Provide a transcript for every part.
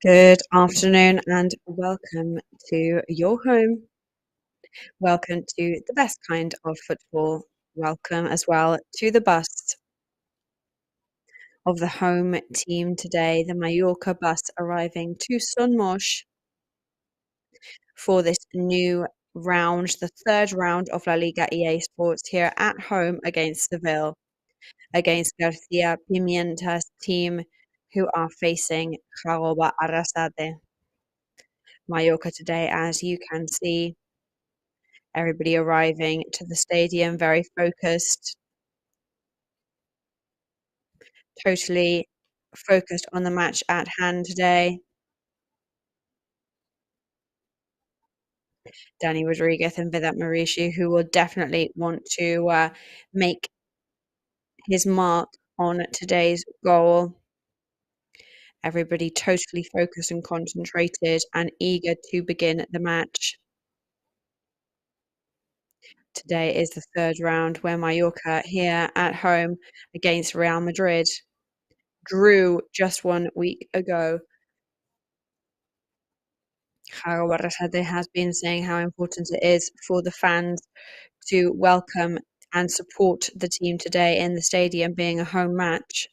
Good afternoon and welcome to your home. Welcome to the best kind of football. Welcome as well to the bus of the home team today, the Mallorca bus arriving to Sonmosh for this new round, the third round of La Liga EA Sports here at home against Seville, against García Pimienta's team who are facing Jagoba Arrasate. Mallorca today, as you can see, everybody arriving to the stadium very focused, totally focused on the match at hand today. Danny Rodriguez and Vedat Mauricio, who will definitely want to make his mark on today's goal. Everybody totally focused and concentrated and eager to begin the match. Today is the third round where Mallorca here at home against Real Madrid drew just 1 week ago. Jagoba Arrasate has been saying how important it is for the fans to welcome and support the team today in the stadium, being a home match.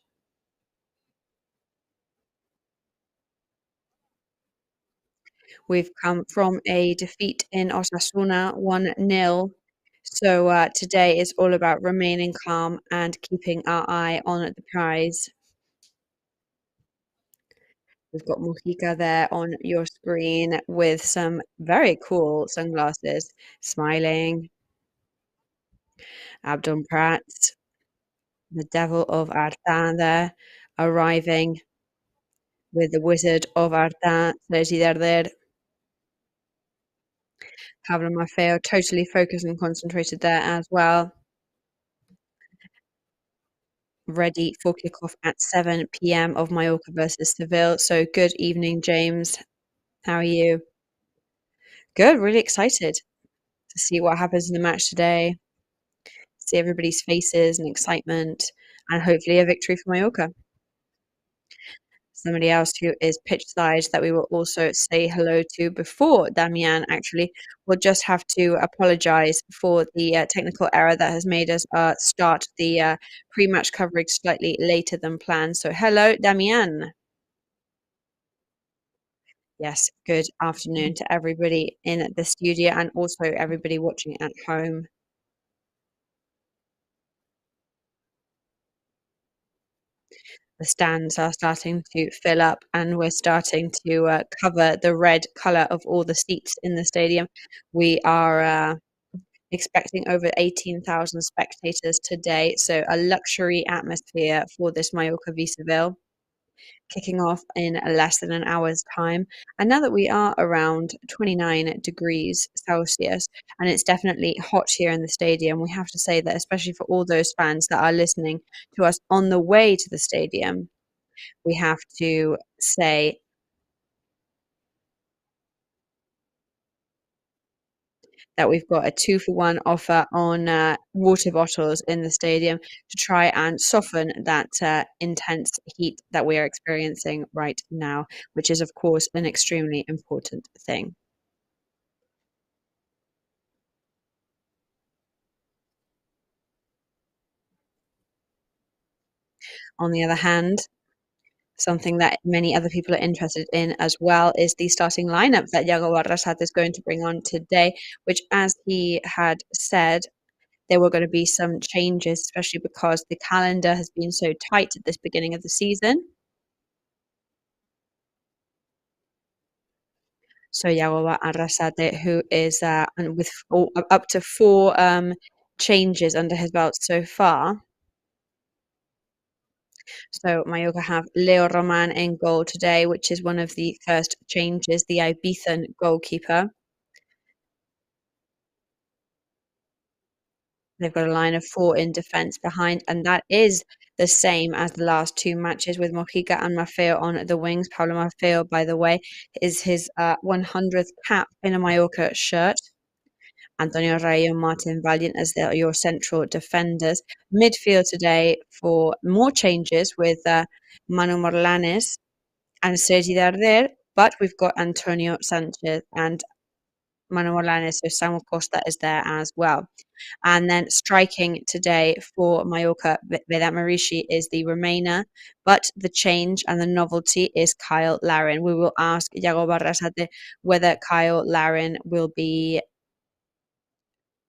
We've come from a defeat in Osasuna, 1-0. So today is all about remaining calm and keeping our eye on the prize. We've got Mojica there on your screen with some very cool sunglasses, smiling. Abdon Prats, the Devil of Artan there, arriving with the Wizard of Artan, Sergi Pablo Maffeo, totally focused and concentrated there as well. Ready for kickoff at 7 p.m. of Mallorca versus Seville. So good evening, James. How are you? Good, really excited to see what happens in the match today. See everybody's faces and excitement, and hopefully a victory for Mallorca. Somebody else who is pitch side that we will also say hello to before Damian actually will just have to apologize for the technical error that has made us start the pre-match coverage slightly later than planned. So hello, Damian. Yes, good afternoon to everybody in the studio and also everybody watching at home. The stands are starting to fill up and we're starting to cover the red colour of all the seats in the stadium. We are expecting over 18,000 spectators today, so a luxury atmosphere for this Mallorca v Seville, kicking off in less than an hour's time. And now that we are around 29 degrees Celsius, and it's definitely hot here in the stadium, we have to say that especially for all those fans that are listening to us on the way to the stadium, we have to say that we've got a 2-for-1 offer on water bottles in the stadium to try and soften that intense heat that we are experiencing right now, which is, of course, an extremely important thing. On the other hand, something that many other people are interested in as well is the starting lineup that Jagoba Arrasate is going to bring on today, which, as he had said, there were going to be some changes, especially because the calendar has been so tight at this beginning of the season. So Jagoba Arrasate, who is with up to 4 changes under his belt so far. So Mallorca have Leo Roman in goal today, which is one of the first changes, the Ibizan goalkeeper. They've got a line of 4 in defence behind, and that is the same as the last 2 matches with Mojica and Maffeo on the wings. Pablo Maffeo, by the way, is his 100th cap in a Mallorca shirt. Antonio Rayo and Martin Valiant as your central defenders. Midfield today for more changes with Manu Morlanes and Sergi Darder but we've got Antonio Sanchez and Manuel Lanes, so Samuel Costa is there as well. And then striking today for Mallorca, Vedat Marici is the Remainer, but the change and the novelty is Kyle Larin. We will ask Iago Barrasate whether Kyle Larin will be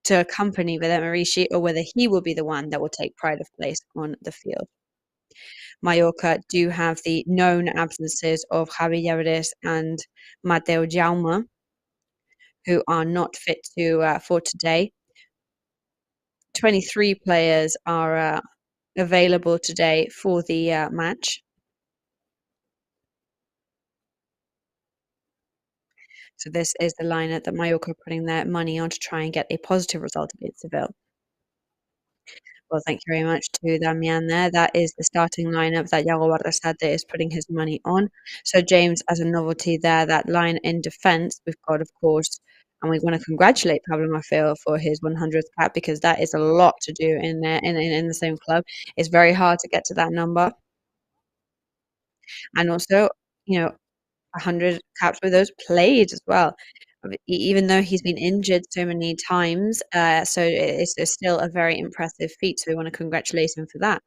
to accompany Vedat Marici or whether he will be the one that will take pride of place on the field. Mallorca do have the known absences of Javi Llaveres and Mateo Jaume, who are not fit for today. 23 players are available today for the match. So this is the lineup that Mallorca are putting their money on to try and get a positive result against Seville. Well, thank you very much to Damian there. That is the starting lineup that Iago Barrasate is putting his money on. So James, as a novelty there, that line in defence, we've got, of course, and we want to congratulate Pablo Maffeo for his 100th cap, because that is a lot to do in the same club. It's very hard to get to that number. And also, 100 caps with those played as well. Even though he's been injured so many times, so it's still a very impressive feat, so we want to congratulate him for that.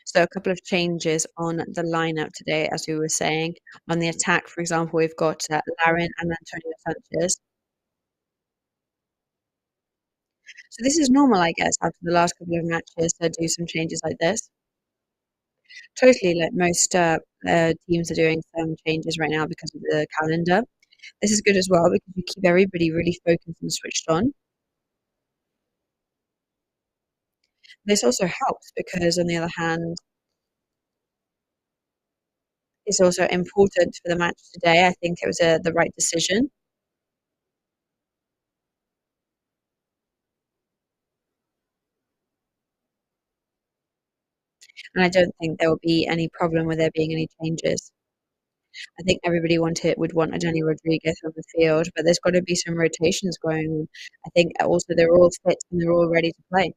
So a couple of changes on the lineup today, as we were saying. On the attack, for example, we've got Larin and Antonio Sanchez. So this is normal, I guess, after the last couple of matches to do some changes like this. Totally, like most teams are doing some changes right now because of the calendar. This is good as well because you keep everybody really focused and switched on. This also helps because, on the other hand, it's also important for the match today. I think it was the right decision. And I don't think there will be any problem with there being any changes. I think everybody would want a Danny Rodriguez on the field, but there's got to be some rotations going on. I think also they're all fit and they're all ready to play.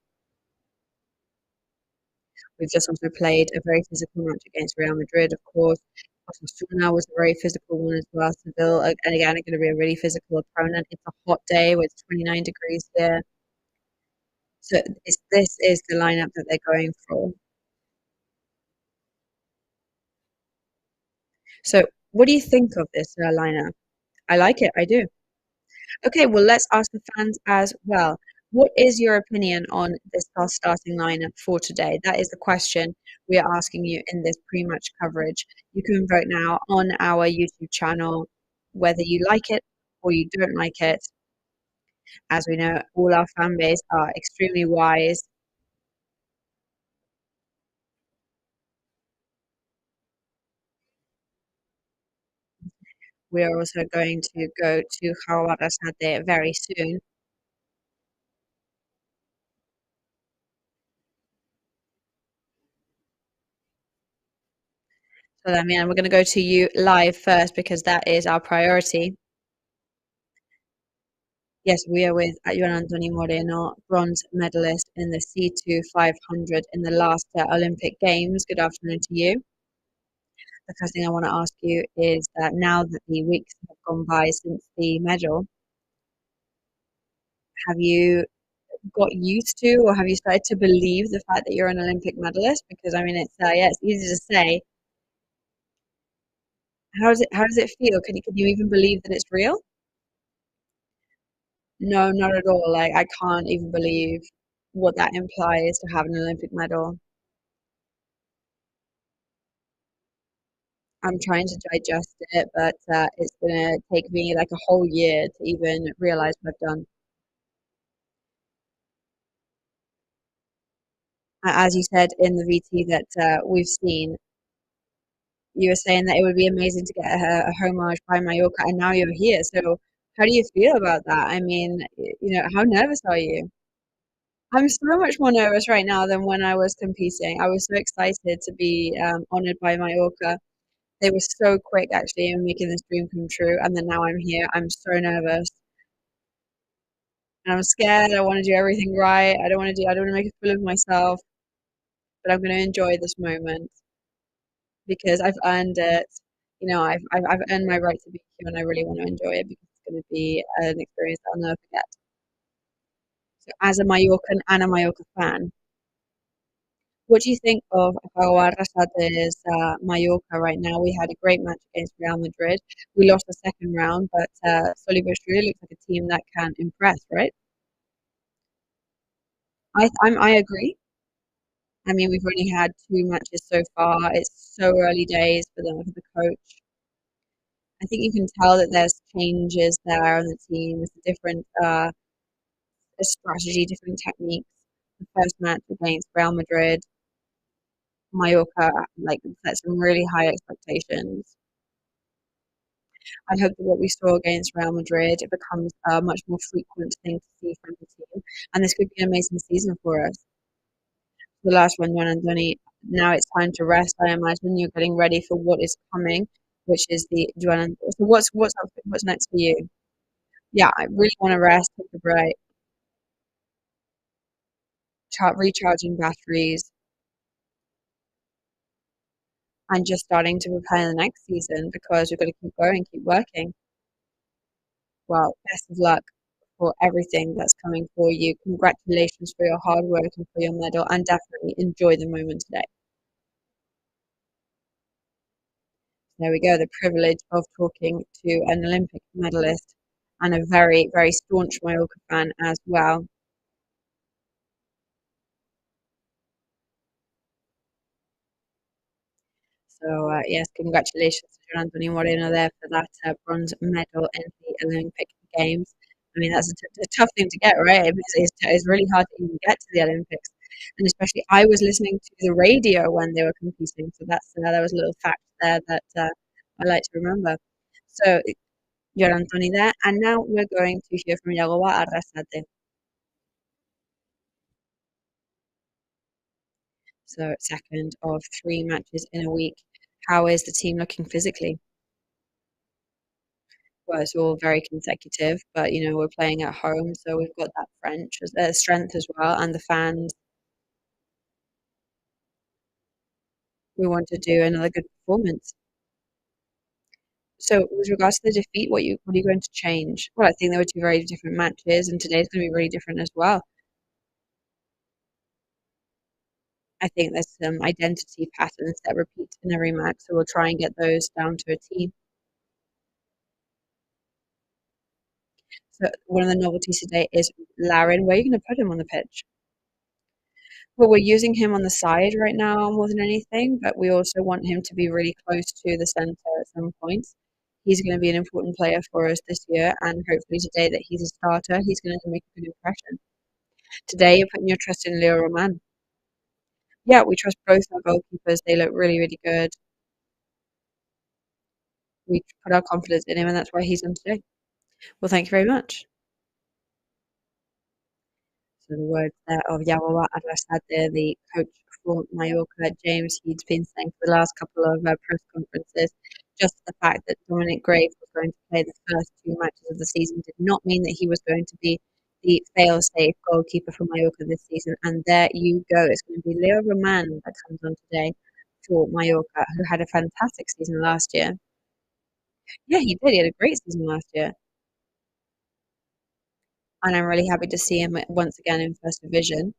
We've just also played a very physical match against Real Madrid, of course. Osasuna was a very physical one as well. Seville, and again, are going to be a really physical opponent. It's a hot day with 29 degrees here. So this is the lineup that they're going for. So what do you think of this lineup? I like it. I do. Okay, well, let's ask the fans as well. What is your opinion on this starting lineup for today? That is the question we are asking you in this pre-match coverage. You can vote now on our YouTube channel whether you like it or you don't like it. As we know, all our fan base are extremely wise. We are also going to go to Jaguarasate very soon. So, Damian, we're going to go to you live first because that is our priority. Yes, we are with Juan Antonio Moreno, bronze medalist in the C2 500 in the last Olympic Games. Good afternoon to you. The first thing I want to ask you is that now that the weeks have gone by since the medal, have you got used to, or have you started to believe the fact that you're an Olympic medalist? Because I mean, it's easy to say. How does it feel? Can you even believe that it's real? No, not at all. Like, I can't even believe what that implies to have an Olympic medal. I'm trying to digest it, but it's gonna take me like a whole year to even realize what I've done. As you said in the VT that we've seen, you were saying that it would be amazing to get a homage by Mallorca, and now you're here. So how do you feel about that? I mean, how nervous are you? I'm so much more nervous right now than when I was competing. I was so excited to be honored by Mallorca. They were so quick actually in making this dream come true, and then now I'm here. I'm so nervous. And I'm scared. I want to do everything right. I don't want to make a fool of myself, but I'm going to enjoy this moment because I've earned it. You know, I've earned my right to be here, and I really want to enjoy it because it's going to be an experience that I'll never forget. So, as a Mallorcan and a Mallorca fan, what do you think of how Arrasate is Mallorca right now? We had a great match against Real Madrid. We lost the second round, but slowly but surely looks like a team that can impress, right? I agree. I mean, we've only had two matches so far. It's so early days for for the coach. I think you can tell that there's changes there on the team with different strategy, different techniques. The first match against Real Madrid, Mallorca, like set some really high expectations. I hope that what we saw against Real Madrid it becomes a much more frequent thing to see from the team, and this could be an amazing season for us. The last one, Juan Andoni. Now it's time to rest. I imagine you're getting ready for what is coming, which is the Juan. So what's next for you? Yeah, I really want to rest, take a break, recharging batteries, and just starting to prepare the next season because we've got to keep going, keep working. Well, best of luck for everything that's coming for you. Congratulations for your hard work and for your medal, and definitely enjoy the moment today. There we go, the privilege of talking to an Olympic medalist and a very, very staunch Mallorca fan as well. So, yes, congratulations to Anthony Moreno there for that bronze medal in the Olympic Games. I mean, that's a tough thing to get, right? It's really hard to even get to the Olympics. And especially, I was listening to the radio when they were competing. So that was a little fact there that I like to remember. So, you're Anthony there. And now we're going to hear from Yagoba Arrasate. So, second of three matches in a week. How is the team looking physically? Well, it's all very consecutive, but you know, we're playing at home, so we've got that French strength as well, and the fans. We want to do another good performance. So, with regards to the defeat, what are you going to change? Well, I think there were two very different matches, and today's going to be really different as well. I think there's some identity patterns that repeat in every match, so we'll try and get those down to a T. So, one of the novelties today is Larin. Where are you going to put him on the pitch? Well, we're using him on the side right now more than anything, but we also want him to be really close to the center at some point. He's going to be an important player for us this year, and hopefully today that he's a starter, he's going to make a good impression. Today, you're putting your trust in Leo Roman. Yeah, we trust both our goalkeepers. They look really, really good. We put our confidence in him, and that's why he's on today. Well, thank you very much. So the words there of Yawawa Arrasate, the coach for Mallorca, James, he'd been saying for the last couple of press conferences, just the fact that Dominic Graves was going to play the first two matches of the season did not mean that he was going to be the fail-safe goalkeeper for Mallorca this season. And there you go. It's going to be Leo Roman that comes on today for Mallorca, who had a fantastic season last year. Yeah, he did. He had a great season last year. And I'm really happy to see him once again in First Division.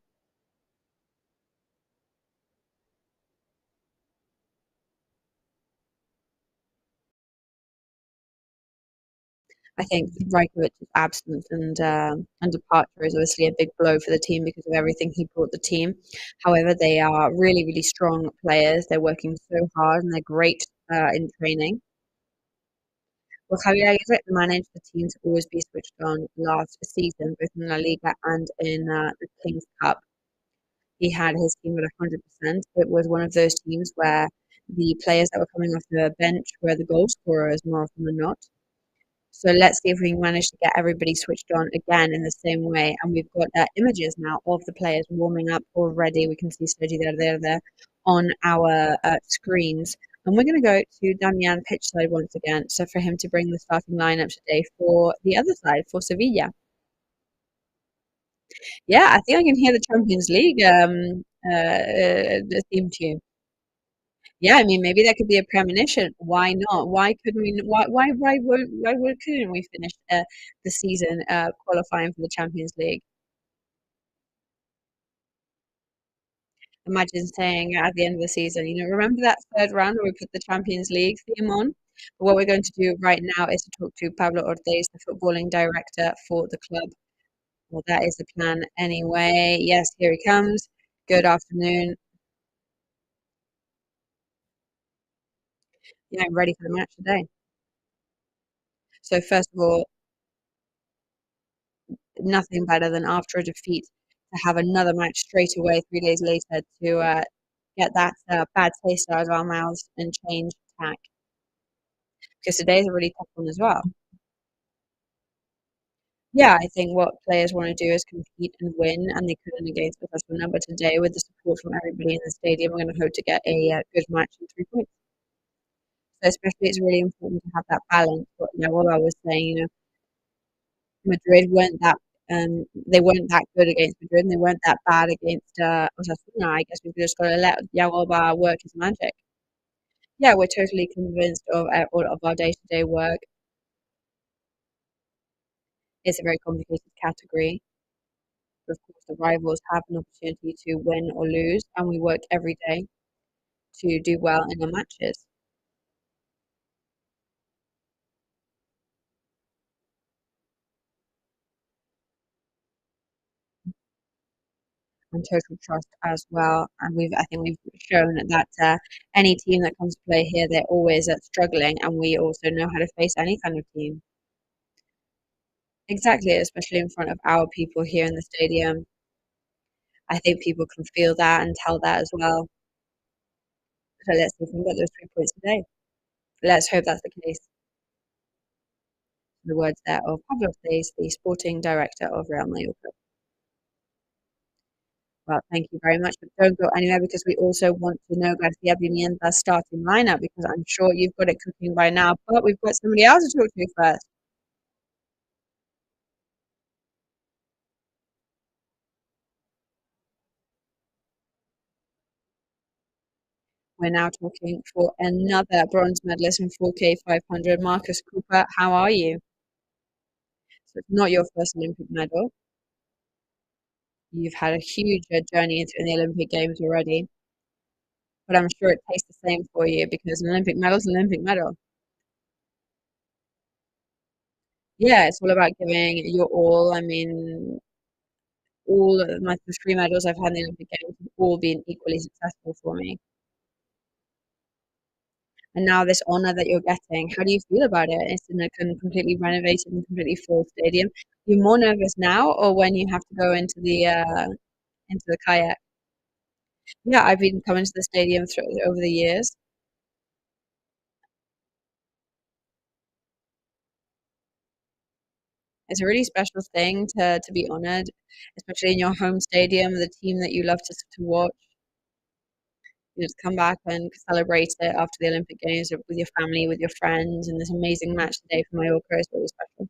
I think Rajkovic's absence and departure is obviously a big blow for the team because of everything he brought the team. However, they are really, really strong players. They're working so hard and they're great in training. Well, Javier Aguirre managed the team to always be switched on last season, both in La Liga and in the Kings Cup. He had his team at 100%. It was one of those teams where the players that were coming off the bench were the goal scorers more often than not. So let's see if we can manage to get everybody switched on again in the same way. And we've got images now of the players warming up already. We can see Sergi there on our screens. And we're going to go to Damian pitchside once again. So for him to bring the starting lineup today for the other side, for Sevilla. Yeah, I think I can hear the Champions League the theme tune. Yeah, I mean, maybe that could be a premonition. Why not? Why couldn't we? Couldn't we finish the season qualifying for the Champions League? Imagine saying at the end of the season, remember that third round where we put the Champions League theme on? But what we're going to do right now is to talk to Pablo Ortiz, the footballing director for the club. Well, that is the plan anyway. Yes, here he comes. Good afternoon. Yeah, I'm ready for the match today. So first of all, nothing better than after a defeat to have another match straight away 3 days later to get that bad taste out of our mouths and change tack. Because today's a really tough one as well. Yeah, I think what players want to do is compete and win, and they couldn't against Osasuna. But today, with the support from everybody in the stadium, we're going to hope to get a good match and 3 points. So especially, it's really important to have that balance. What I was saying, Madrid weren't that they weren't that good against Madrid, and they weren't that bad against Osasuna. I guess we've just got to let Yagoba work his magic. Yeah, we're totally convinced of all of our day-to-day work. It's a very complicated category. Of course, the rivals have an opportunity to win or lose, and we work every day to do well in our matches. And total trust as well. And I think we've shown that any team that comes to play here, they're always struggling, and we also know how to face any kind of team. Exactly, especially in front of our people here in the stadium. I think people can feel that and tell that as well. So let's see if we can get those 3 points today. Let's hope that's the case. The words there of Pablo Ortiz, the sporting director of Real Mallorca. Well, thank you very much, but don't go anywhere because we also want to know Garcia Pimienta's starting lineup because I'm sure you've got it cooking by now, but we've got somebody else to talk to first. We're now talking for another bronze medalist in 4K 500, Marcus Cooper. How are you? So it's not your first Olympic medal. You've had a huge journey into the Olympic Games already, but I'm sure it tastes the same for you because an Olympic medal is an Olympic medal. Yeah, it's all about giving your all. I mean, all of my 3 medals I've had in the Olympic Games have all been equally successful for me. And now this honor that you're getting, how do you feel about it? It's in a completely renovated and completely full stadium. You're more nervous now, or when you have to go into the kayak? Yeah, I've been coming to the stadium over the years. It's a really special thing to be honored, especially in your home stadium, the team that you love to watch. To come back and celebrate it after the Olympic Games with your family, with your friends, and this amazing match today for Mallorca is really special.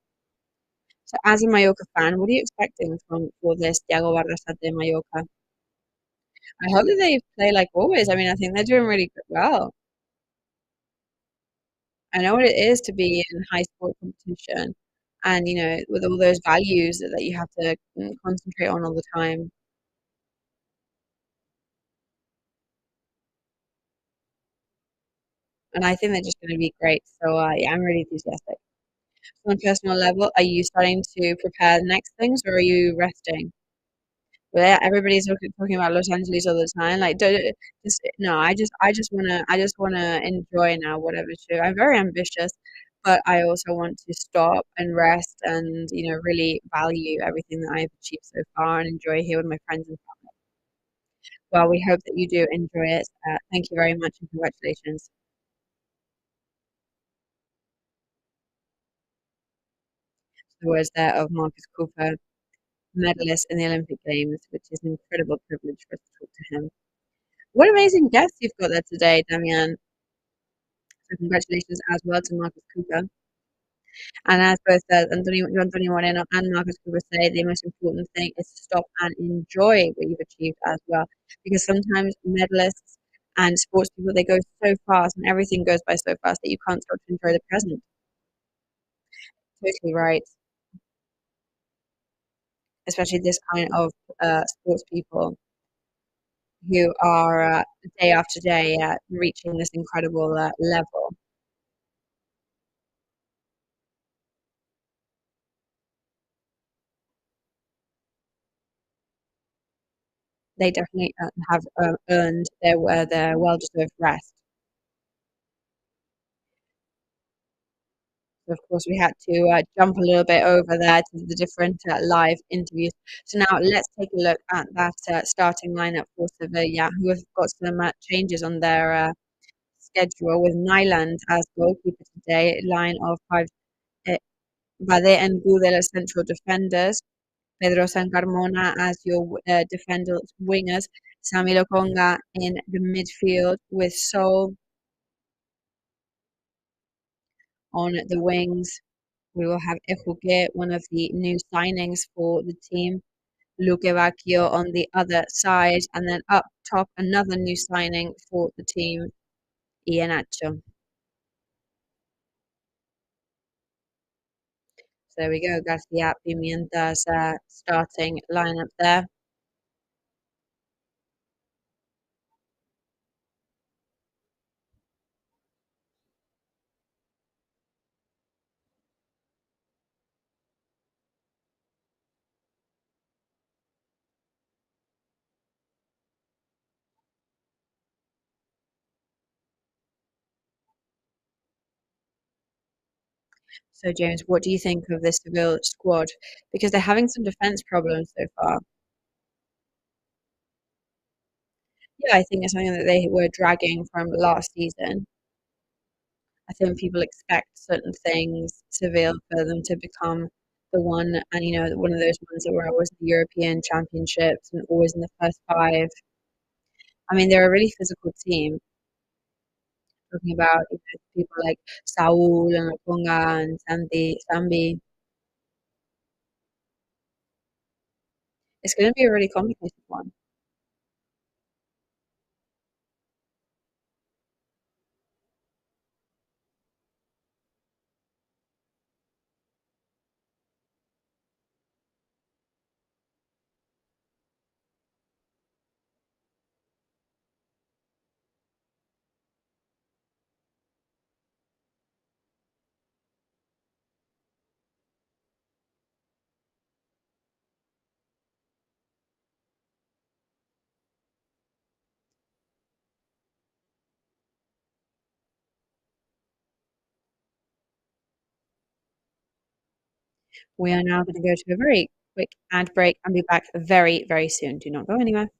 So, as a Mallorca fan, what are you expecting from for this Thiago Barrasa de Mallorca? I hope that they play like always. I mean, I think they're doing really well. I know what it is to be in high sport competition, and with all those values that you have to concentrate on all the time. And I think they're just going to be great. So, yeah, I'm really enthusiastic. On a personal level, are you starting to prepare the next things, or are you resting? Well, yeah, everybody's talking about Los Angeles all the time. Like, don't just no. I just wanna enjoy now whatever show. I'm very ambitious, but I also want to stop and rest and really value everything that I've achieved so far and enjoy here with my friends and family. Well, we hope that you do enjoy it. Thank you very much and congratulations. The words there of Marcus Cooper, medalist in the Olympic Games, which is an incredible privilege for us to talk to him. What amazing guests you've got there today, Damian. So congratulations as well to Marcus Cooper. And as both Antonio Moreno and Marcus Cooper say, the most important thing is to stop and enjoy what you've achieved as well. Because sometimes medalists And sports people, they go so fast and everything goes by so fast that you can't stop to enjoy the present. Totally right. Especially this kind of sports people who are day after day reaching this incredible level. They definitely have earned their well-deserved rest. So of course, we had to jump a little bit over there to the different live interviews. So now let's take a look at that starting lineup for Sevilla, who have got some changes on their schedule with Nyland as goalkeeper today, line of five, uh, Bade and Gudel as central defenders, Pedro Sancarmona as your defender wingers, Sami Lokonga in the midfield with Sol on the wings. We will have Ejuke, one of the new signings for the team, Luque Bacchio on the other side, and then up top, another new signing for the team, Iheanacho. So there we go, Garcia Pimienta's starting lineup there. So James, what do you think of this Seville squad? Because they're having some defense problems so far. Yeah, I think it's something that they were dragging from last season. I think people expect certain things, Seville, for them to become the one, and one of those ones that were always the European Championships and always in the first five. I mean, they're a really physical team. Talking about people like Saul and Okonga and Sambi. It's going to be a really complicated one. We are now going to go to a very quick ad break and be back very, very soon. Do not go anywhere.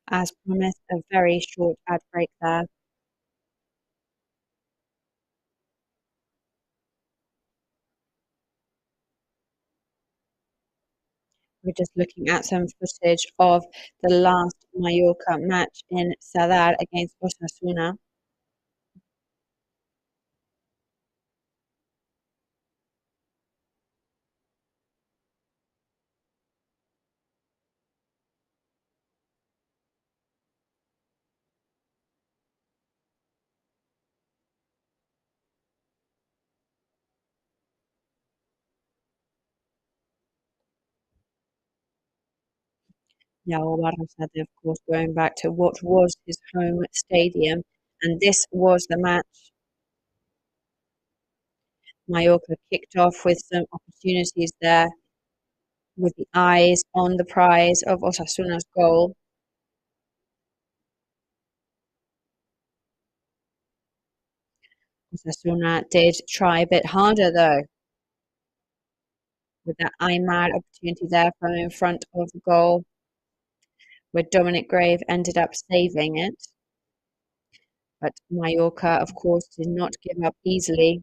As promised, a very short ad break there. We're just looking at some footage of the last Mallorca match in Sadar against Osasuna. Yago Barrasate, of course, going back to what was his home stadium, and this was the match. Mallorca kicked off with some opportunities there, with the eyes on the prize of Osasuna's goal. Osasuna did try a bit harder though, with that Aymar opportunity there from in front of the goal, where Dominic Grave ended up saving it. But Mallorca, of course, did not give up easily.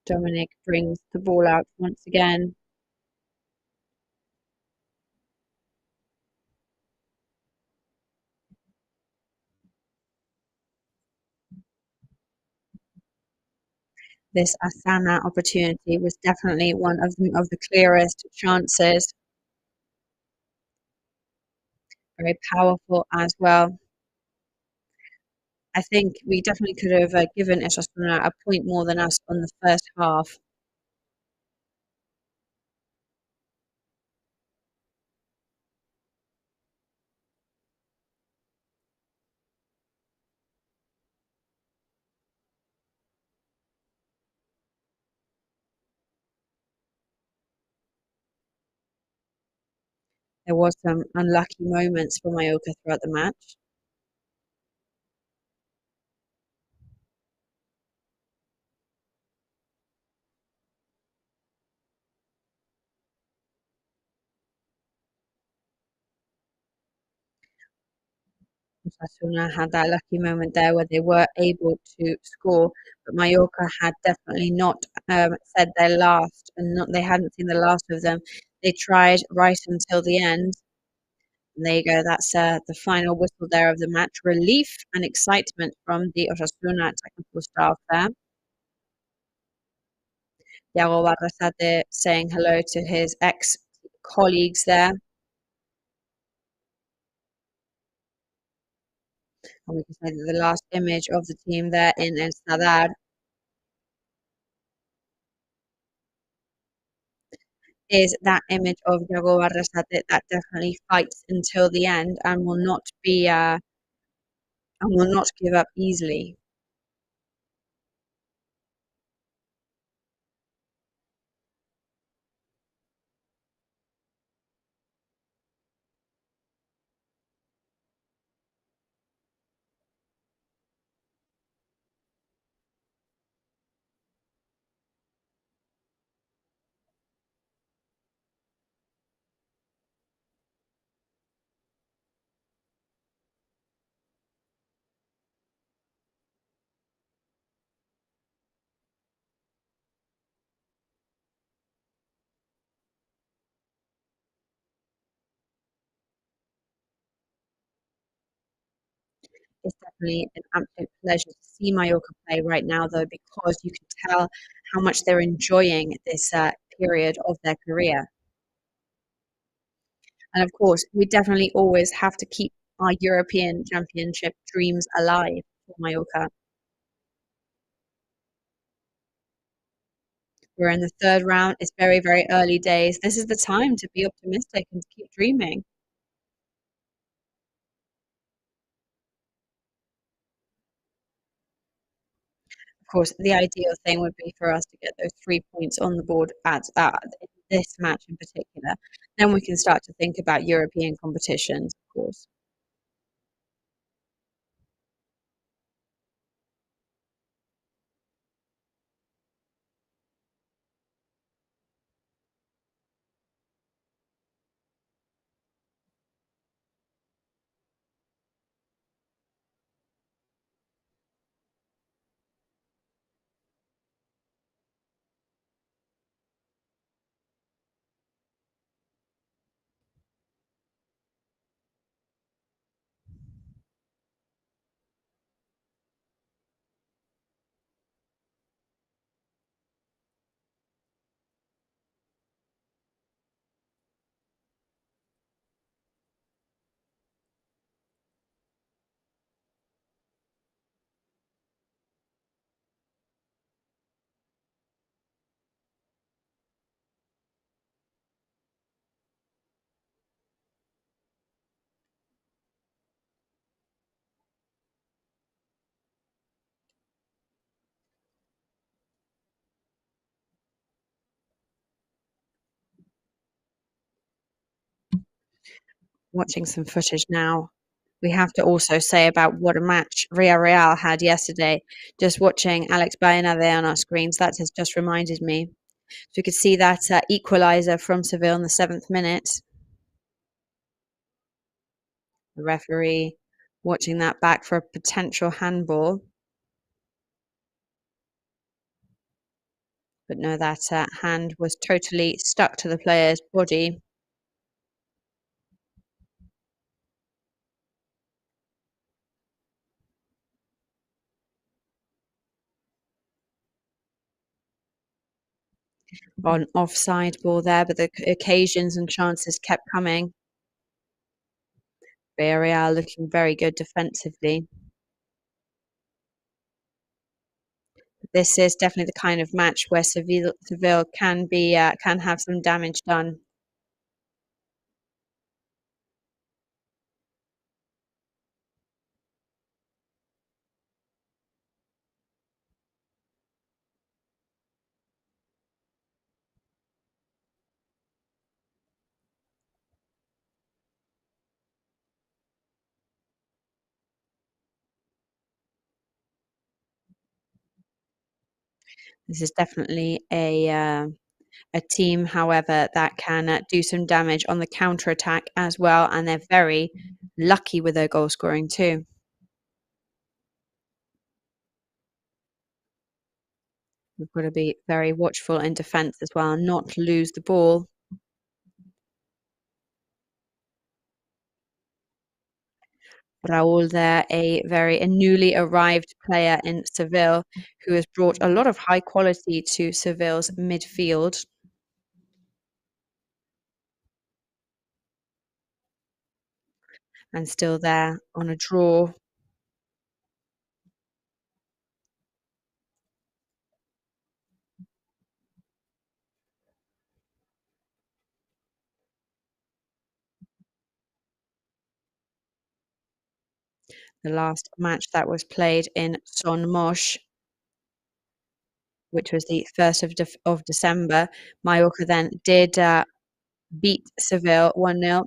Dominic brings the ball out once again. This Asana opportunity was definitely one of the clearest chances. Very powerful as well. I think we definitely could have given Osasuna a point more than us on the first half. There was some unlucky moments for Mallorca throughout the match. Osasuna had that lucky moment there where they were able to score, but Mallorca had definitely not said their last, and they hadn't seen the last of them. They tried right until the end. And there you go. That's the final whistle there of the match. Relief and excitement from the Osasuna technical staff there. Yago Barrasate saying hello to his ex-colleagues there. And we can say that the last image of the team there in El Sadar is that image of Yago Barrasate that definitely fights until the end and will not give up easily. It's definitely an absolute pleasure to see Mallorca play right now, though, because you can tell how much they're enjoying this period of their career. And of course, we definitely always have to keep our European Championship dreams alive for Mallorca. We're in the third round. It's very, very early days. This is the time to be optimistic and to keep dreaming. Of course, the ideal thing would be for us to get those 3 points on the board at this match in particular. Then we can start to think about European competitions, of course. Watching some footage now. We have to also say about what a match Villarreal had yesterday. Just watching Alex Baena there on our screens, that has just reminded me. So we could see that equaliser from Seville in the 7th minute. The referee watching that back for a potential handball. But no, that hand was totally stuck to the player's body. On offside ball there, but the occasions and chances kept coming. Villarreal looking very good defensively. This is definitely the kind of match where Seville can have some damage done. This is definitely a team, however, that can do some damage on the counter attack as well, and they're very lucky with their goal scoring too. We've got to be very watchful in defence as well and not lose the ball. Raul there, a newly arrived player in Seville who has brought a lot of high quality to Seville's midfield. And still there on a draw. The last match that was played in Son Moix, which was the 1st of December. Mallorca then did beat Seville 1-0.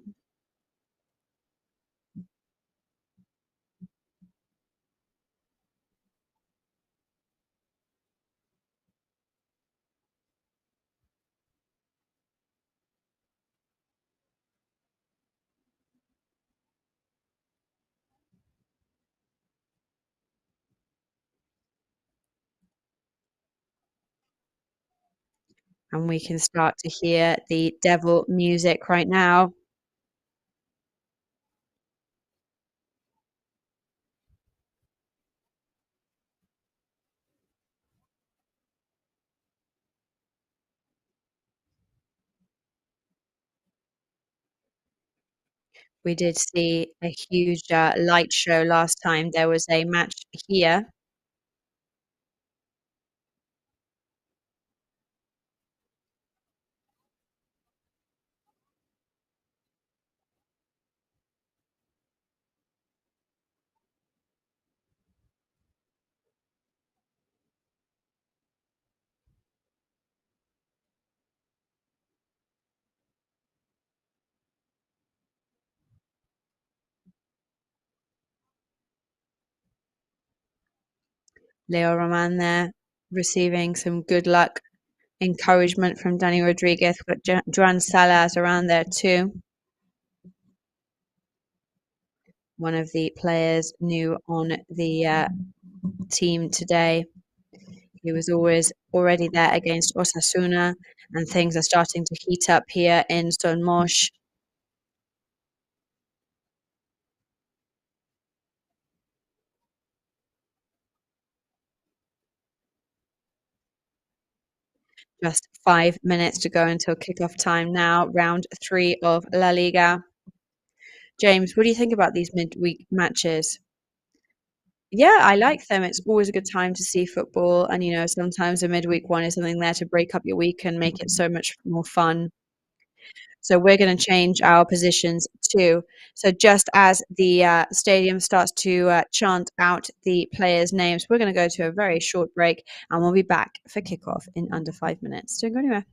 And we can start to hear the devil music right now. We did see a huge light show last time there was a match here. Leo Roman there receiving some good luck, encouragement from Danny Rodriguez. We've got Joan Salas around there too. One of the players new on the team today. He was already there against Osasuna, and things are starting to heat up here in Son Moix. Just 5 minutes to go until kickoff time now, round 3 of La Liga. James, what do you think about these midweek matches? Yeah, I like them. It's always a good time to see football, and sometimes a midweek one is something there to break up your week and make it so much more fun. So we're going to change our positions too. So just as the stadium starts to chant out the players' names, we're going to go to a very short break, and we'll be back for kickoff in under 5 minutes. Don't go anywhere.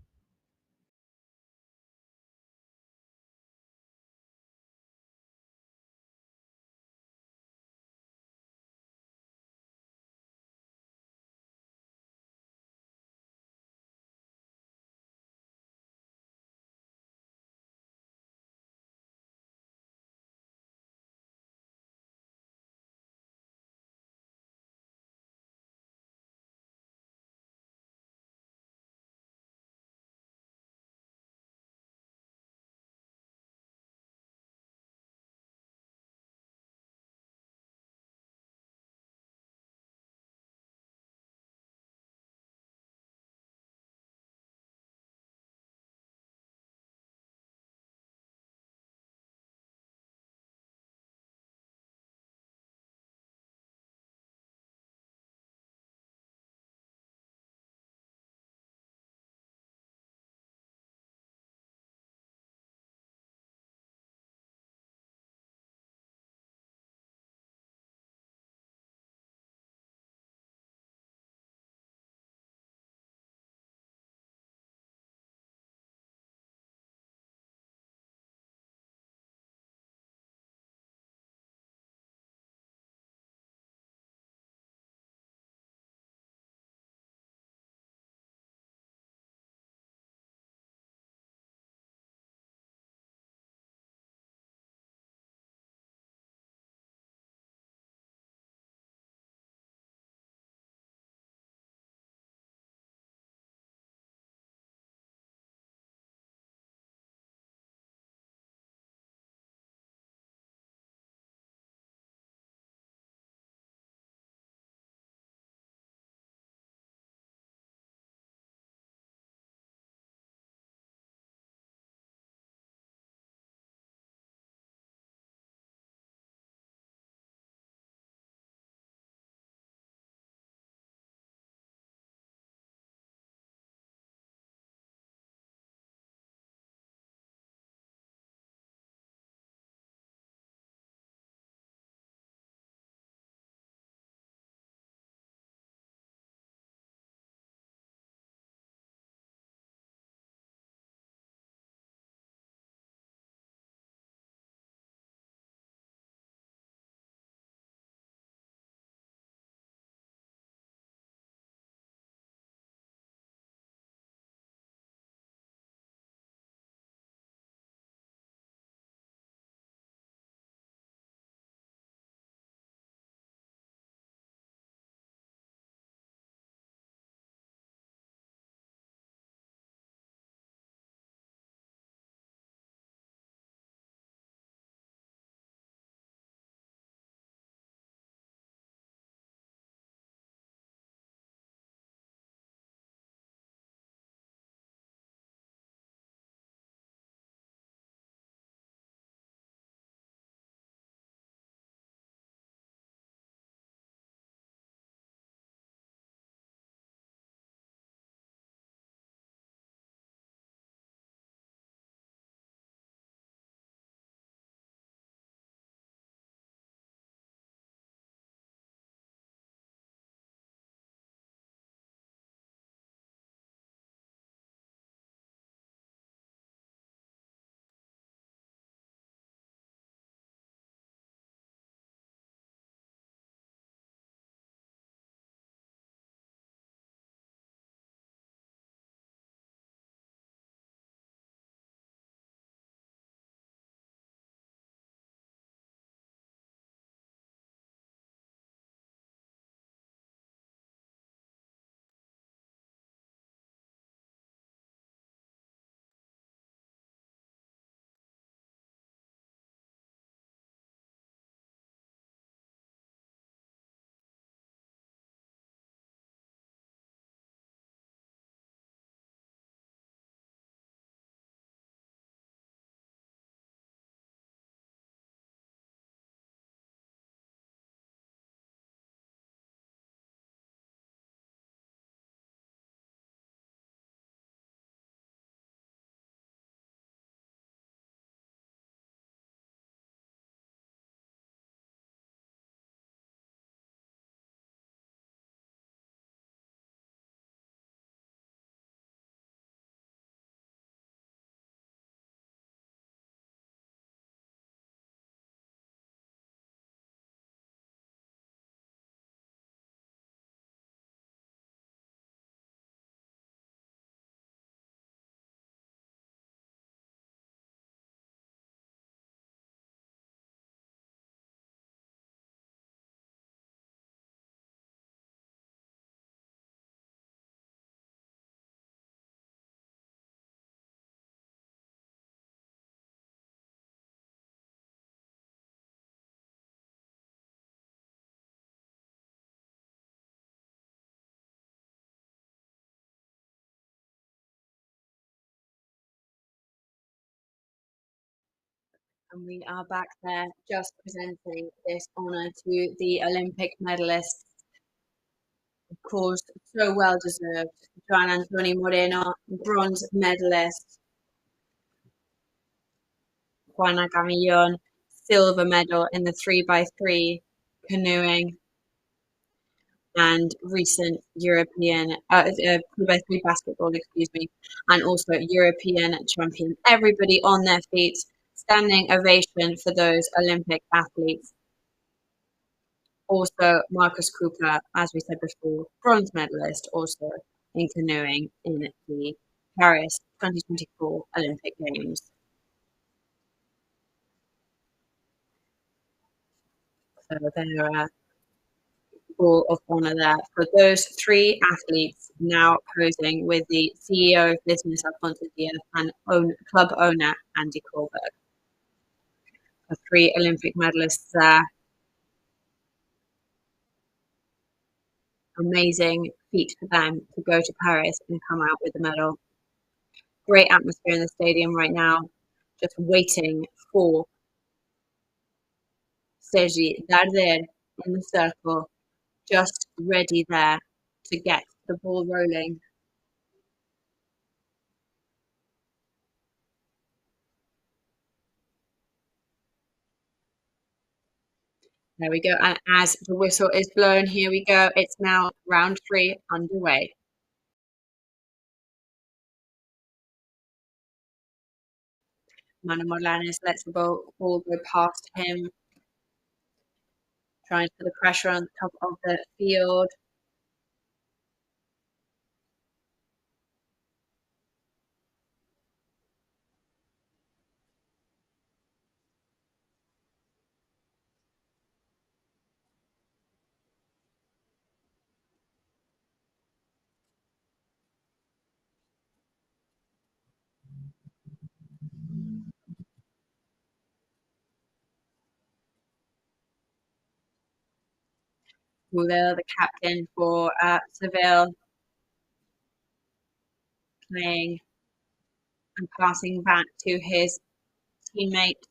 And we are back there just presenting this honour to the Olympic medalists. Of course, so well deserved. Joan Antonio Moreno, bronze medalist. Juana Camillon, silver medal in the 3x3 canoeing. And recent European, 3x3 basketball, excuse me, and also European champion. Everybody on their feet, standing ovation for those Olympic athletes. Also, Marcus Cooper, as we said before, bronze medalist also in canoeing in the Paris 2024 Olympic Games. So they're Ball of Honour there for those three athletes now posing with the CEO of business Alfonso Diaz and club owner Andy Kohlberg. The three Olympic medalists there. Amazing feat for them to go to Paris and come out with a medal. Great atmosphere in the stadium right now, just waiting for Sergi Darder in the circle, just ready there to get the ball rolling. There we go. And as the whistle is blown, here we go. It's now round 3 underway. Manu Morlanes lets the ball go past him, trying to put the pressure on the top of the field. Fulvio, the captain for Seville, playing and passing back to his teammates.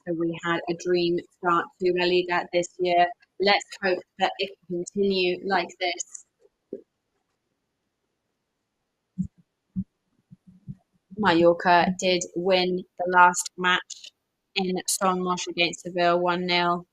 So we had a dream start to La Liga this year. Let's hope that it can continue like this. Mallorca did win the last match in Somos against Seville 1-0.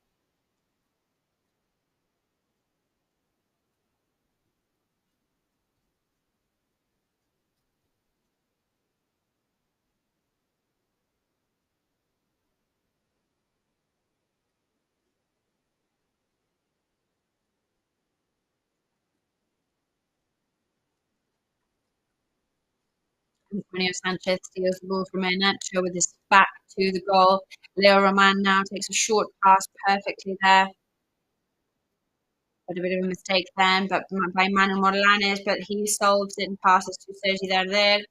Antonio Sanchez steals the ball from Nacho with his back to the goal. Leo Roman now takes a short pass perfectly there. But a bit of a mistake then, but by Manu Morlanes, but he solves it and passes to Sergi Darder.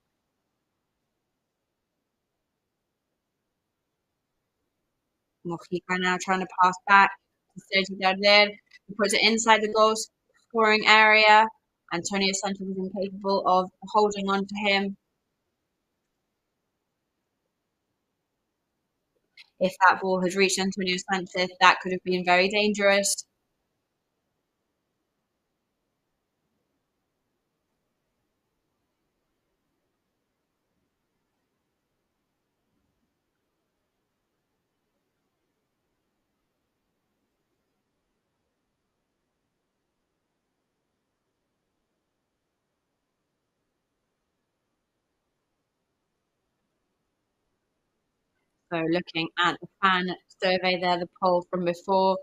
Mojica now trying to pass back to Sergi Darder. He puts it inside the goal scoring area. Antonio Sanchez is incapable of holding on to him. If that ball had reached Antonio Sanchez, that could have been very dangerous. So looking at the fan survey there, the poll from before,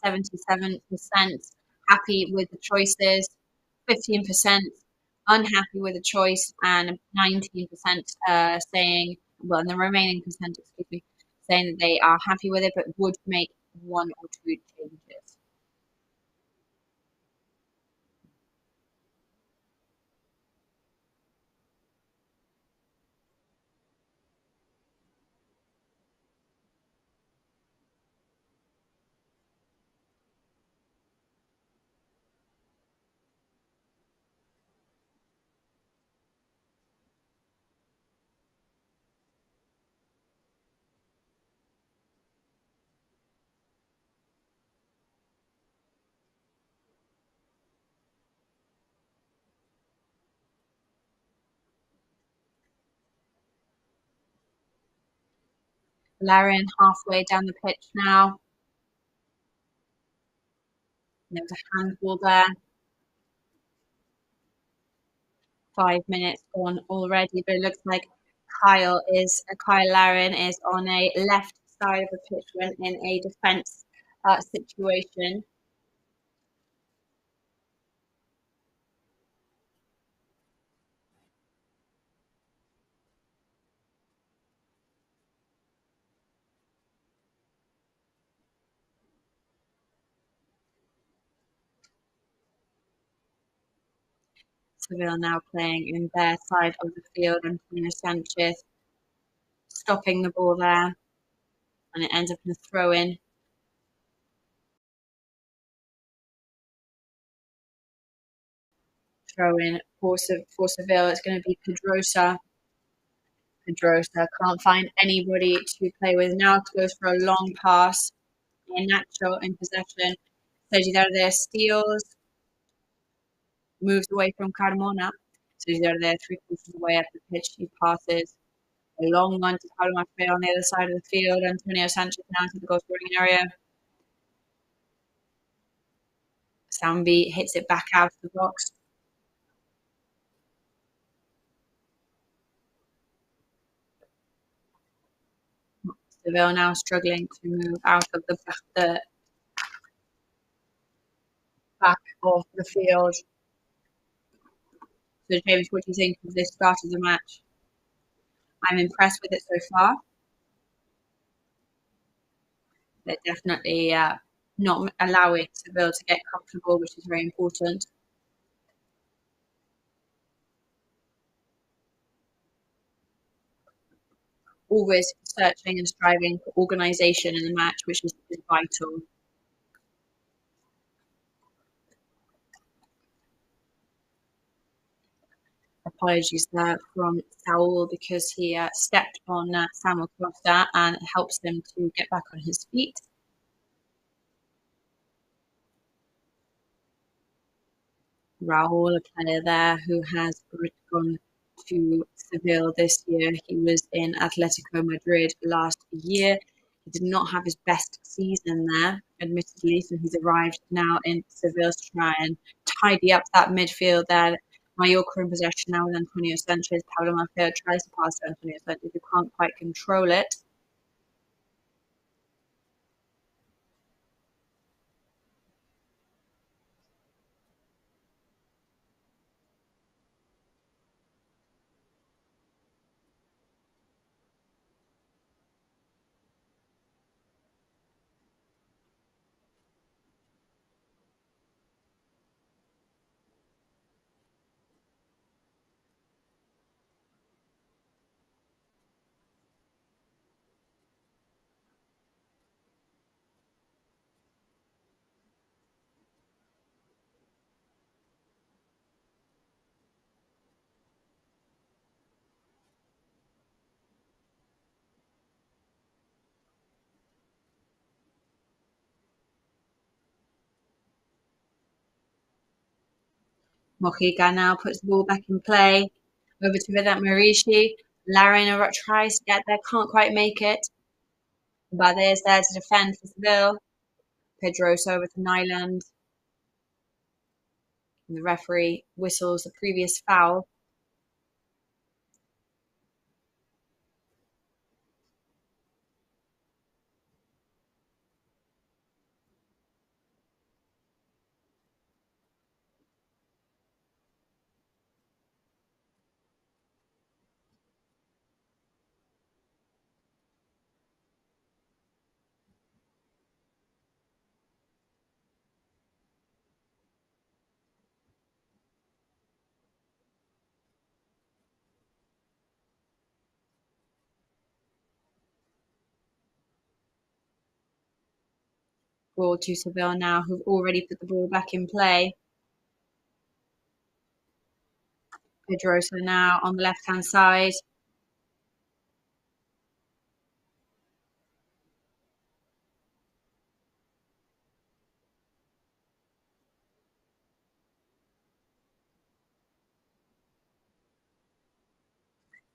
77% happy with the choices, 15% unhappy with the choice, and 19% saying, well, and the remaining percent, excuse me, saying that they are happy with it, but would make 1 or 2 changes. Larin halfway down the pitch now. There was a handball there. 5 minutes gone already, but it looks like Kyle Larin is on a left side of the pitch when in a defence situation. Seville now playing in their side of the field. Antonio Sanchez stopping the ball there, and it ends up in a throw-in. Throw-in for Seville. It's going to be Pedrosa. Pedrosa can't find anybody to play with. Now goes for a long pass. Nacho in possession. Sergi Darder steals, moves away from Carmona. Sergi Darder 3/4 away up the pitch. He passes a long one to Pablo Maffei on the other side of the field. Antonio Sanchez now to the goal scoring area. Sambi hits it back out of the box. Seville now struggling to move out of the back of the field. So, James, what do you think of this start of the match? I'm impressed with it so far. They're definitely not allowing Seville to get comfortable, which is very important. Always searching and striving for organisation in the match, which is vital. Apologies there from Saul because he stepped on Samuel Costa and helps him to get back on his feet. Raul, a player there who has gone to Seville this year. He was in Atletico Madrid last year. He did not have his best season there, admittedly, so he's arrived now in Seville to try and tidy up that midfield there. Mallorca in possession now with Antonio Sanchez. Pablo Maffei tries to pass to Antonio Sanchez, who can't quite control it. Mojica now puts the ball back in play. Over to Vedat Marishi. Larin tries to get there, can't quite make it. Bade is there to defend for Seville. Pedrosa over to Nyland. And the referee whistles the previous foul. Ball to Seville now, who've already put the ball back in play. Pedrosa now on the left-hand side.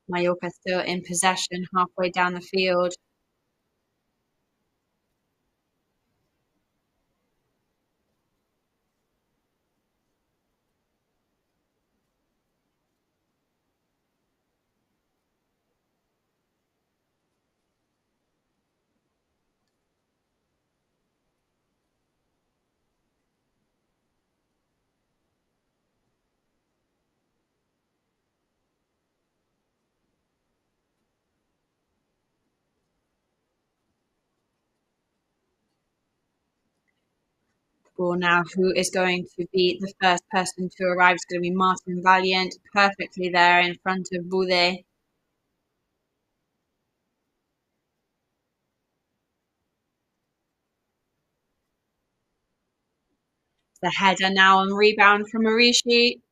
Mallorca still in possession halfway down the field. Ball now, who is going to be the first person to arrive? It's going to be Martin Valiant, perfectly there in front of Boudet. The header now on rebound from Marishi.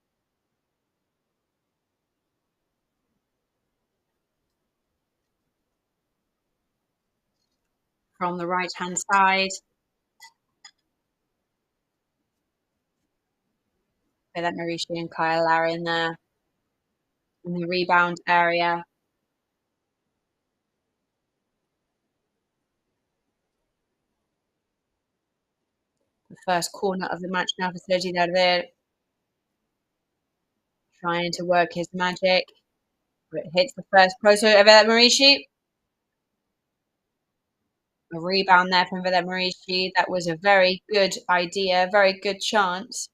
From the right-hand side. So that Marishi and Kyle are in there in the rebound area. The first corner of the match now for Sergi Darder. Trying to work his magic. But it hits the first post of Marishi. A rebound there from Vedat Marishi. That was a very good idea, very good chance.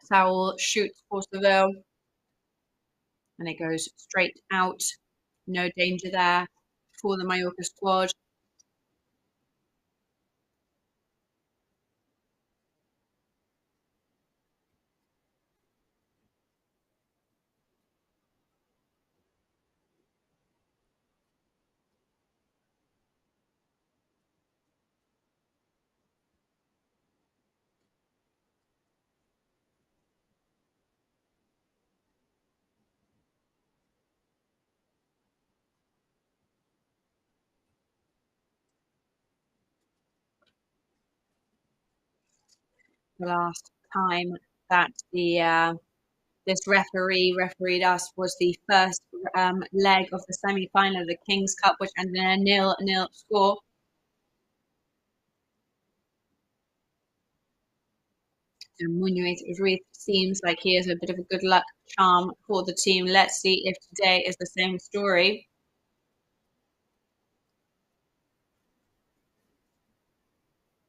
Saul shoots for Seville. And it goes straight out. No danger there for the Mallorca squad. The last time that this refereed us was the first leg of the semi-final of the King's Cup, which ended in a 0-0 score. So Munoz Ruiz seems like he is a bit of a good luck charm for the team. Let's see if today is the same story.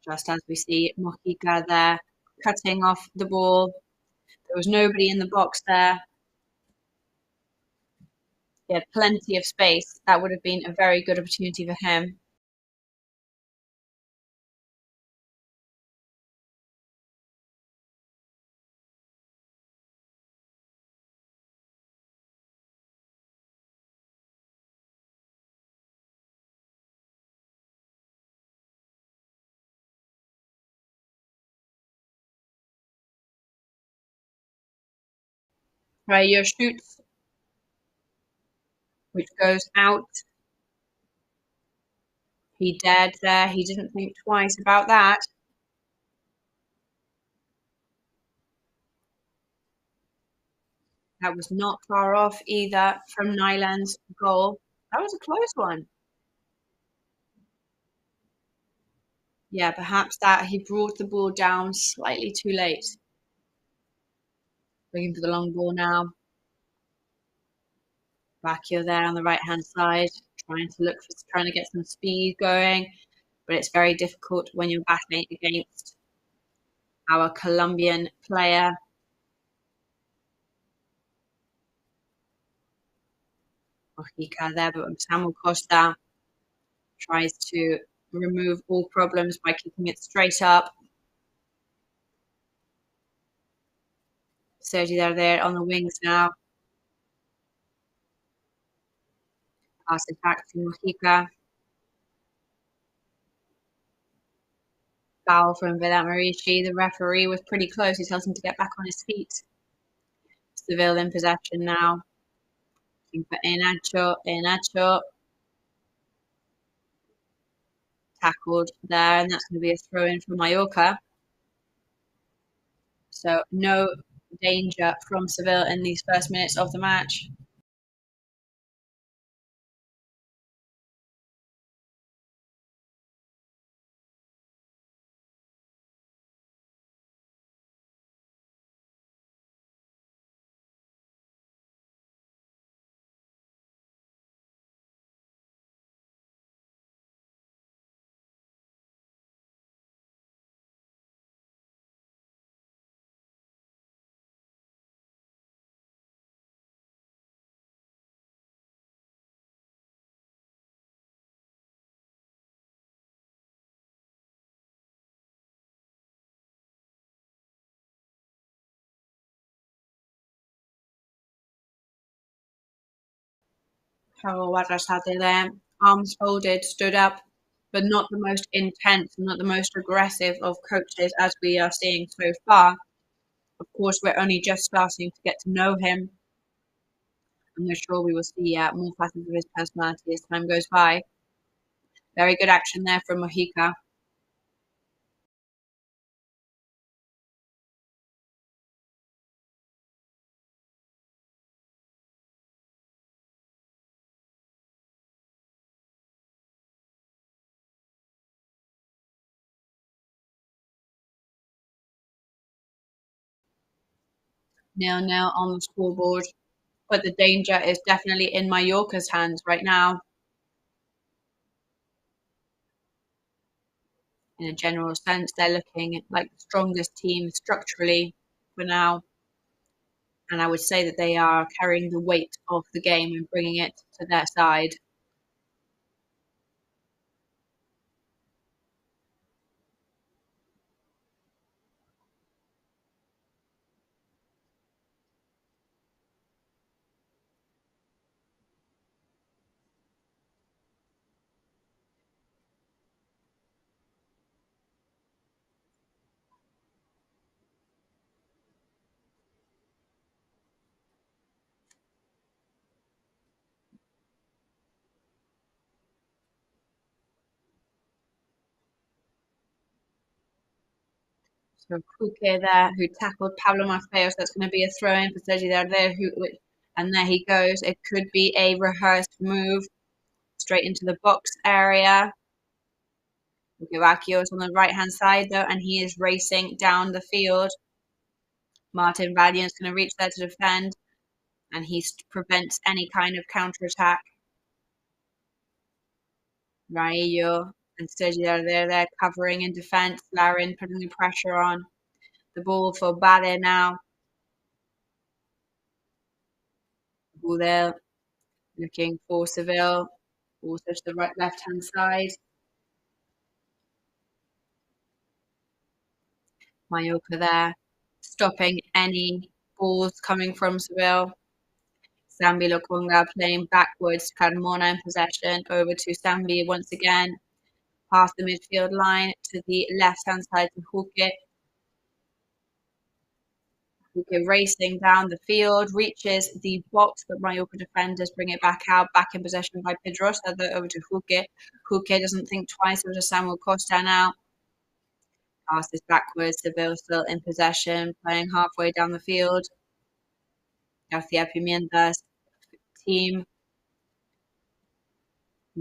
Just as we see Mojica there cutting off the ball. There was nobody in the box there. He had plenty of space. That would have been a very good opportunity for him. Rayo shoots, which goes out. He dared there. He didn't think twice about that. That was not far off either from Nyland's goal. That was a close one. Yeah, perhaps that he brought the ball down slightly too late. Looking for the long ball now. Bacchio there on the right-hand side, trying to get some speed going, but it's very difficult when you're battling against our Colombian player. Mojica there, but Samuel Costa tries to remove all problems by kicking it straight up. Sergi there on the wings now. Pass it back to Mojica. Foul from Villamarici. The referee was pretty close. He tells him to get back on his feet. Seville in possession now. Looking for Enacho. Enacho. Tackled there, and that's going to be a throw-in for Mallorca. So no danger from Seville in these first minutes of the match. There, arms folded, stood up, but not the most intense, not the most aggressive of coaches as we are seeing so far. Of course, we're only just starting to get to know him. I'm sure we will see more facets of his personality as time goes by. Very good action there from Mojica. Nil-nil on the scoreboard. But the danger is definitely in Mallorca's hands right now. In a general sense, they're looking like the strongest team structurally for now. And I would say that they are carrying the weight of the game and bringing it to their side. So Kuke there, who tackled Pablo Maffeo, so that's going to be a throw-in for Sergi there, and there he goes. It could be a rehearsed move straight into the box area. Givacchio's on the right-hand side, though, and he is racing down the field. Martin Valiant's going to reach there to defend, and he prevents any kind of counter-attack. Raillo and Sergi there covering in defense. Larin putting the pressure on. The ball for Bale now. Budel looking for Seville. Also to the right left-hand side. Mallorca there, stopping any balls coming from Seville. Sambi Lokonga playing backwards. Carmona in possession. Over to Sambi once again. Past the midfield line to the left-hand side to Huke. Huke racing down the field, reaches the box, but Mallorca defenders bring it back out. Back in possession by Pedrosa, over to Huke. Huke doesn't think twice. Over to Samuel Costa now. Passes backwards. Seville still in possession, playing halfway down the field. Garcia Pimienta's team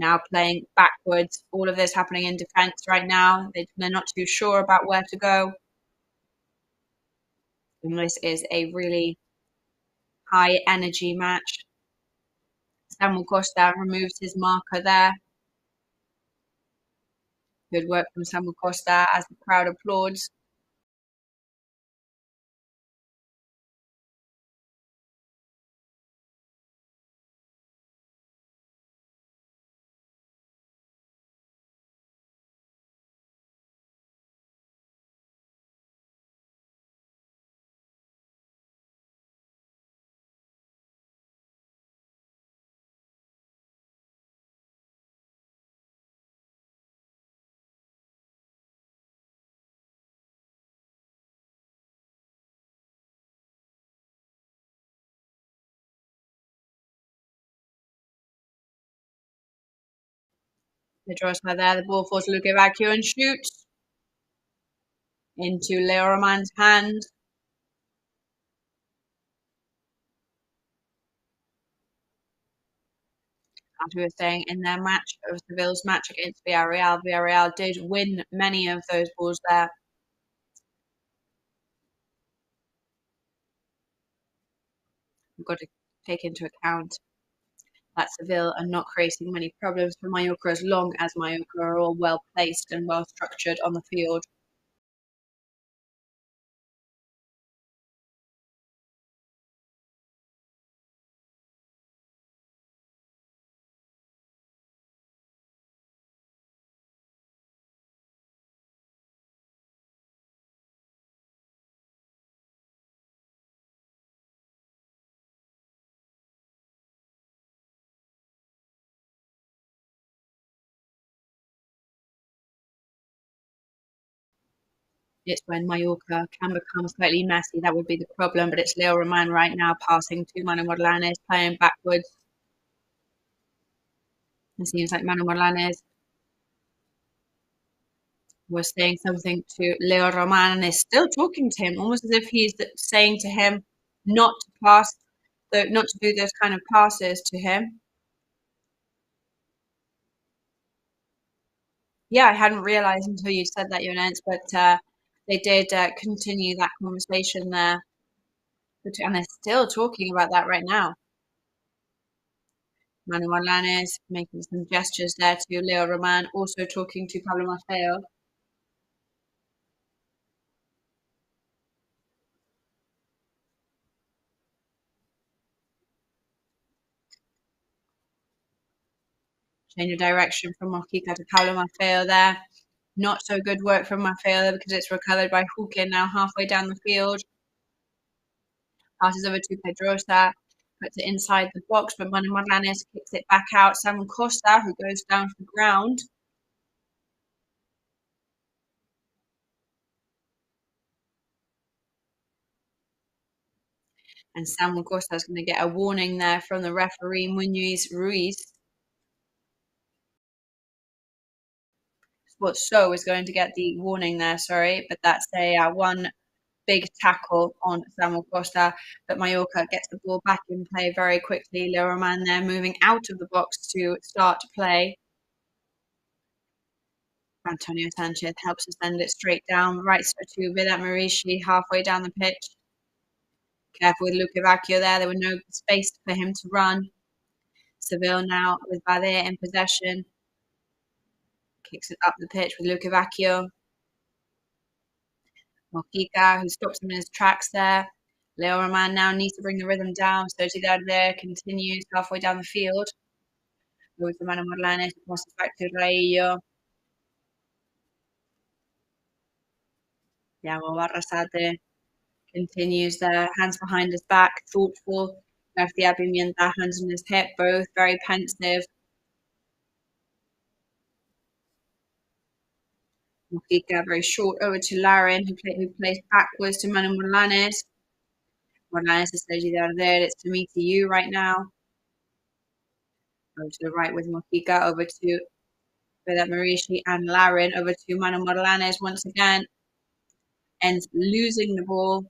now playing backwards. All of this happening in defense right now. They're not too sure about where to go. And this is a really high energy match. Samuel Costa removes his marker there. Good work from Samuel Costa as the crowd applauds. Pedrosa there, the ball falls to Luque Bacchio and shoots into Leo Roman's hand. As we were saying in their match, of Seville's match against Villarreal, Villarreal did win many of those balls there. We've got to take into account that Seville are not creating many problems for Mallorca as long as Mallorca are all well placed and well structured on the field. It's when Mallorca can become slightly messy. That would be the problem, but it's Leo Roman right now passing to Manu Morlanes, playing backwards. It seems like Manu Morlanes was saying something to Leo Roman and is still talking to him, almost as if he's saying to him not to pass, not to do those kind of passes to him. Yeah, I hadn't realised until you said that, Jonas, but they did continue that conversation there. And they're still talking about that right now. Manu Morlanes making some gestures there to Leo Roman, also talking to Pablo Maffeo. Change of direction from Mojica to Pablo Maffeo there. Not so good work from Maffeo because it's recovered by Huque now halfway down the field. Passes over to Pedrosa, puts it inside the box, but Manu Morlanes kicks it back out. Samuel Costa, who goes down to the ground. And Samuel Costa is going to get a warning there from the referee, Muñoz Ruiz. So is going to get the warning there, sorry, but that's a one big tackle on Samuel Costa, but Mallorca gets the ball back in play very quickly. Leo Roman there moving out of the box to start play. Antonio Sanchez helps to send it straight down, right to Vidat Marici halfway down the pitch. Careful with Luque Bacchio there. There was no space for him to run. Seville now with Bade in possession. Kicks it up the pitch with Luque Bacchio. Mojica, who stops him in his tracks there. Leo Roman now needs to bring the rhythm down. Sociedad there continues halfway down the field. Goes to Manu Morlanes, passes back to Raillo. Yago Barrasate continues there, hands behind his back, thoughtful. Garcia Pimienta, hands on his hip, both very pensive. Mojica very short over to Larin, who plays backwards to Manu Morlanes. Morlanes is Sociedad there. It's to me to you right now. Over to the right with Mojica, over to Vidat Marici and Larin, over to Manu Morlanes once again. Ends losing the ball.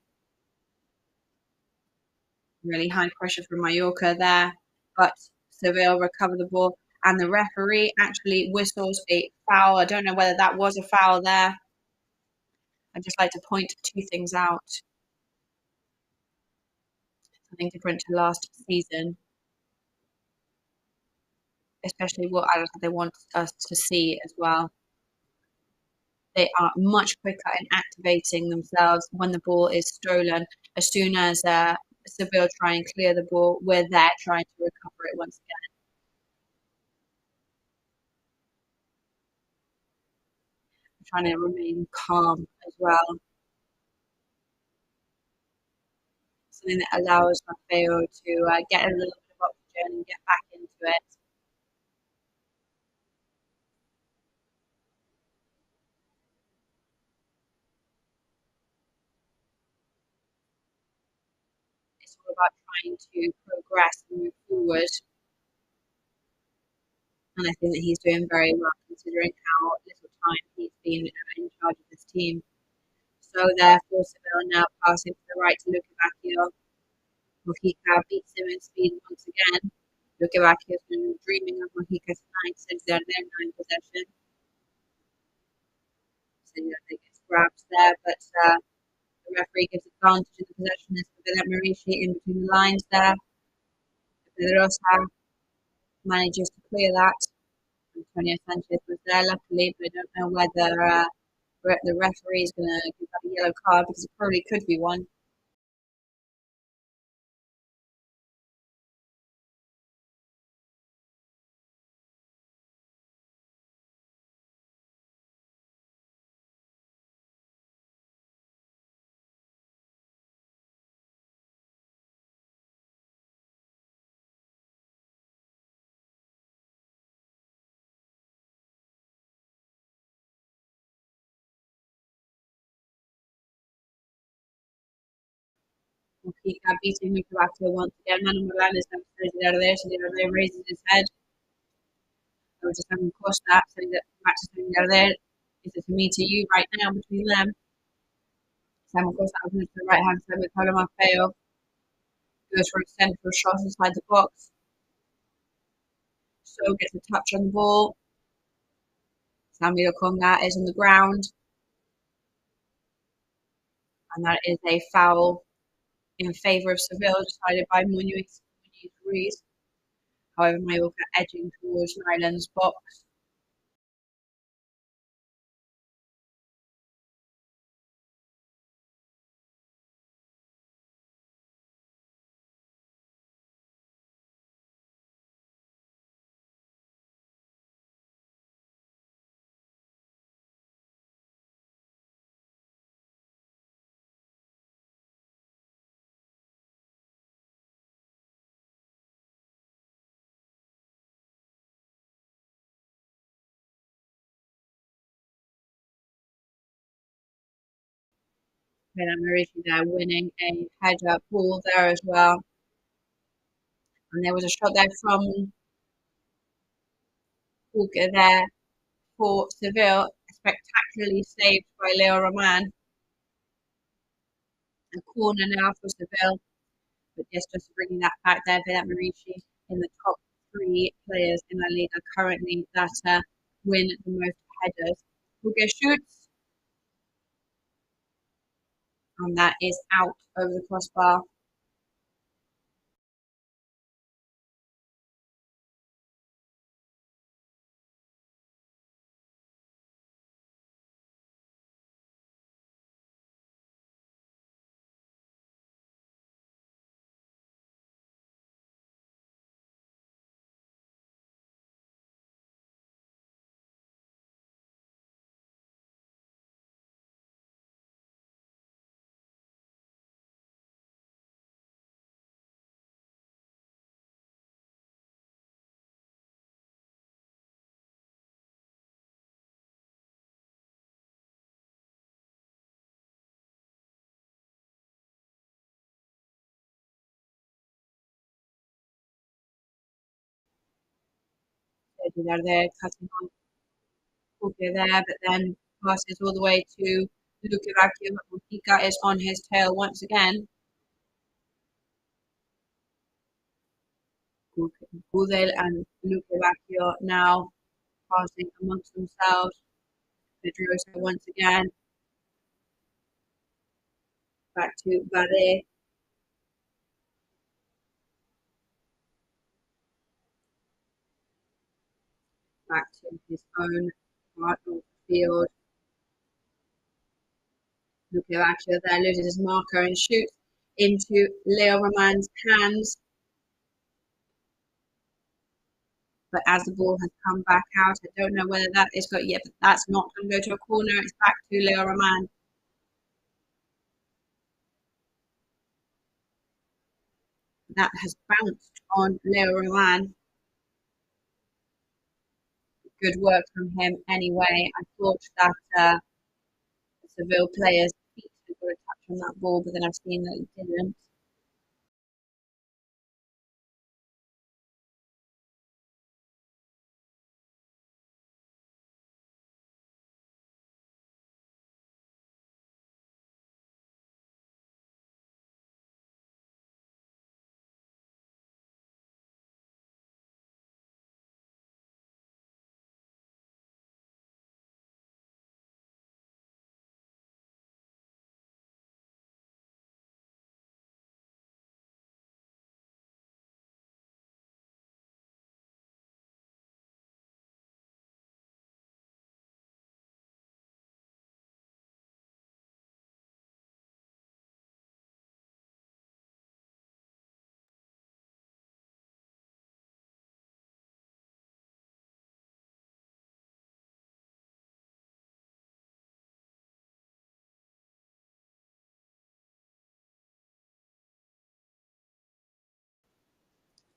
Really high pressure from Mallorca there, but Seville recover the ball, and the referee actually whistles a foul. I don't know whether that was a foul there. I'd just like to point two things out. Something different to last season, especially what they want us to see as well. They are much quicker in activating themselves when the ball is stolen. As soon as Seville try and clear the ball, we're there trying to recover it once again. Trying to remain calm as well. Something that allows Maffeo to get a little bit of oxygen and get back into it. It's all about trying to progress and move forward. And I think that he's doing very well considering how little time he's been in charge of this team. So therefore, Seville now passing to the right to Lukebakio. Mojica beats him in speed once again. Lukebakio's been dreaming of Mojica tonight since they're their 9 possession. So they get grabs there, but the referee gives advantage in the possession is for Villa Marici in between the lines there. Pedrosa manages to clear that. Antonio Sanchez was there luckily, but I don't know whether the referee is going to give that a yellow card because it probably could be one. Mojica beating Lukebakio once again. Manu Morales now Serdar raises his head. I was just having crossed that, so that back to Serdar. Is it me to you right now between them? Simon Costa opens to the right hand side with Paulo Maffeo. Goes for a central shot inside the box. So gets a touch on the ball. Samuel Conga is on the ground. And that is a foul in favour of Seville, decided by Muñoz Ruiz. However, Mallorca edging towards Nyland's box. Villa Marici there winning a header ball there as well. And there was a shot there from Walker there for Seville, spectacularly saved by Leo Roman. A corner now for Seville, but yes, just bringing that back there, Villa Marici in the top 3 players in La Liga currently that win the most headers. Walker shoots, and that is out over the crossbar. They're there cutting on Walker there, but then passes all the way to Lukebakio. Mojica is on his tail once again. Gudel and Lukebakio now passing amongst themselves. Pedrosa once again. Back to Vade. Back to his own part of the field. Lukebakio there loses his marker and shoots into Leo Roman's hands. But as the ball has come back out, I don't know whether that is got yet, but that's not going to go to a corner. It's back to Leo Roman. That has bounced on Leo Roman. Good work from him anyway. I thought that the Seville player's feet had got a touch on that ball, but then I've seen that it didn't.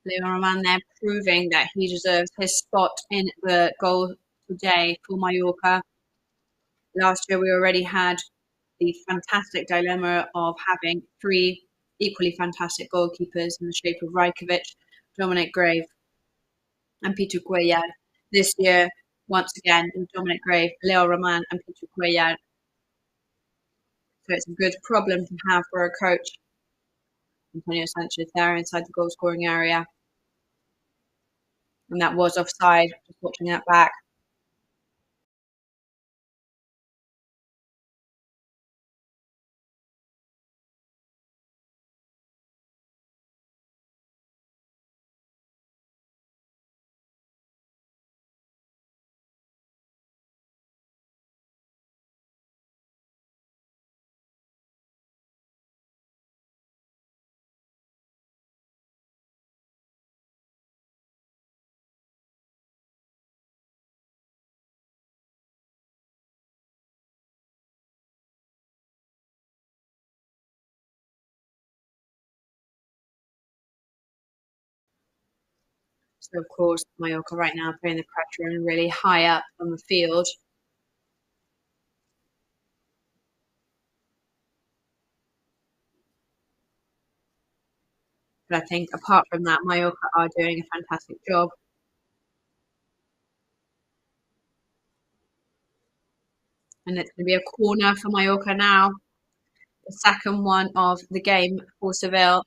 Leo Roman there proving that he deserves his spot in the goal today for Mallorca. Last year we already had the fantastic dilemma of having three equally fantastic goalkeepers in the shape of Rajkovic, Dominic Grave, and Peter Cuellar. This year, once again, Dominic Grave, Leo Roman, and Peter Cuellar. So it's a good problem to have for a coach. Antonio Sanchez there inside the goal scoring area. And that was offside, just watching that back. So, of course, Mallorca right now putting the pressure in really high up on the field. But I think apart from that, Mallorca are doing a fantastic job. And it's going to be a corner for Mallorca now. The second one of the game for Seville.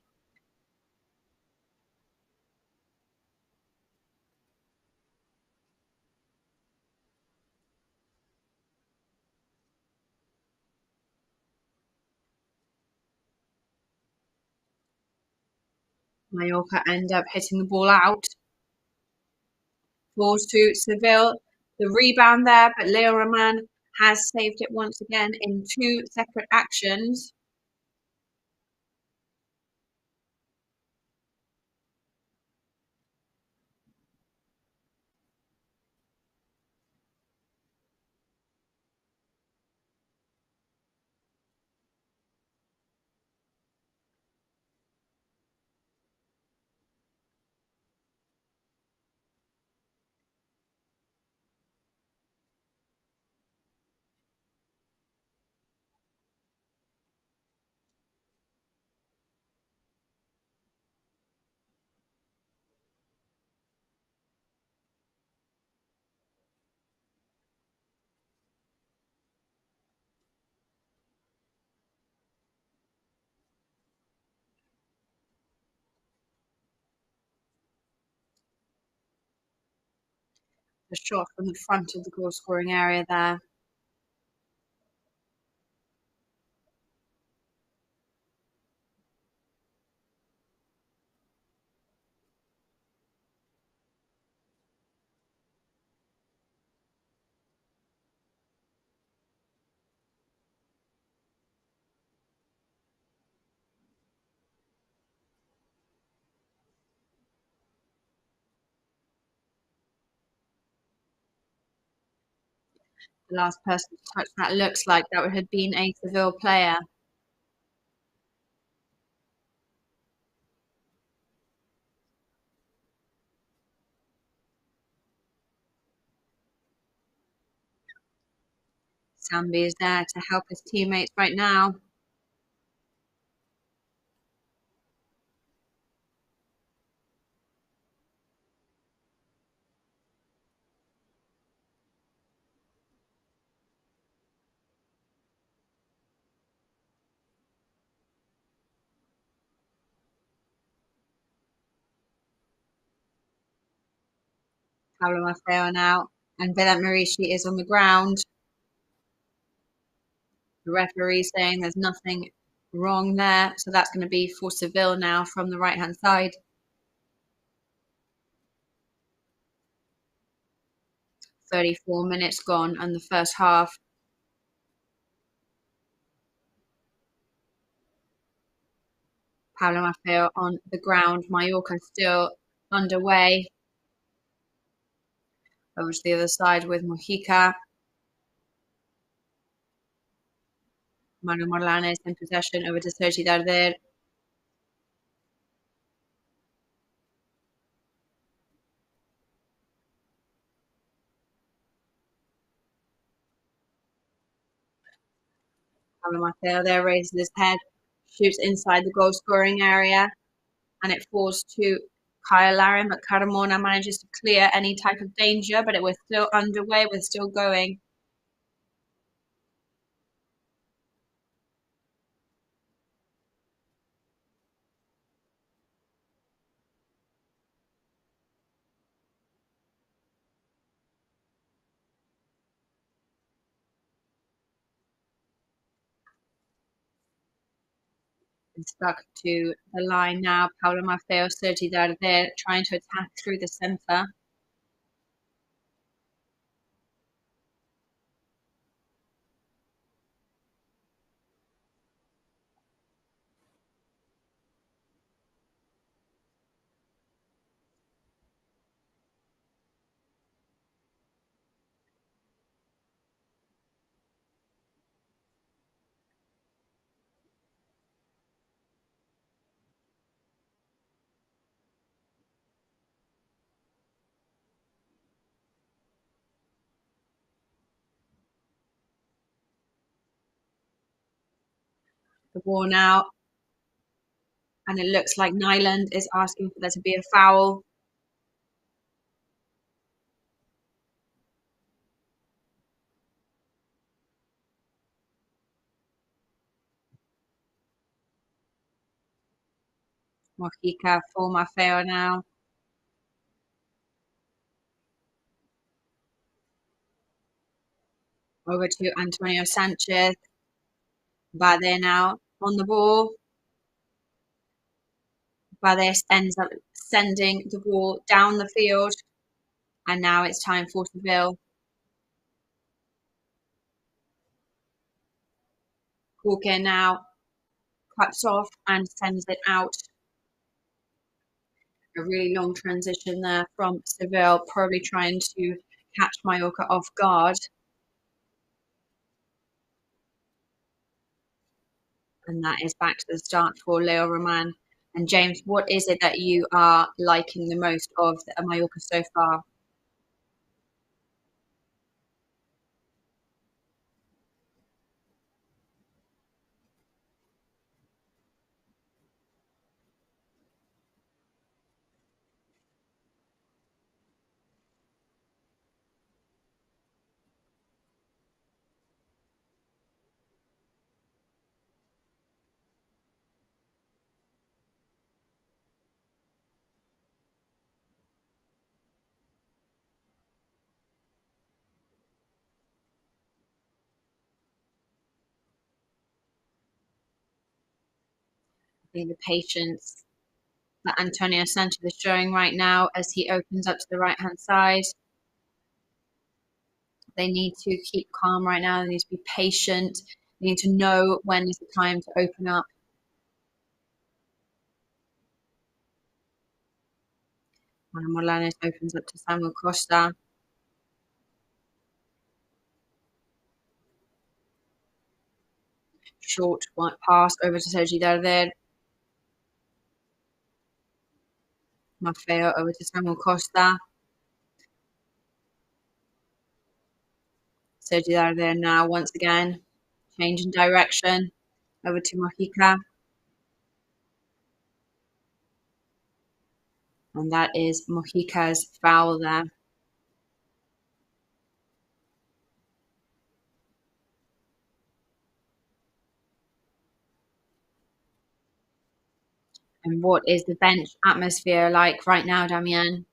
Mallorca end up hitting the ball out. Balls to Seville. The rebound there, but Leo Roman has saved it once again in two separate actions. The shot from the front of the goal scoring area there. The last person to touch that looks like that would have been a Seville player. Sambi is there to help his teammates right now. Pablo Maffeo now. And Vedat Marici is on the ground. The referee saying there's nothing wrong there. So that's going to be for Seville now from the right-hand side. 34 minutes gone and the first half. Pablo Maffeo on the ground. Mallorca still underway. Over to the other side with Mojica. Manu Morlanes in possession over to Sergi Darder. Pablo Maffeo there raises his head, shoots inside the goal scoring area, and it falls to Kyle Larin, but Carmona manages to clear any type of danger, but we're still underway, we're still going. And stuck to the line now. Pablo Maffeo, Sergi Darder trying to attack through the centre. The ball now, and it looks like Nyland is asking for there to be a foul. Mojica for Maffeo now. Over to Antonio Sanchez. Bade now on the ball. Bade ends up sending the ball down the field. And now it's time for Seville. Jorge now cuts off and sends it out. A really long transition there from Seville, probably trying to catch Mallorca off guard. And that is back to the start for Leo Roman. And James, what is it that you are liking the most of Mallorca so far? The patience that Antonio Sanchez is showing right now as he opens up to the right-hand side. They need to keep calm right now. They need to be patient. They need to know when is the time to open up. And Morlanes opens up to Samuel Costa. Short white pass over to Sergi Darder. Maffeo over to Samuel Costa. Sergi Darder now once again. Change in direction. Over to Mojica. And that is Mojica's foul there. And what is the bench atmosphere like right now, Damien?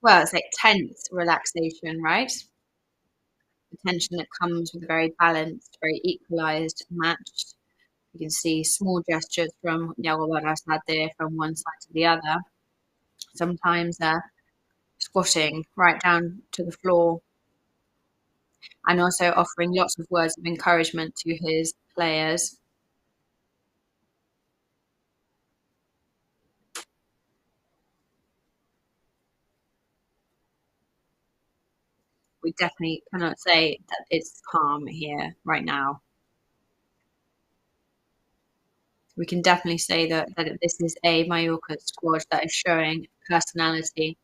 Well, it's like tense relaxation, right? The tension that comes with a very balanced, very equalised match. You can see small gestures from Yago Barrasate from one side to the other. Sometimes squatting right down to the floor, and also offering lots of words of encouragement to his players. We definitely cannot say that it's calm here right now. We can definitely say that this is a Mallorca squad that is showing personality.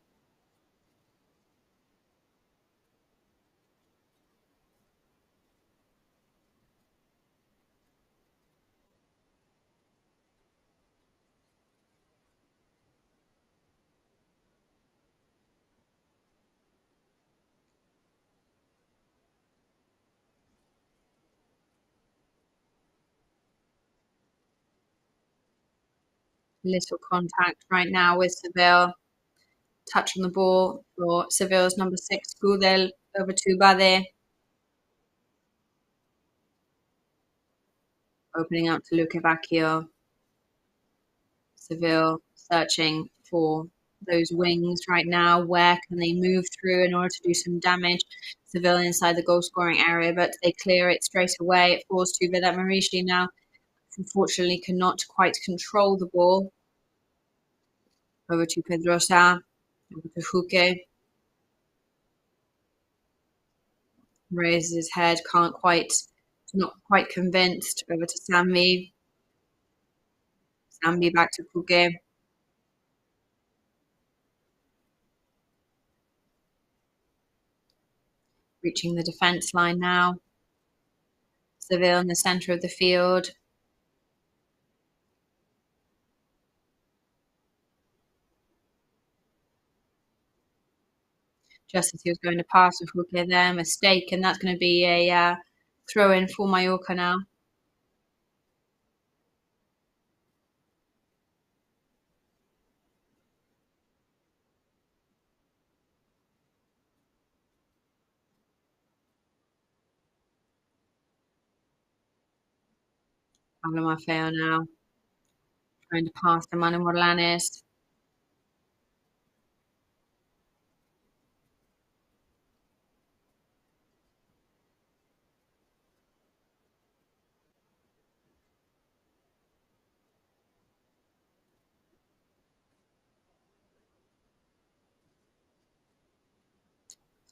Little contact right now with Seville. Touch on the ball for Seville's number 6, Gudel, over to Bade. Opening up to Luque Bacchio. Seville searching for those wings right now. Where can they move through in order to do some damage? Seville inside the goal-scoring area, but they clear it straight away. It falls to Vedat Marishi now. Unfortunately, cannot quite control the ball. Over to Pedrosa. Over to Huque. Raises his head, not quite convinced. Over to Sambi. Sambi back to Huque. Reaching the defence line now. Seville in the centre of the field. Just as he was going to pass with Huque there, mistake, and that's going to be a throw-in for Mallorca now. Pablo Maffeo now. Trying to pass to Manu Morlanes.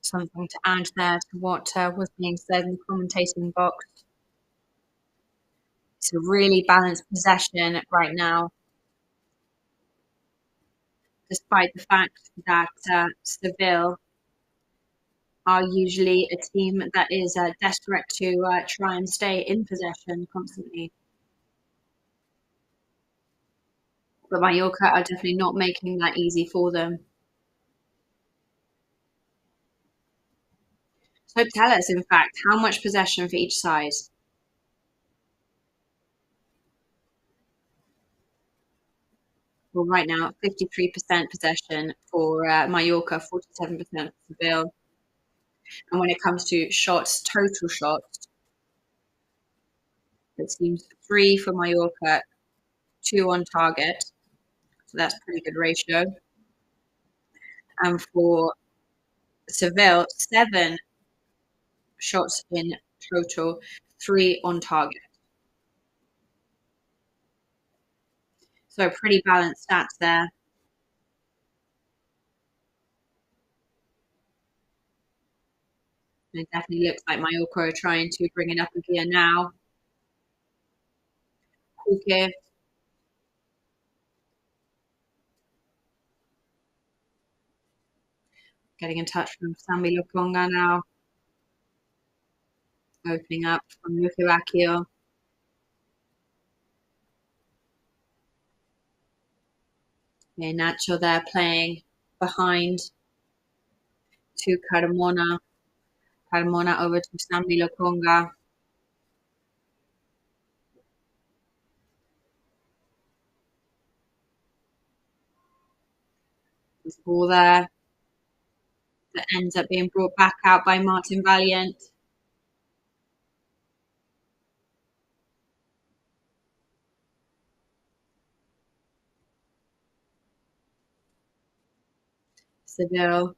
Something to add there to what was being said in the commentating box. It's a really balanced possession right now, despite the fact that Seville are usually a team that is desperate to try and stay in possession constantly. But Mallorca are definitely not making that easy for them. So tell us, in fact, how much possession for each side? Well, right now, 53% possession for Mallorca, 47% for Seville. And when it comes to shots, total shots, it seems 3 for Mallorca, 2 on target. So that's a pretty good ratio. And for Seville, 7 shots in total, 3 on target. So pretty balanced stats there. It definitely looks like Mallorca are trying to bring it up a gear now. Huque. Getting in touch from Sambi Lokonga now. Opening up from Luque Bacchio. Okay, Nacho there playing behind to Carmona. Carmona over to Sambi Lokonga. There's ball there that ends up being brought back out by Martin Valiant. Seville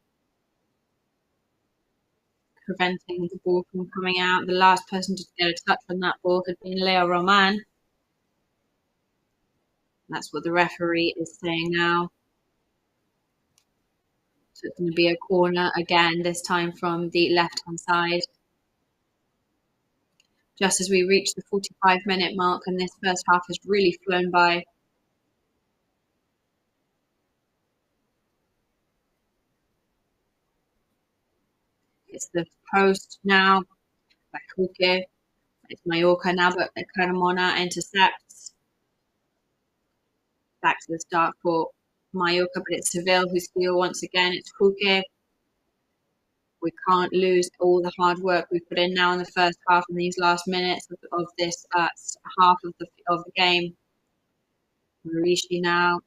preventing the ball from coming out. The last person to get a touch on that ball had been Leo Roman. That's what the referee is saying now. So it's going to be a corner again, this time from the left-hand side. Just as we reach the 45-minute mark, and this first half has really flown by. It's the post now by Huque. It's Mallorca now, but Carmona intercepts. Back to the start for Mallorca, but it's Seville who steal once again. It's Huque. We can't lose all the hard work we've put in now in the first half and these last minutes of this half of the game. Rishi now.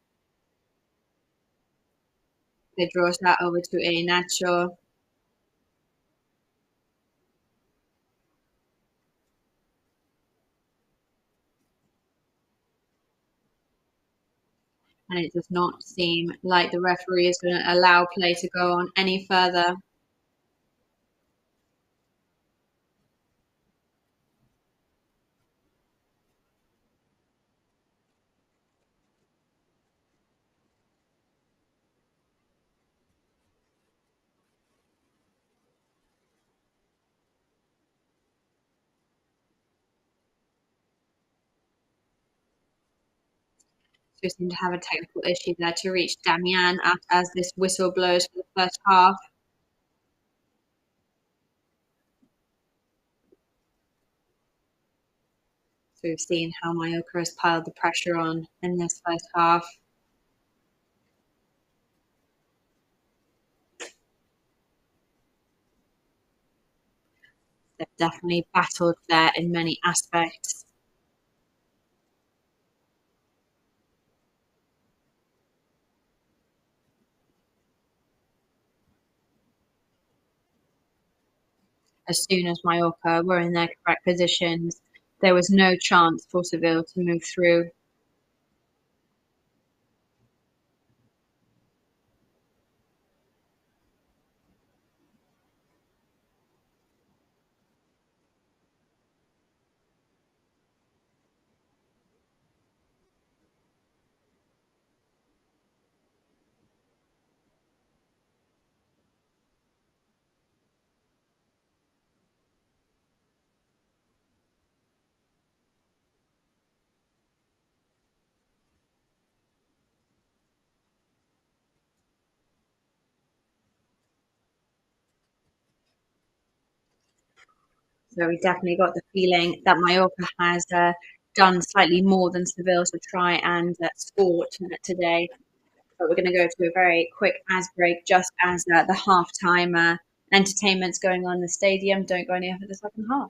They draws that over to a Nacho. And it does not seem like the referee is going to allow play to go on any further. So we seem to have a technical issue there to reach Damian as this whistle blows for the first half. So we've seen how Mallorca has piled the pressure on in this first half. They've definitely battled there in many aspects. As soon as Mallorca were in their correct positions, there was no chance for Seville to move through. So we definitely got the feeling that Mallorca has done slightly more than Seville to try and score today. But we're going to go to a very quick ad break just as the halftime entertainment's going on in the stadium. Don't go anywhere for the second half.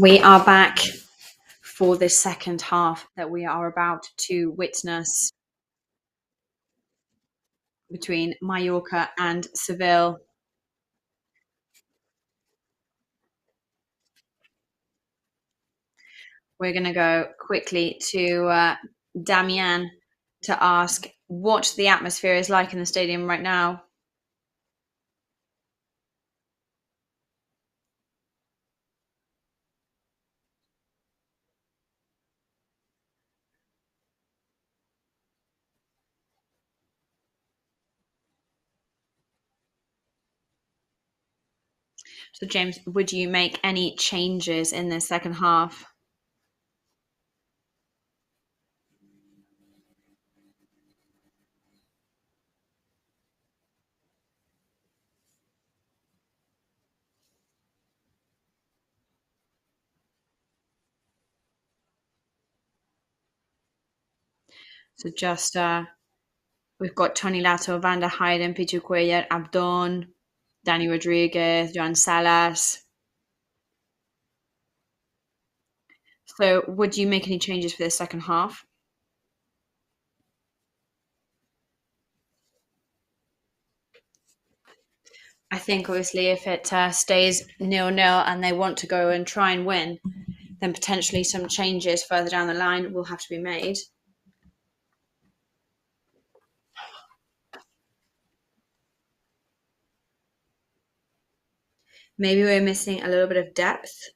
We are back for this second half that we are about to witness between Mallorca and Seville. We're going to go quickly to Damian to ask what the atmosphere is like in the stadium right now. So, James, would you make any changes in the second half? So just we've got Tony Lato, Van der Heijden, Pichu Cuellar, Abdon, Danny Rodriguez, Joan Salas. So would you make any changes for the second half? I think obviously if it stays 0-0 and they want to go and try and win, then potentially some changes further down the line will have to be made. Maybe we're missing a little bit of depth.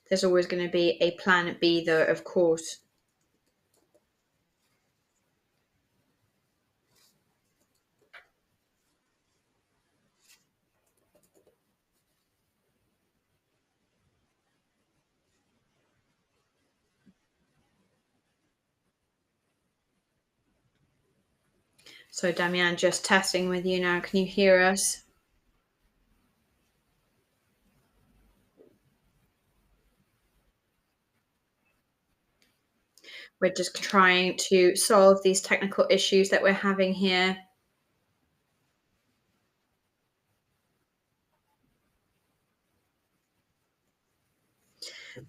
There's always going to be a plan B though, of course. So Damian, just testing with you now. Can you hear us? We're just trying to solve these technical issues that we're having here.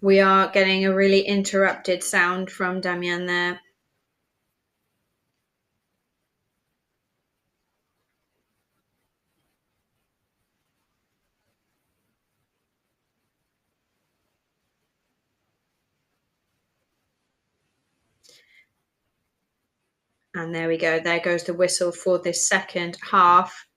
We are getting a really interrupted sound from Damian there. And there we go. There goes the whistle for this second half.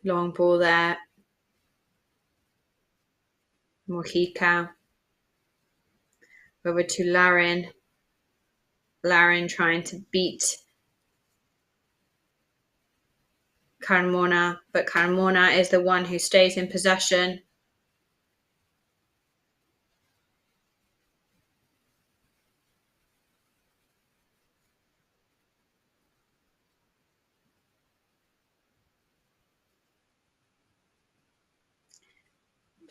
Long ball there. Mojica. Over to Larin. Larin trying to beat Carmona, but Carmona is the one who stays in possession.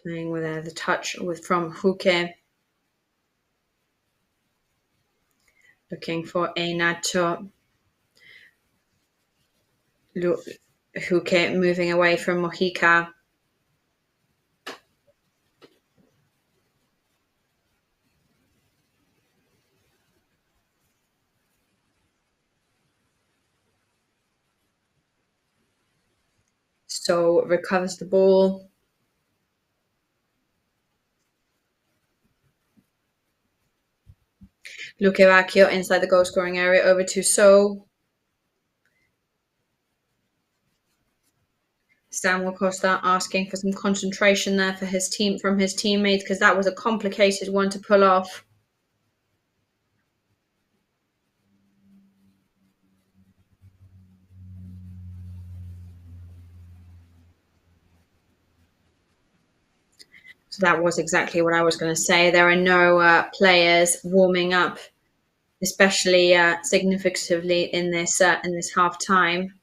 Playing with the touch from Huque. Looking for a Nacho. Huque moving away from Mojica. So recovers the ball. Luque Vacchio inside the goal scoring area over to So. Samuel Costa asking for some concentration there for his team from his teammates because that was a complicated one to pull off. So that was exactly what I was going to say. There are no players warming up, especially significatively in this half time.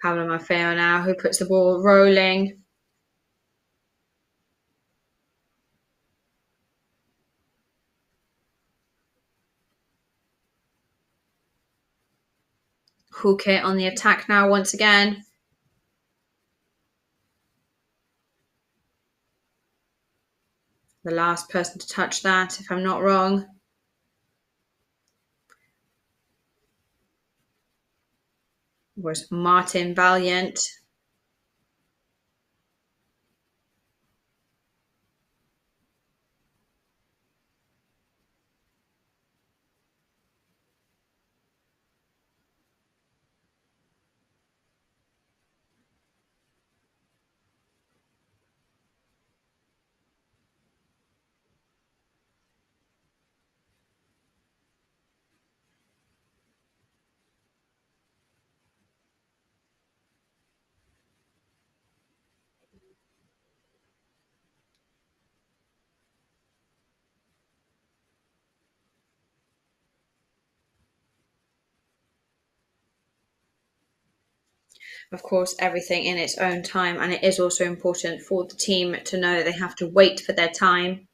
Pablo Maffeo now, who puts the ball rolling. Huke on the attack now once again. The last person to touch that, if I'm not wrong. Was Martin Valiant. Of course, everything in its own time, and it is also important for the team to know that they have to wait for their time.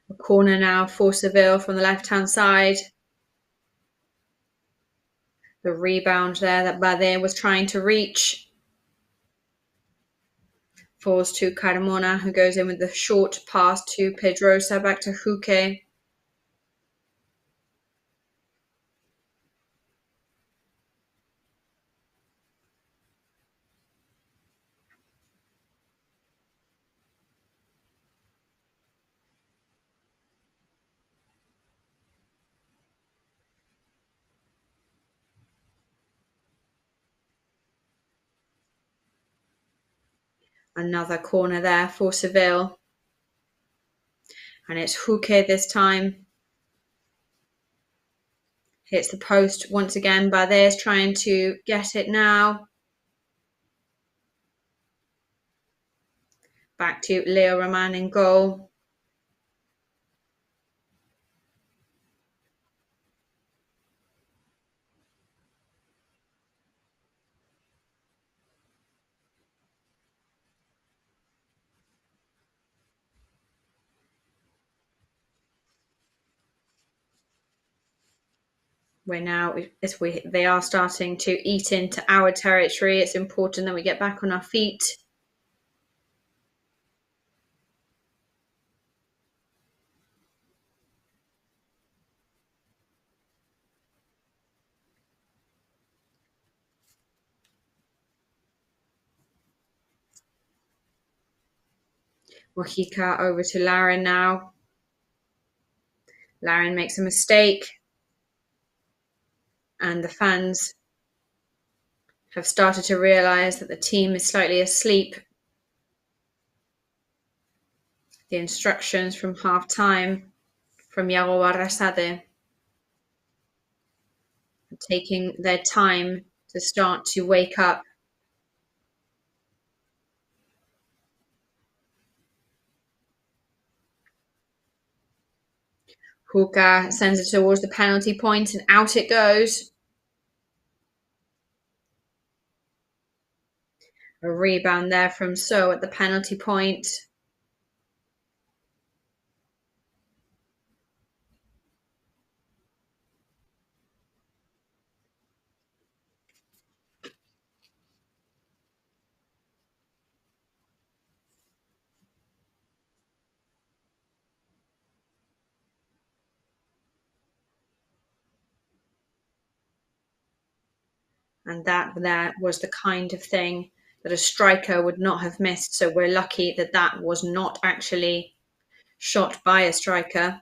A corner now for Seville from the left-hand side. The rebound there that Bade was trying to reach. Falls to Carmona, who goes in with the short pass to Pedrosa, back to Huque. Another corner there for Seville. And it's Huque this time. Hits the post once again. Bade is trying to get it now. Back to Leo Roman in goal. They are starting to eat into our territory. It's important that we get back on our feet. Mojica over to Larin now. Larin makes a mistake. And the fans have started to realise that the team is slightly asleep. The instructions from half-time from Yago Arrasade, taking their time to start to wake up. Huca sends it towards the penalty point and out it goes. A rebound there from So at the penalty point. And that there was the kind of thing that a striker would not have missed. So we're lucky that that was not actually shot by a striker.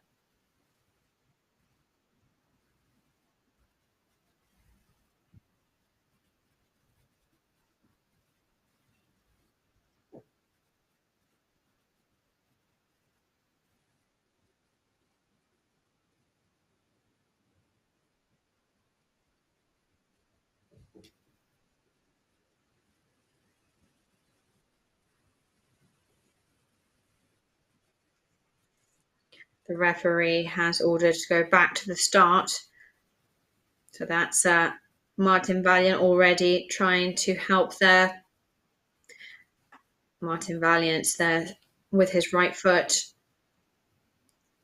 The referee has ordered to go back to the start. So that's Martin Valiant already trying to help there. Martin Valiant's there with his right foot.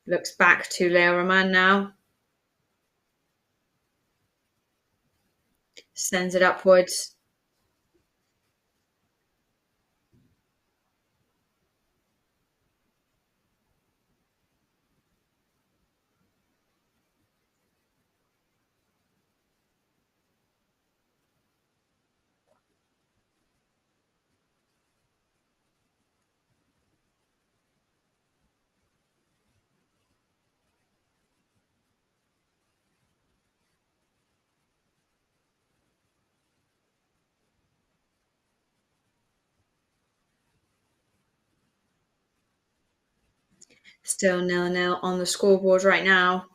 Looks back to Leo Roman now. Sends it upwards. Still 0-0 on the scoreboard right now.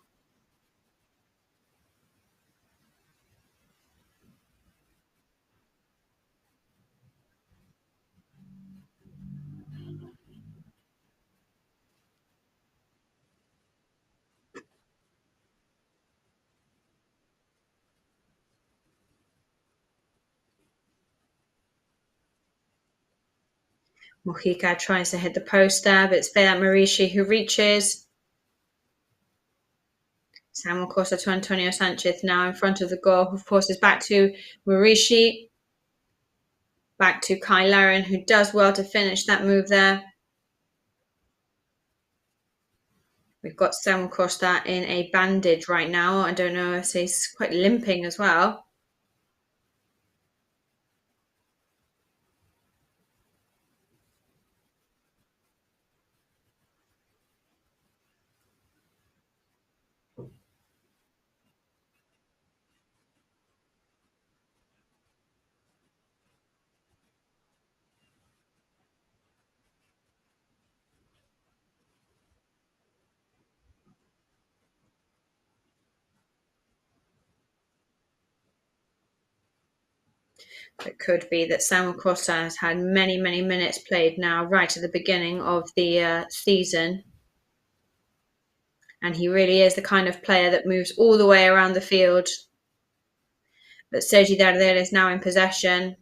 Mojica tries to hit the post there, but it's Vedat Marici who reaches. Samuel Costa to Antonio Sanchez now in front of the goal, who forces back to Marici. Back to Kai Laren, who does well to finish that move there. We've got Samuel Costa in a bandage right now. I don't know if he's quite limping as well. It could be that Samuel Costa has had many, many minutes played now, right at the beginning of the season. And he really is the kind of player that moves all the way around the field. But Sergi Darder is now in possession.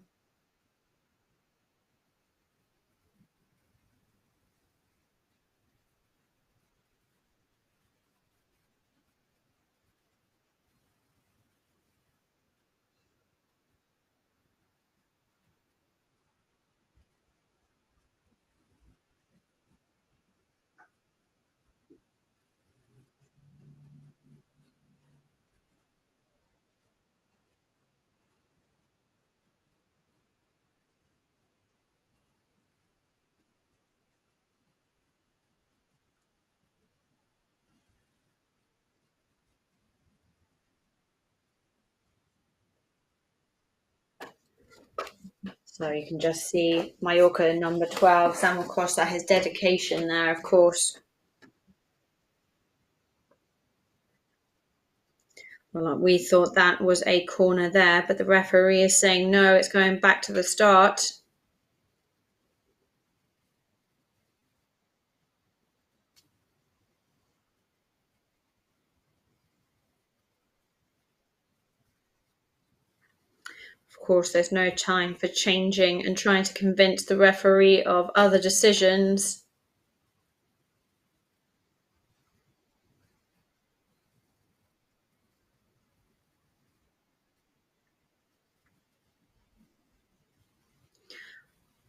So you can just see Mallorca number 12, Samuel Costa, his dedication there, of course. Well, we thought that was a corner there, but the referee is saying no, it's going back to the start. Of course, there's no time for changing and trying to convince the referee of other decisions.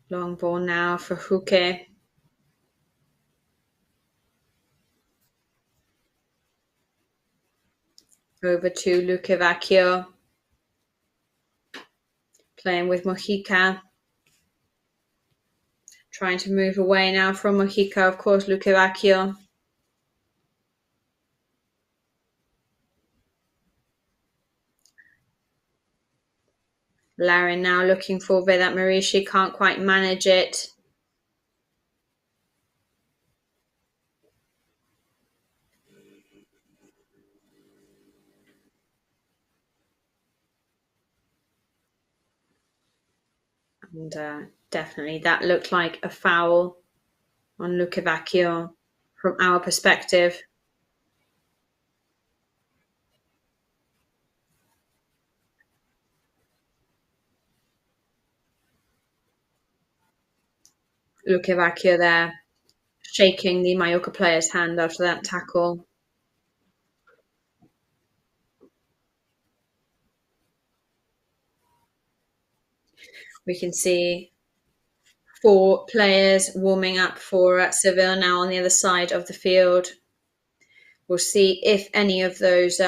Long ball now for Huque. Over to Luque Vacchio. Playing with Mojica. Trying to move away now from Mojica, of course, Lucavacchio. Larin now looking for Vedat Marici, can't quite manage it. And definitely that looked like a foul on Lucavacchio from our perspective. Lucavacchio there, shaking the Mallorca player's hand after that tackle. We can see 4 players warming up for Seville now on the other side of the field. We'll see if any of those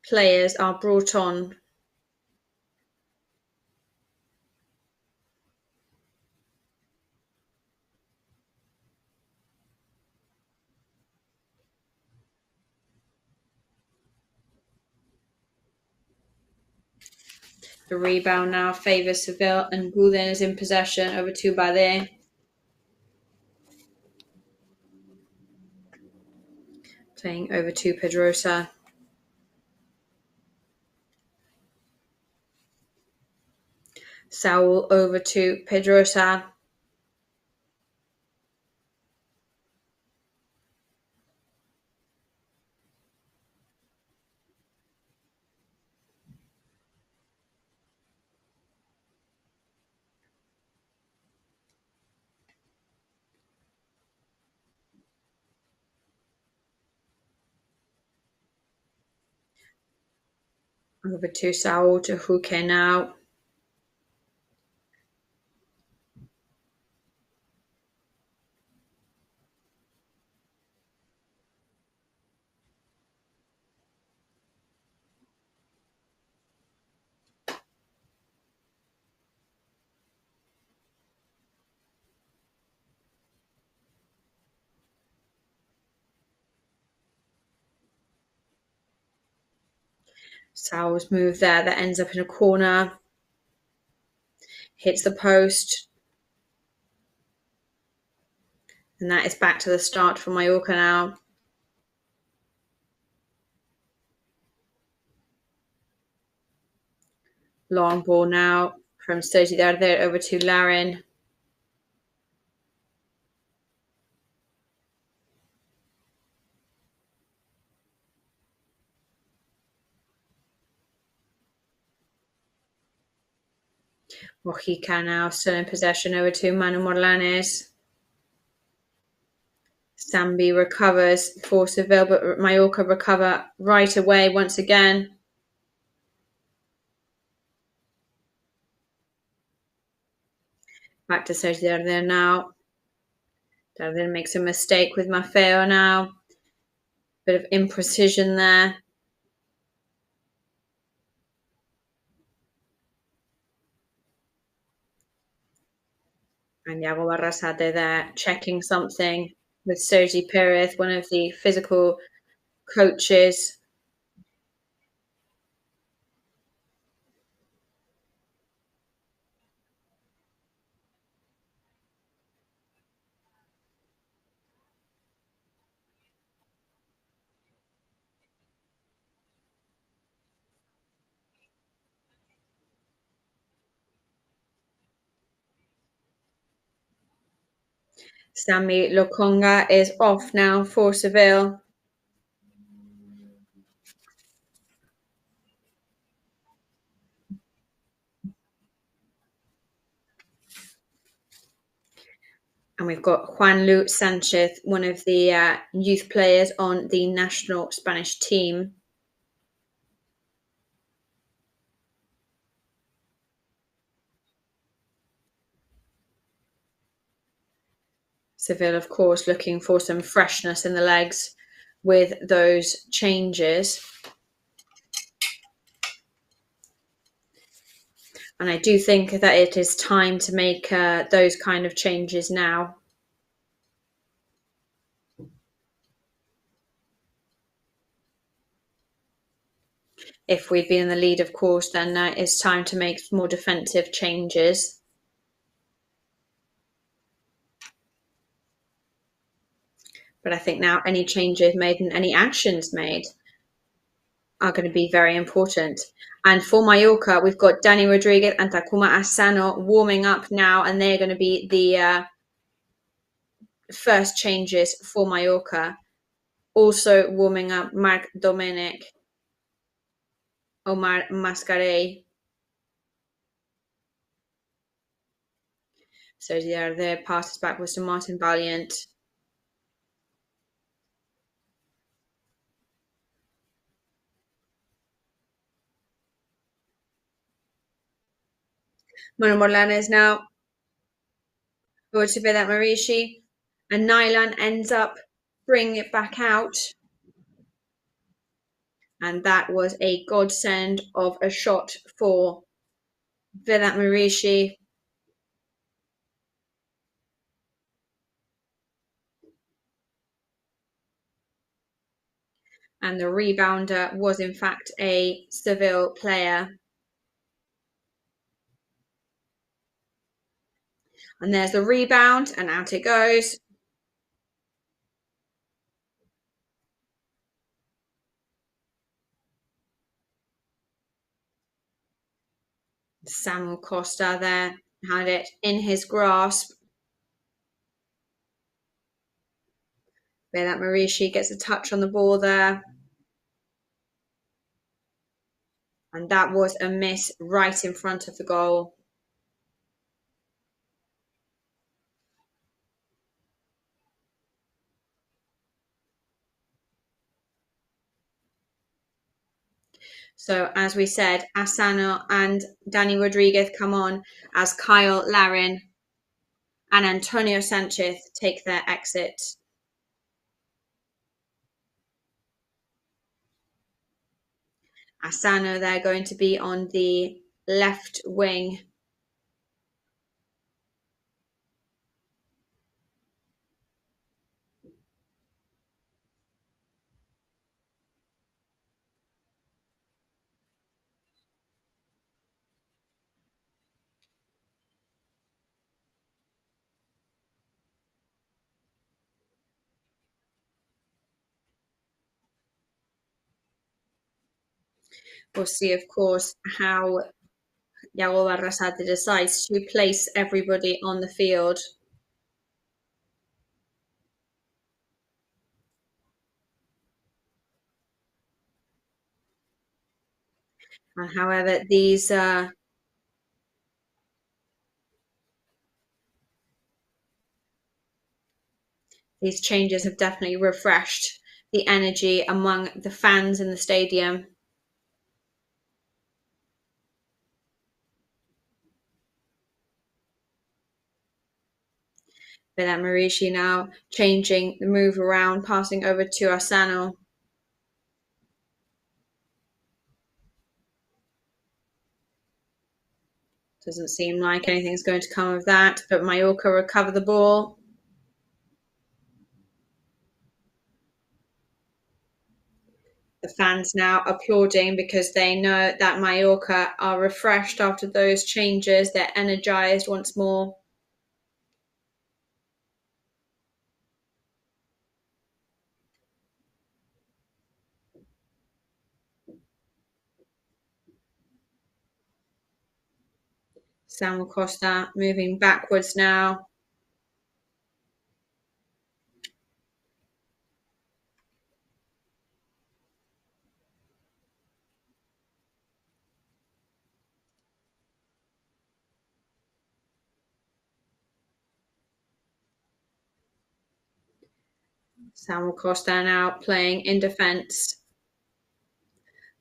players are brought on. The rebound now favours Seville, and Gulden is in possession over to Bade. Playing over to Pedrosa. Saul over to Pedrosa. Over to Saul, to Huque now. Saul's move there that ends up in a corner. Hits the post. And that is back to the start for Mallorca now. Long ball now from Sergi Darder over to Larin. Mojica now still in possession over to Manu Morlanes. Sambi recovers for Seville, but Mallorca recover right away once again. Back to Sergi Darder now. Darder makes a mistake with Maffeo now. Bit of imprecision there. And Iago Barrasate there checking something with Sergi Perez, one of the physical coaches. Sami Lokonga is off now for Seville. And we've got Juan Lu Sanchez, one of the youth players on the national Spanish team. Seville, of course, looking for some freshness in the legs with those changes. And I do think that it is time to make those kind of changes now. If we've been in the lead, of course, then it's time to make more defensive changes. But I think now any changes made and any actions made are going to be very important. And for Mallorca, we've got Dani Rodriguez and Takuma Asano warming up now, and they're going to be the first changes for Mallorca. Also warming up Marc Dominic, Omar Mascarell. So their passes backwards to Martin Valiant. Manu Morlanes now over to Vedat Marishi, and Nylan ends up bringing it back out. And that was a godsend of a shot for Vedat Marishi. And the rebounder was in fact a Seville player. And there's the rebound, and out it goes. Samuel Costa there had it in his grasp. Vedat Marishi gets a touch on the ball there. And that was a miss right in front of the goal. So as we said, Asano and Dani Rodriguez come on as Kyle Larin and Antonio Sanchez take their exit. Asano, they're going to be on the left wing. We'll see, of course, how Yago Barrasate decides to place everybody on the field. And however, these changes have definitely refreshed the energy among the fans in the stadium. Vedat Marishi now changing the move around, passing over to Asano. Doesn't seem like anything's going to come of that, but Mallorca recover the ball. The fans now applauding because they know that Mallorca are refreshed after those changes. They're energized once more. Samuel Costa moving backwards now. Samuel Costa now playing in defence.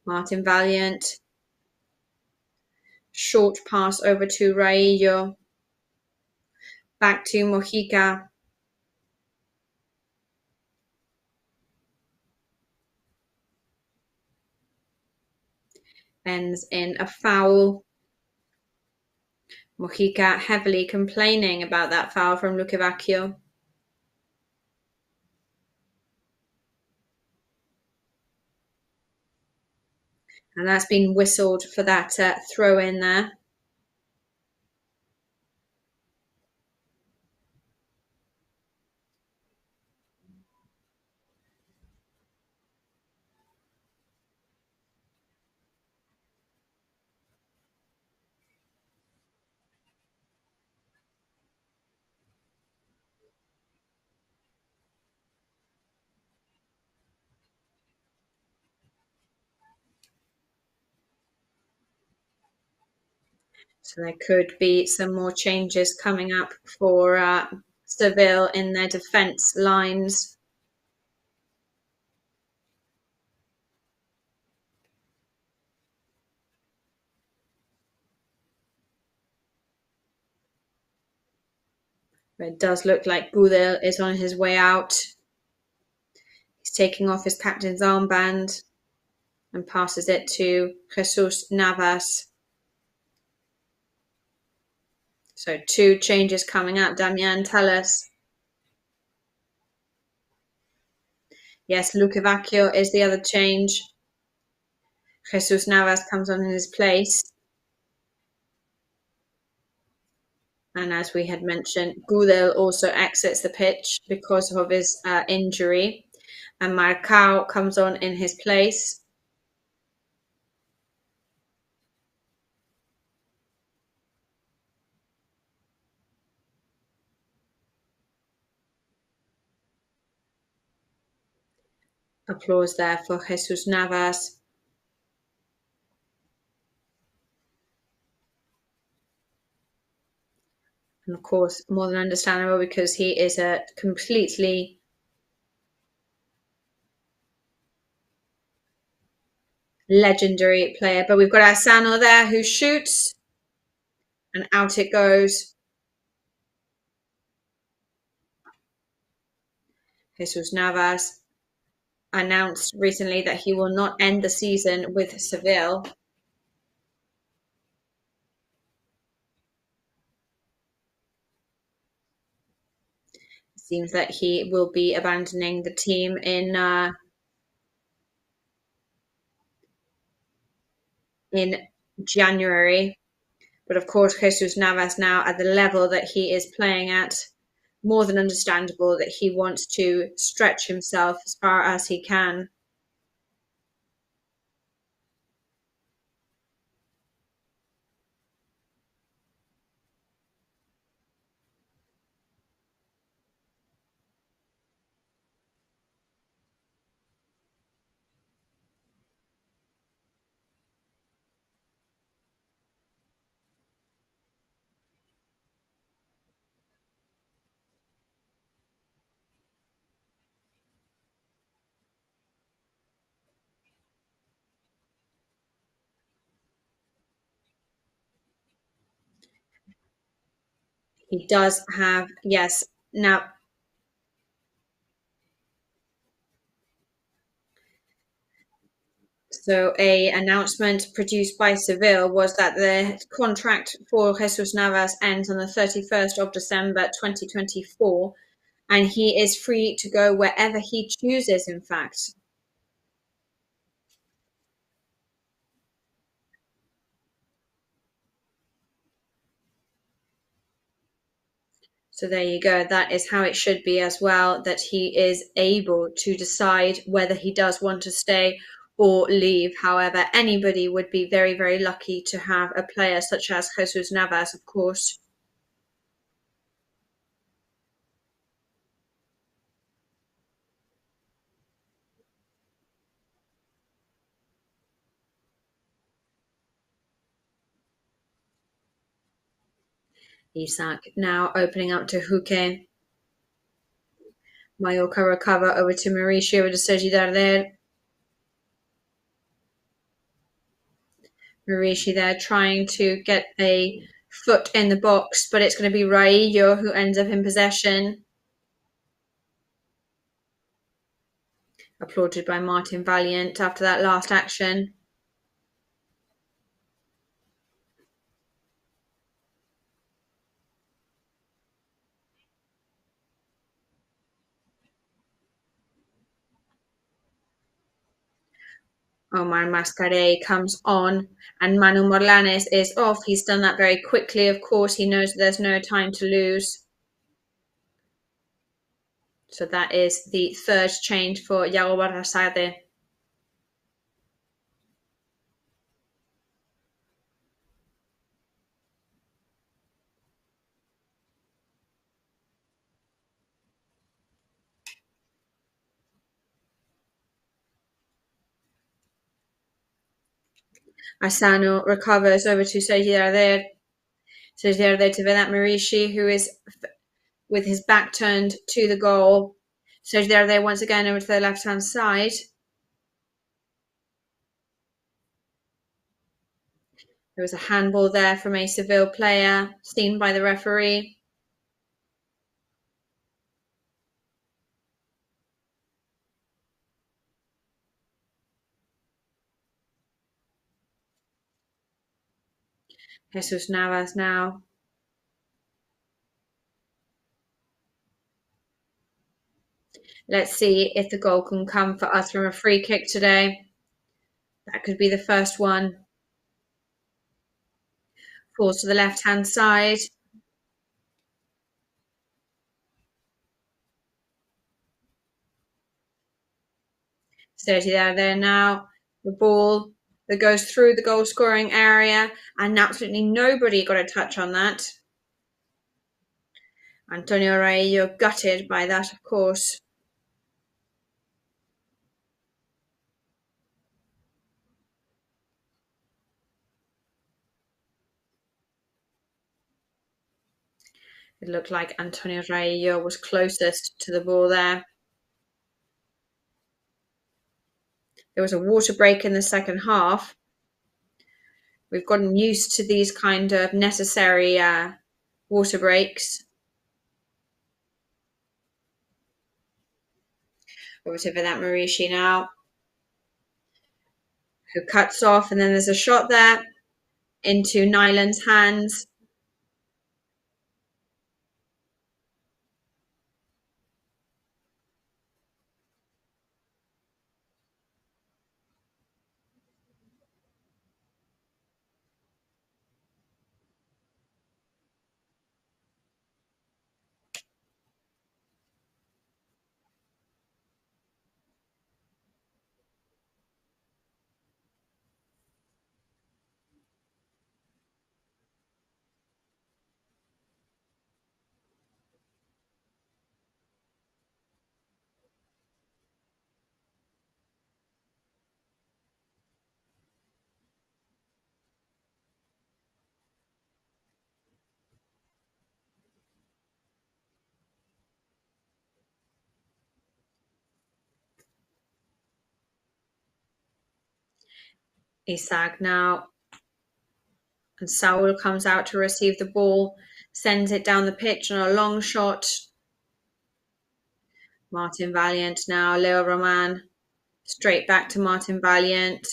Martin Valiant. Short pass over to Raillo. Back to Mojica. Ends in a foul. Mojica heavily complaining about that foul from Lukavacchio. And that's been whistled for that throw in there. So there could be some more changes coming up for Seville in their defence lines. It does look like Gudel is on his way out. He's taking off his captain's armband and passes it to Jesus Navas. So 2 changes coming up. Damian, tell us. Yes, Lukavacchio is the other change. Jesus Navas comes on in his place. And as we had mentioned, Gudel also exits the pitch because of his injury. And Marcao comes on in his place. Applause there for Jesus Navas. And of course, more than understandable because he is a completely legendary player. But we've got Asano there who shoots. And out it goes. Jesus Navas announced recently that he will not end the season with Seville. It seems that he will be abandoning the team in January. But of course, Jesus Navas now at the level that he is playing at, more than understandable that he wants to stretch himself as far as he can. He does have, yes, now so a announcement produced by Seville was that the contract for Jesus Navas ends on the 31st of December 2024 and he is free to go wherever he chooses, in fact. So there you go. That is how it should be as well, that he is able to decide whether he does want to stay or leave. However, anybody would be very, very lucky to have a player such as Jesus Navas, of course. Isak now opening up to Huque. Mallorca recover over to Mauricio, over to Sergi Darder. Mauricio there trying to get a foot in the box, but it's going to be Raillo who ends up in possession. Applauded by Martin Valiant after that last action. Omar Mascarell comes on, and Manu Morlanes is off. He's done that very quickly, of course. He knows there's no time to lose. So that is the third change for Yago Barrasate. Asano recovers over to Sergi Darder. Sergi Darder to Vedat Marishi, who is with his back turned to the goal. Sergi Darder once again over to the left-hand side. There was a handball there from a Seville player, seen by the referee. Jesus Navas now. Let's see if the goal can come for us from a free kick today. That could be the first one. Falls to the left-hand side. Sergi there now. The ball that goes through the goal-scoring area, and absolutely nobody got a touch on that. Antonio Raillo gutted by that, of course. It looked like Antonio Raillo was closest to the ball there. There was a water break in the second half. We've gotten used to these kind of necessary water breaks. Over to Vedat Marishi now, who cuts off, and then there's a shot there into Nyland's hands. Isaac now, and Saul comes out to receive the ball, sends it down the pitch on a long shot. Martin Valiant now, Leo Roman, straight back to Martin Valiant.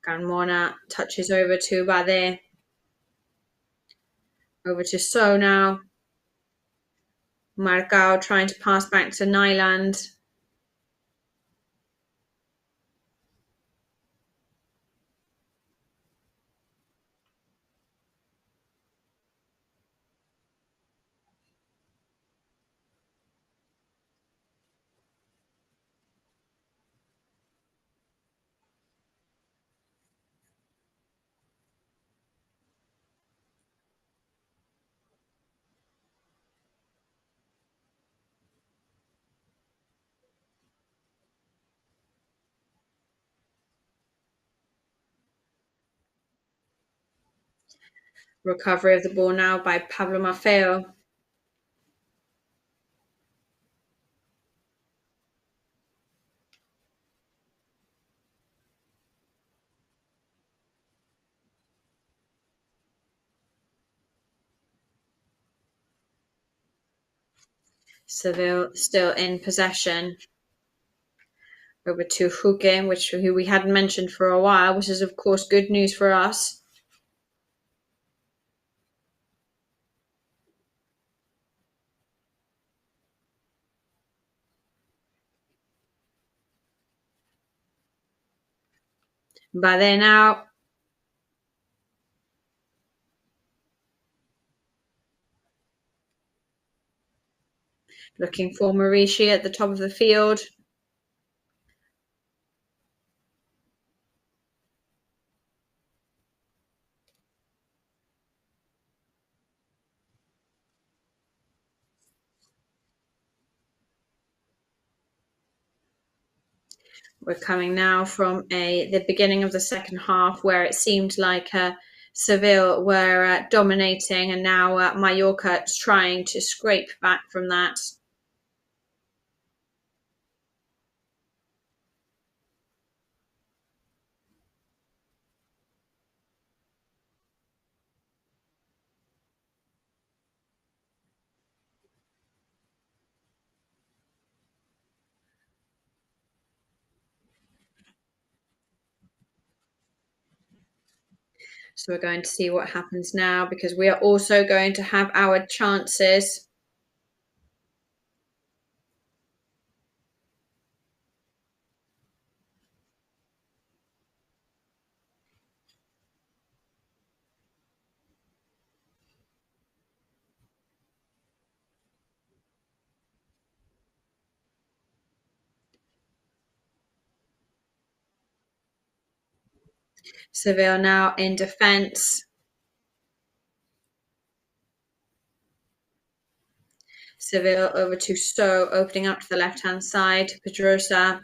Carmona touches over to Bade. Over to So now. Marcao trying to pass back to Nyland. Recovery of the ball now by Pablo Maffeo. Seville still in possession. Over to Huque, who we hadn't mentioned for a while, which is of course good news for us. Va there now. Looking for Marici at the top of the field. We're coming now from the beginning of the second half where it seemed like Seville were dominating, and now Mallorca trying to scrape back from that. So we're going to see what happens now, because we are also going to have our chances. Seville now in defence. Seville over to So, opening up to the left-hand side. Pedrosa.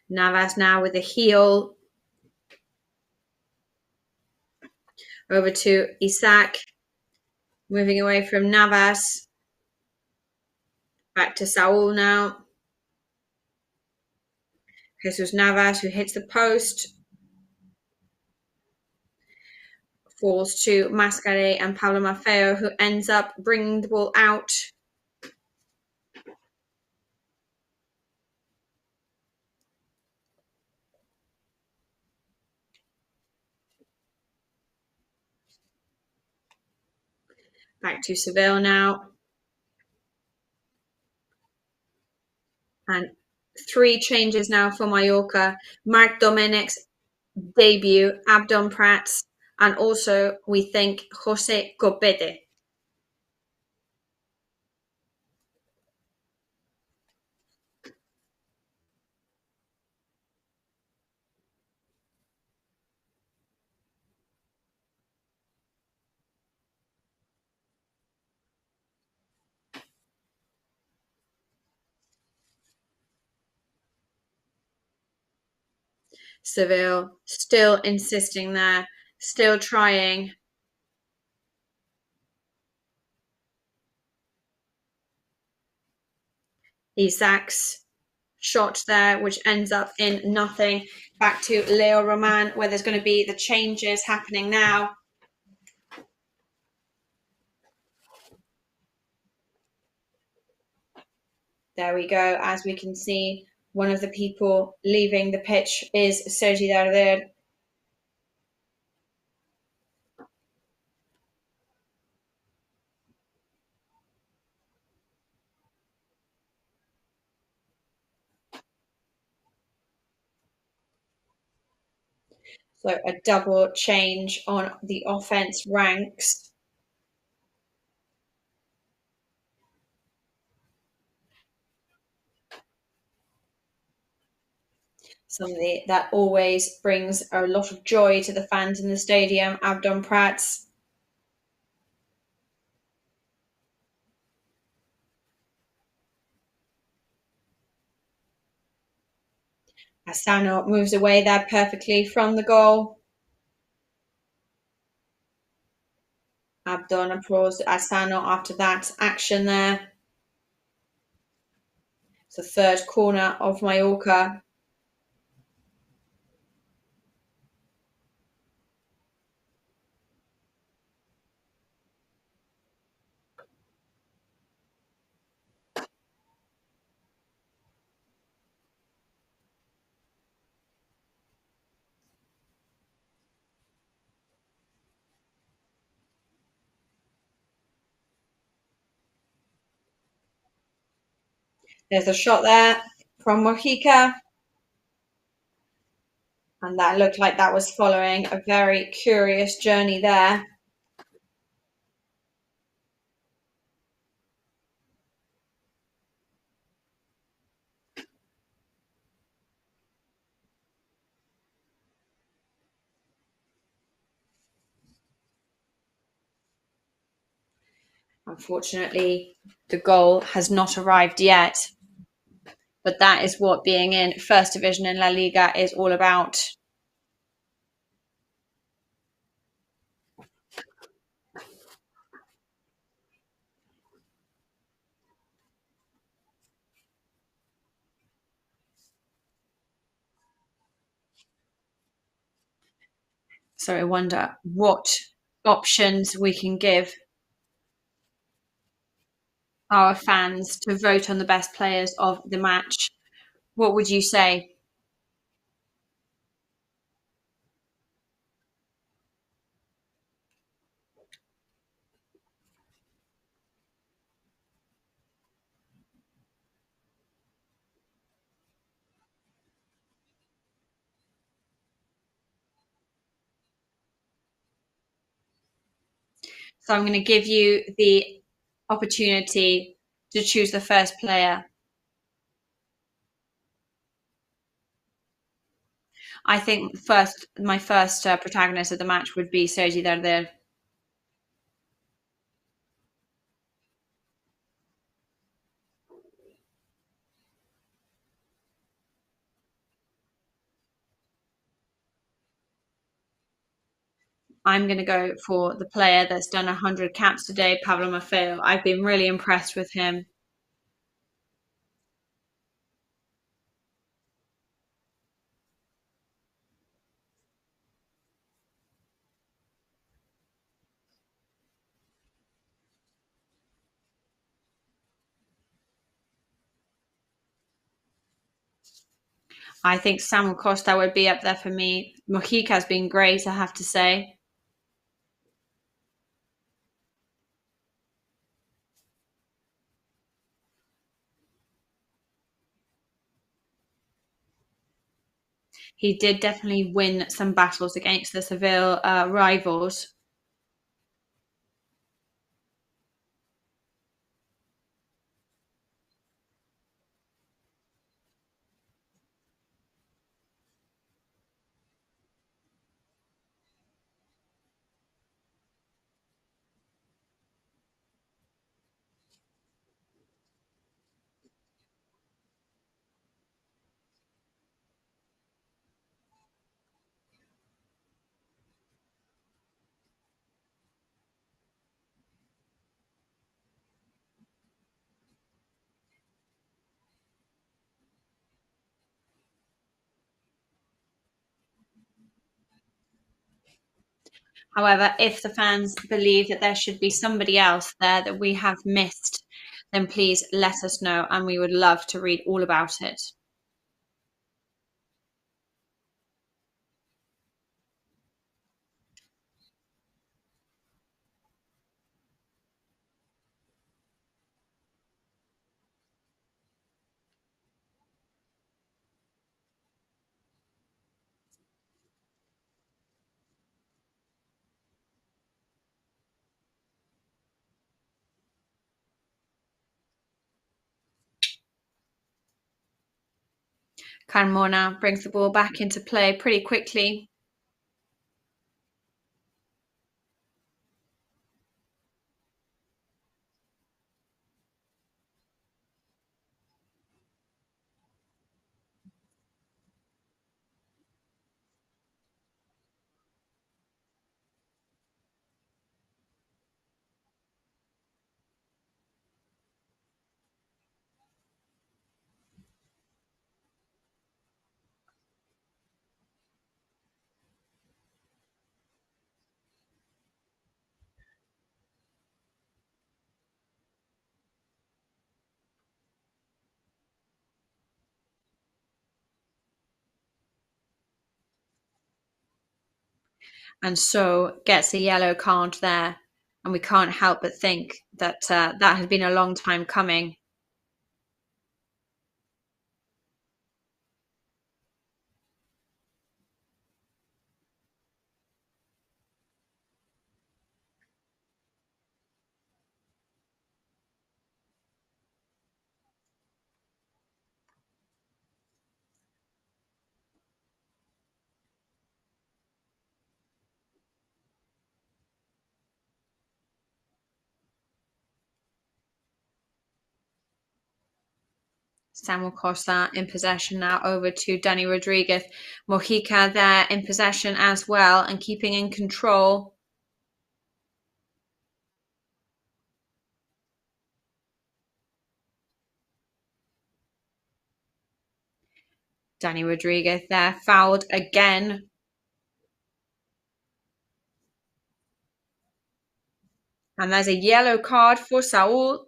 Navas now with a heel. Over to Isaac. Moving away from Navas. Back to Saul now. Jesus Navas, who hits the post. Falls to Mascare and Pablo Maffeo, who ends up bringing the ball out. Back to Seville now. And 3 changes now for Mallorca. Marc Domenic's debut, Abdon Prats, and also we think Jose Copete. Seville still insisting there, still trying. Isaac's shot there, which ends up in nothing. Back to Leo Roman, where there's going to be the changes happening now. There we go. As we can see, one of the people leaving the pitch is Sergi Darder. So a double change on the offense ranks. Something that always brings a lot of joy to the fans in the stadium. Abdon Prats. Asano moves away there perfectly from the goal. Abdon applauds Asano after that action there. It's the third corner of Mallorca. There's a shot there from Mojica, and that looked like that was following a very curious journey there. Unfortunately, the goal has not arrived yet, but that is what being in First Division in La Liga is all about. So I wonder what options we can give our fans to vote on the best players of the match. What would you say? So I'm going to give you the opportunity to choose the first player. I think my first protagonist of the match would be Sergi Darder. I'm going to go for the player that's done 100 caps today, Pablo Maffeo. I've been really impressed with him. I think Samuel Costa would be up there for me. Mojica has been great, I have to say. He did definitely win some battles against the Seville rivals. However, if the fans believe that there should be somebody else there that we have missed, then please let us know, and we would love to read all about it. Carmona brings the ball back into play pretty quickly. And so gets a yellow card there. And we can't help but think that that has been a long time coming. Samuel Costa in possession now, over to Dani Rodriguez. Mojica there in possession as well and keeping in control. Dani Rodriguez there, fouled again. And there's a yellow card for Saul.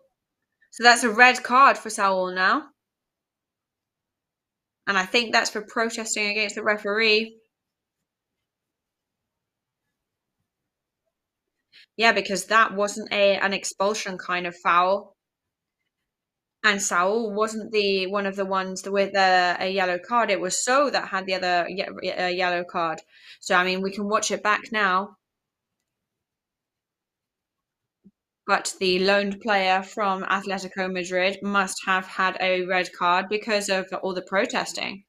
So that's a red card for Saul now. And I think that's for protesting against the referee. Yeah, because that wasn't an expulsion kind of foul. And Saul wasn't the one of the ones with a yellow card. It was So that had the other yellow card. So, I mean, we can watch it back now. But the loaned player from Atletico Madrid must have had a red card because of all the protesting.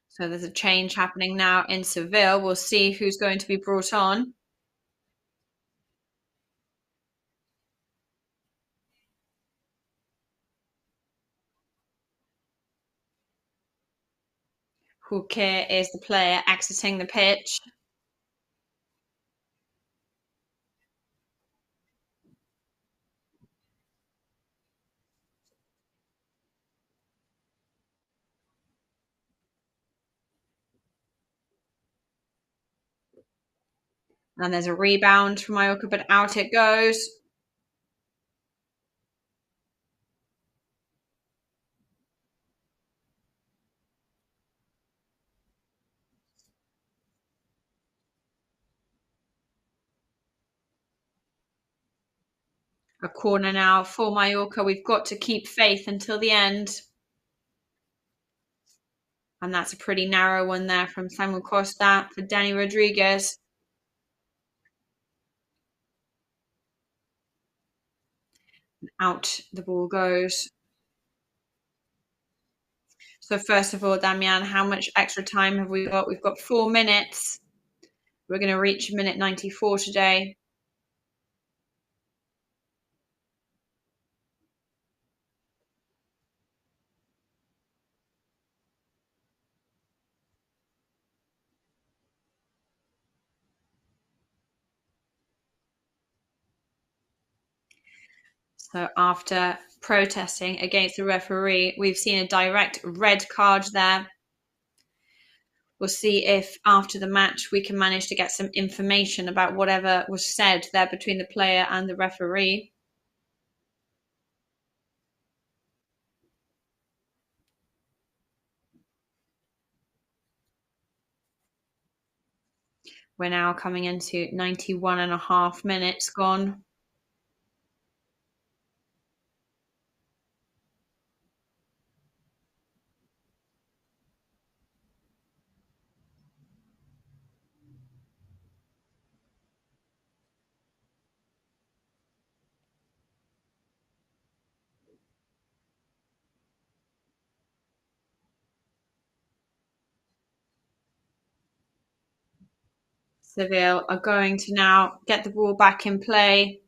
So there's a change happening now in Seville. We'll see who's going to be brought on. Huque is the player exiting the pitch. And there's a rebound for Mallorca, but out it goes. A corner now for Mallorca. We've got to keep faith until the end. And that's a pretty narrow one there from Samuel Costa for Dani Rodriguez. Out the ball goes. So first of all, Damian, how much extra time have we got? We've got 4 minutes. We're going to reach minute 94 today. So after protesting against the referee, we've seen a direct red card there. We'll see if after the match we can manage to get some information about whatever was said there between the player and the referee. We're now coming into 91.5 minutes gone. Seville are going to now get the ball back in play.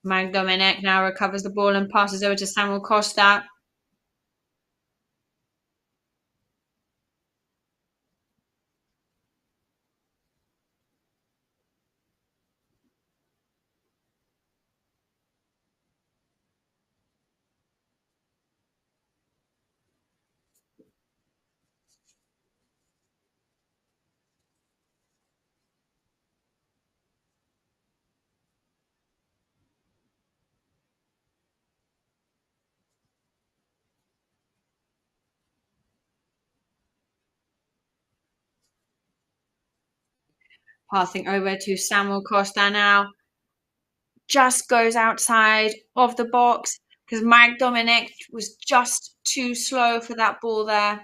Marc Dominic now recovers the ball and passes over to Samuel Costa. Passing over to Samuel Costa now. Just goes outside of the box because Marc Dominic was just too slow for that ball there.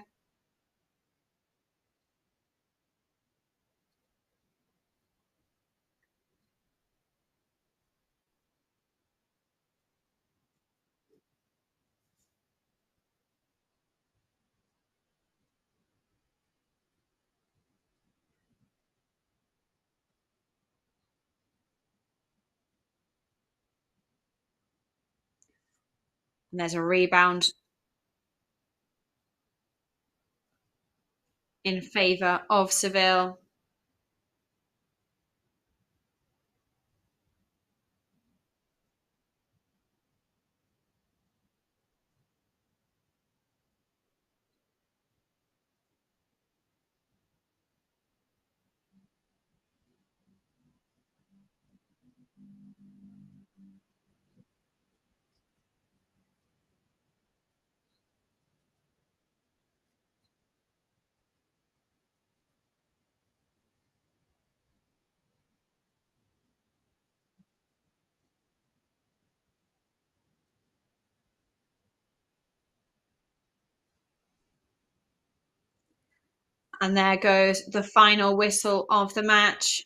And there's a rebound in favour of Seville. And there goes the final whistle of the match.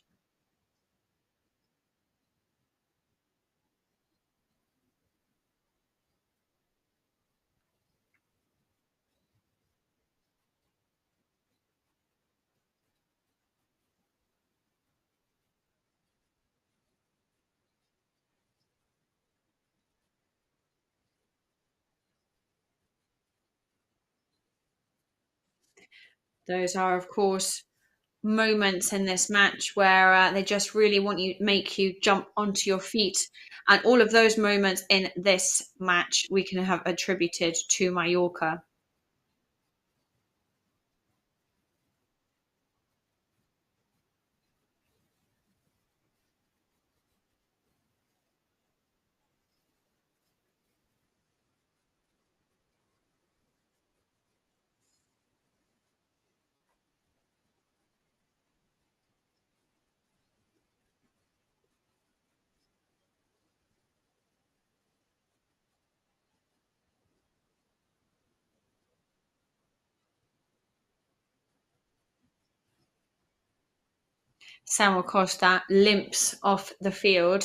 Those are, of course, moments in this match where they just really make you jump onto your feet. And all of those moments in this match we can have attributed to Mallorca. Samuel Costa limps off the field.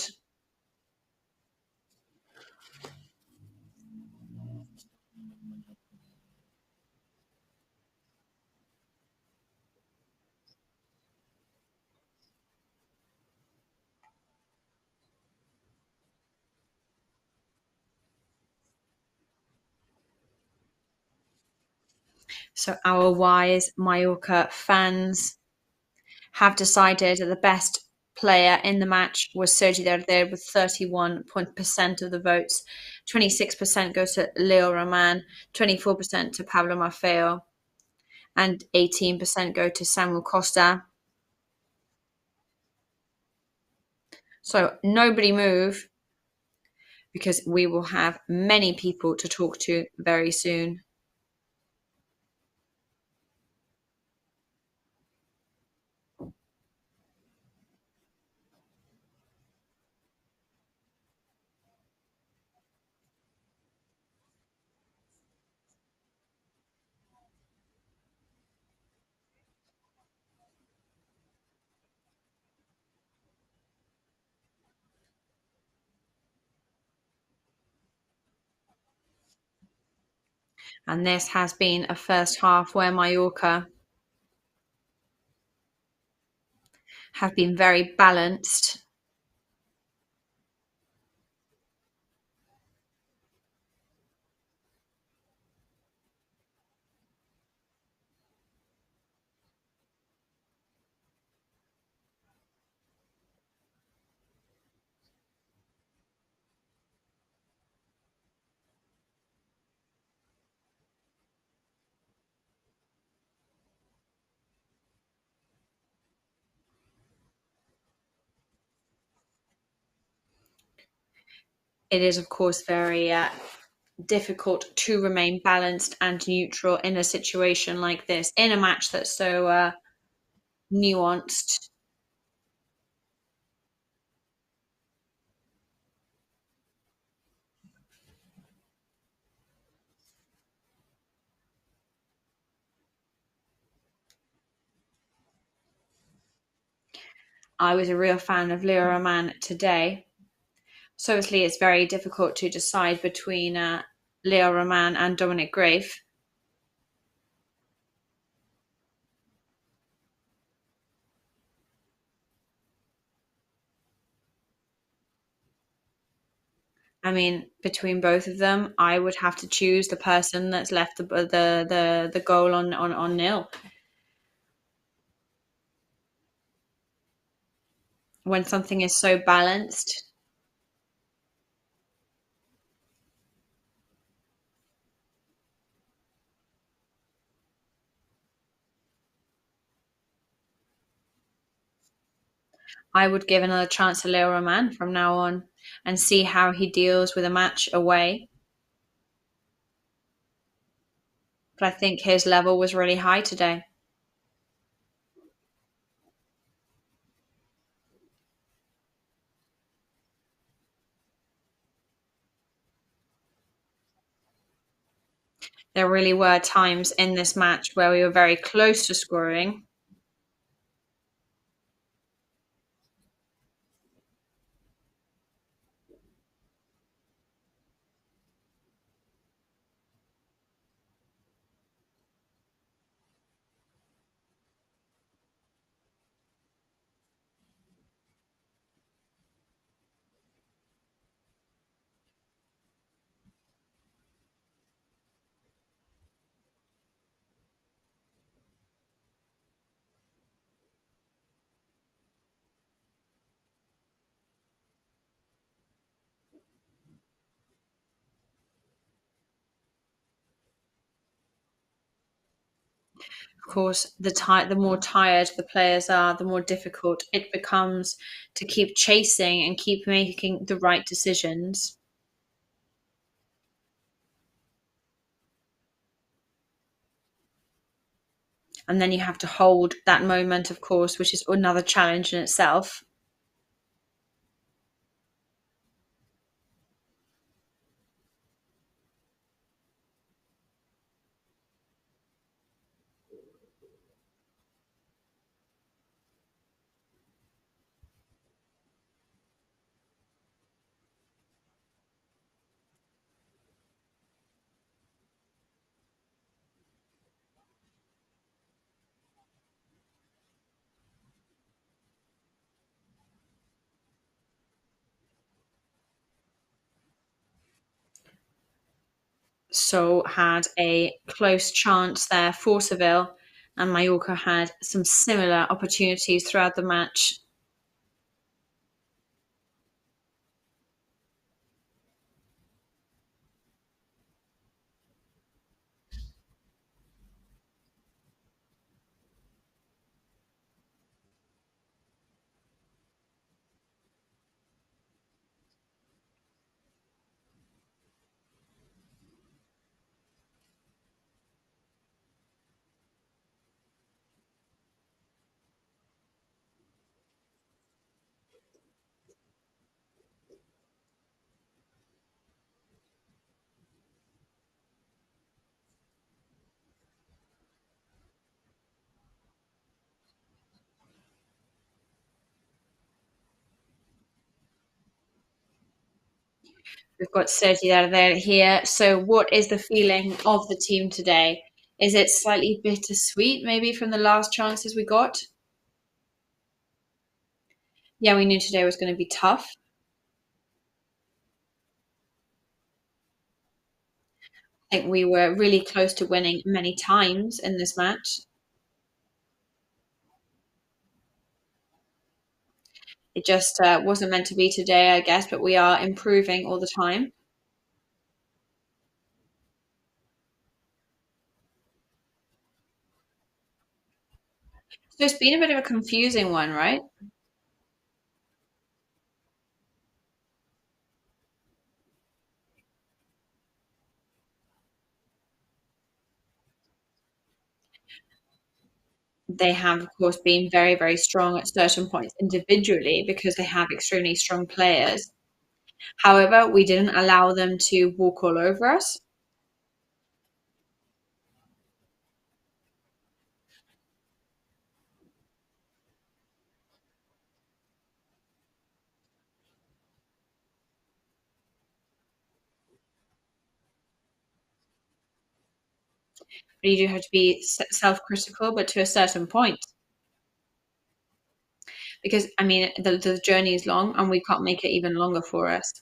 So our wise Mallorca fans have decided that the best player in the match was Sergi Darder with 31% of the votes. 26% goes to Leo Roman, 24% to Pablo Maffeo, and 18% go to Samuel Costa. So nobody move, because we will have many people to talk to very soon. And this has been a first half where Mallorca have been very balanced. It is, of course, very difficult to remain balanced and neutral in a situation like this, in a match that's so nuanced. I was a real fan of Leo Roman today. So obviously it's very difficult to decide between Leo Roman and Dominic Grave. I mean, between both of them, I would have to choose the person that's left the goal on nil. When something is so balanced, I would give another chance to Leo Roman from now on and see how he deals with a match away. But I think his level was really high today. There really were times in this match where we were very close to scoring. Of course, the more tired the players are, the more difficult it becomes to keep chasing and keep making the right decisions. And then you have to hold that moment, of course, which is another challenge in itself. So had a close chance there for Seville, and Mallorca had some similar opportunities throughout the match. We've got Sergi there here. So, what is the feeling of the team today? Is it slightly bittersweet, maybe from the last chances we got? Yeah, we knew today was going to be tough. I think we were really close to winning many times in this match. It just wasn't meant to be today, I guess, but we are improving all the time. So it's been a bit of a confusing one, right? They have, of course, been very, very strong at certain points individually because they have extremely strong players. However, we didn't allow them to walk all over us. But you do have to be self-critical, but to a certain point. Because, I mean, the journey is long and we can't make it even longer for us.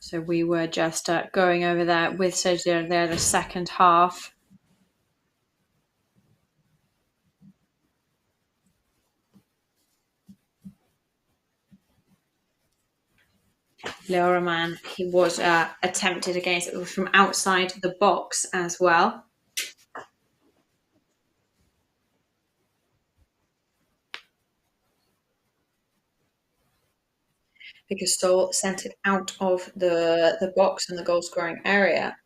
So we were just going over there with Sergio there the second half. Leo Roman, he was attempted against it from outside the box as well. Because Stoll sent it out of the box in the goal scoring area.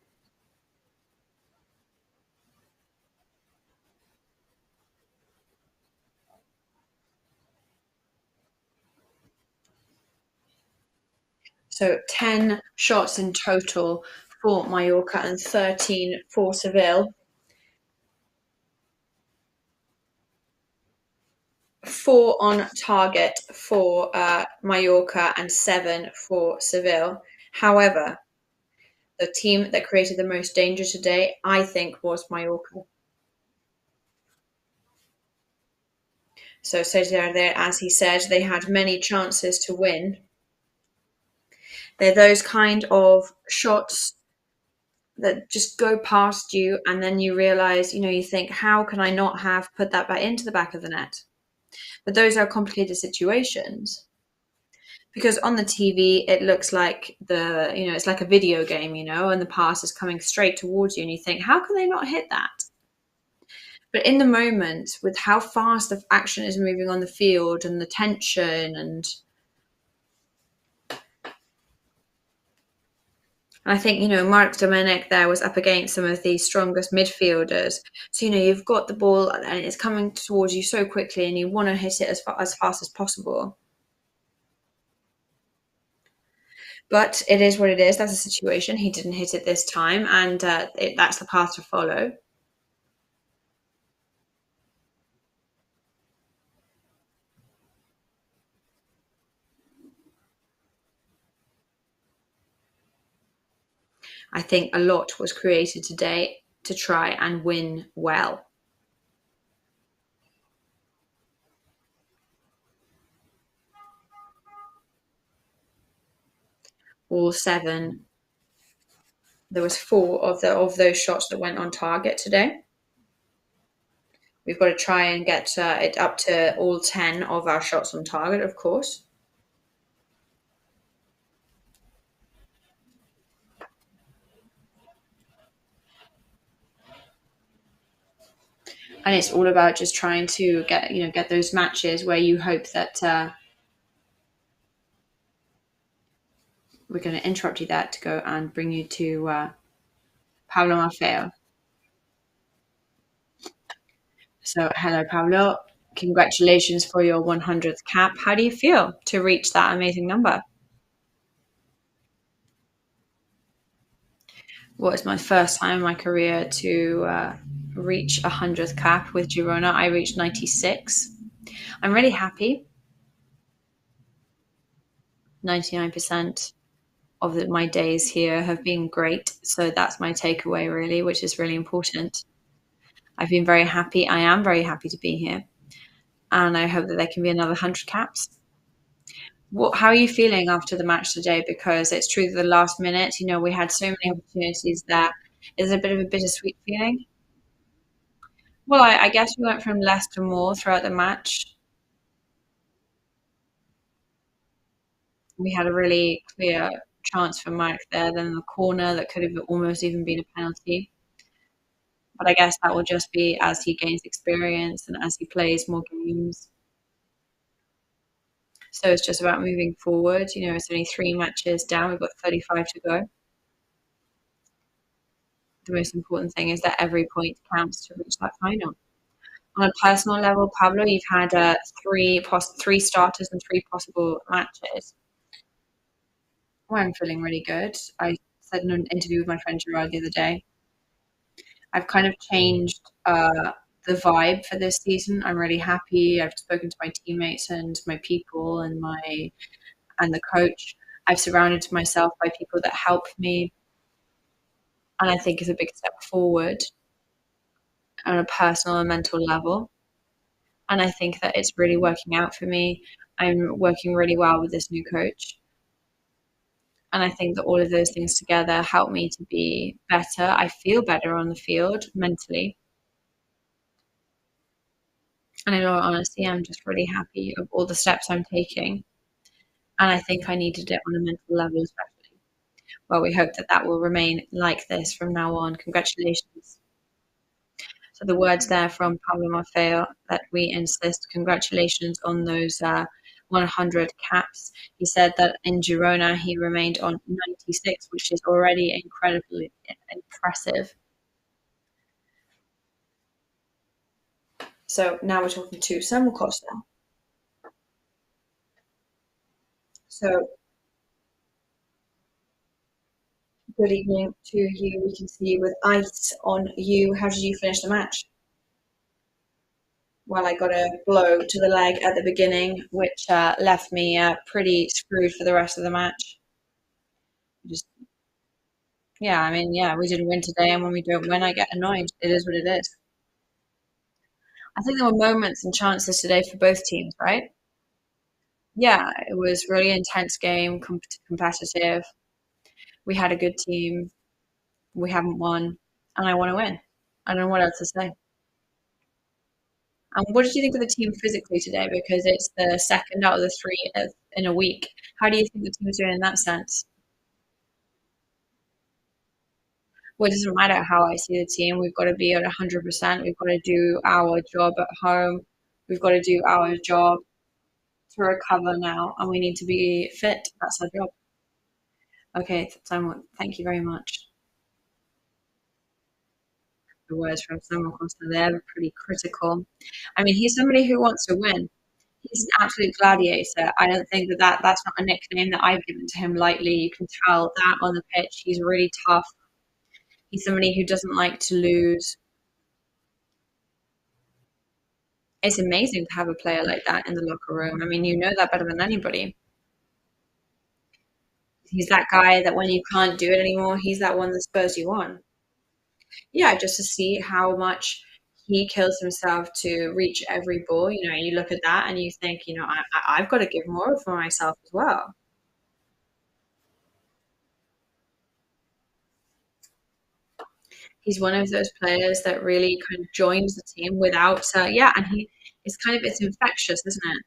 So 10 shots in total for Mallorca and 13 for Seville. 4 on target for Mallorca and 7 for Seville. However, the team that created the most danger today, I think, was Mallorca. So Sergio there, as he said, they had many chances to win. They're those kind of shots that just go past you, and then you realize, you think, how can I not have put that back into the back of the net? But those are complicated situations. Because on the TV, it looks like it's like a video game, and the pass is coming straight towards you, and you think, how can they not hit that? But in the moment, with how fast the action is moving on the field and the tension, and I think, Mark Dominic there was up against some of the strongest midfielders. So, you've got the ball and it's coming towards you so quickly and you want to hit it as fast as possible. But it is what it is. That's a situation. He didn't hit it this time, and that's the path to follow. I think a lot was created today to try and win well. All 7. There was 4 of those shots that went on target today. We've got to try and get it up to all 10 of our shots on target, of course. And it's all about just trying to get those matches where you hope that we're going to interrupt you there to go and bring you to Pablo Maffeo. So, hello, Pablo. Congratulations for your 100th cap. How do you feel to reach that amazing number? Well, it's my first time in my career to reach 100th cap with Girona. I reached 96. I'm really happy. 99% of my days here have been great. So that's my takeaway, really, which is really important. I've been very happy. I am very happy to be here. And I hope that there can be another 100 caps. How are you feeling after the match today? Because it's true that the last minute, we had so many opportunities there. Is it a bit of a bittersweet feeling? Well, I guess we went from less to more throughout the match. We had a really clear chance for Mike there, then the corner that could have almost even been a penalty. But I guess that will just be as he gains experience and as he plays more games. So it's just about moving forward. It's only 3 matches down. We've got 35 to go. The most important thing is that every point counts to reach that final. On a personal level, Pablo, you've had 3 starters and 3 possible matches. Well, I'm feeling really good. I said in an interview with my friend Gerard the other day, I've kind of changed the vibe for this season. I'm really happy. I've spoken to my teammates and my people and the coach. I've surrounded myself by people that help me, and I think it's a big step forward on a personal and mental level. And I think that it's really working out for me. I'm working really well with this new coach. And I think that all of those things together help me to be better. I feel better on the field mentally. And in all honesty, I'm just really happy of all the steps I'm taking. And I think I needed it on a mental level, especially. Well, we hope that that will remain like this from now on. Congratulations. So the words there from Pablo Maffeo that we insist, congratulations on those 100 caps. He said that in Girona he remained on 96, which is already incredibly impressive. So now we're talking to Samuel Costa. So good evening to you. We can see you with ice on you. How did you finish the match? Well, I got a blow to the leg at the beginning, which left me pretty screwed for the rest of the match. Just, yeah, I mean, yeah, we didn't win today, and when we don't win, I get annoyed. It is what it is. I think there were moments and chances today for both teams, right? Yeah, it was really intense game, competitive. We had a good team. We haven't won, and I want to win. I don't know what else to say. And what did you think of the team physically today? Because it's the second out of the three in a week. How do you think the team's doing in that sense? Well, it doesn't matter how I see the team. We've got to be at 100%. We've got to do our job at home. We've got to do our job to recover now, and we need to be fit. That's our job. Okay, Simon, thank you very much. The words from Simon Costa there were pretty critical. I mean, he's somebody who wants to win. He's an absolute gladiator. I don't think that's not a nickname that I've given to him lightly. You can tell that on the pitch. He's really tough. He's somebody who doesn't like to lose. It's amazing to have a player like that in the locker room. I mean, you know that better than anybody. He's that guy that when you can't do it anymore, he's that one that spurs you on. Yeah, just to see how much he kills himself to reach every ball. You know, you look at that and you think, I've got to give more for myself as well. He's one of those players that really kind of joins the team without, yeah, and it's infectious, isn't it?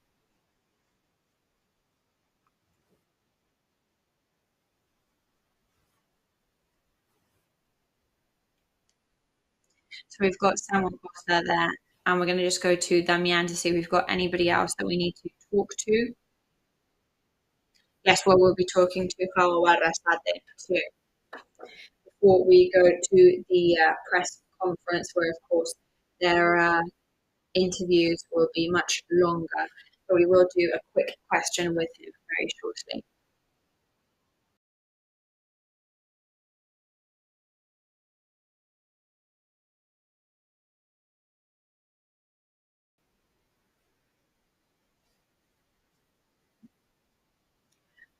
So we've got Samuel Costa there, and we're going to just go to Damian to see if we've got anybody else that we need to talk to. Yes, well, we'll be talking to Carl Warasate too before we go to the press conference, where, of course, their interviews will be much longer. So we will do a quick question with him very shortly.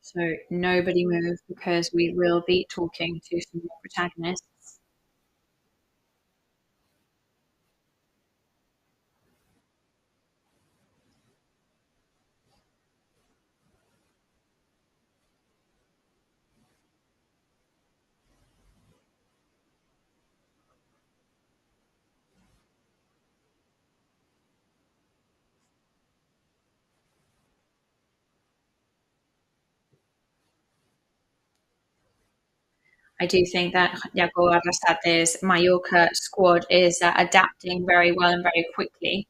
So nobody move because we will be talking to some more protagonists. I do think that Iago Arrasate's Mallorca squad is adapting very well and very quickly.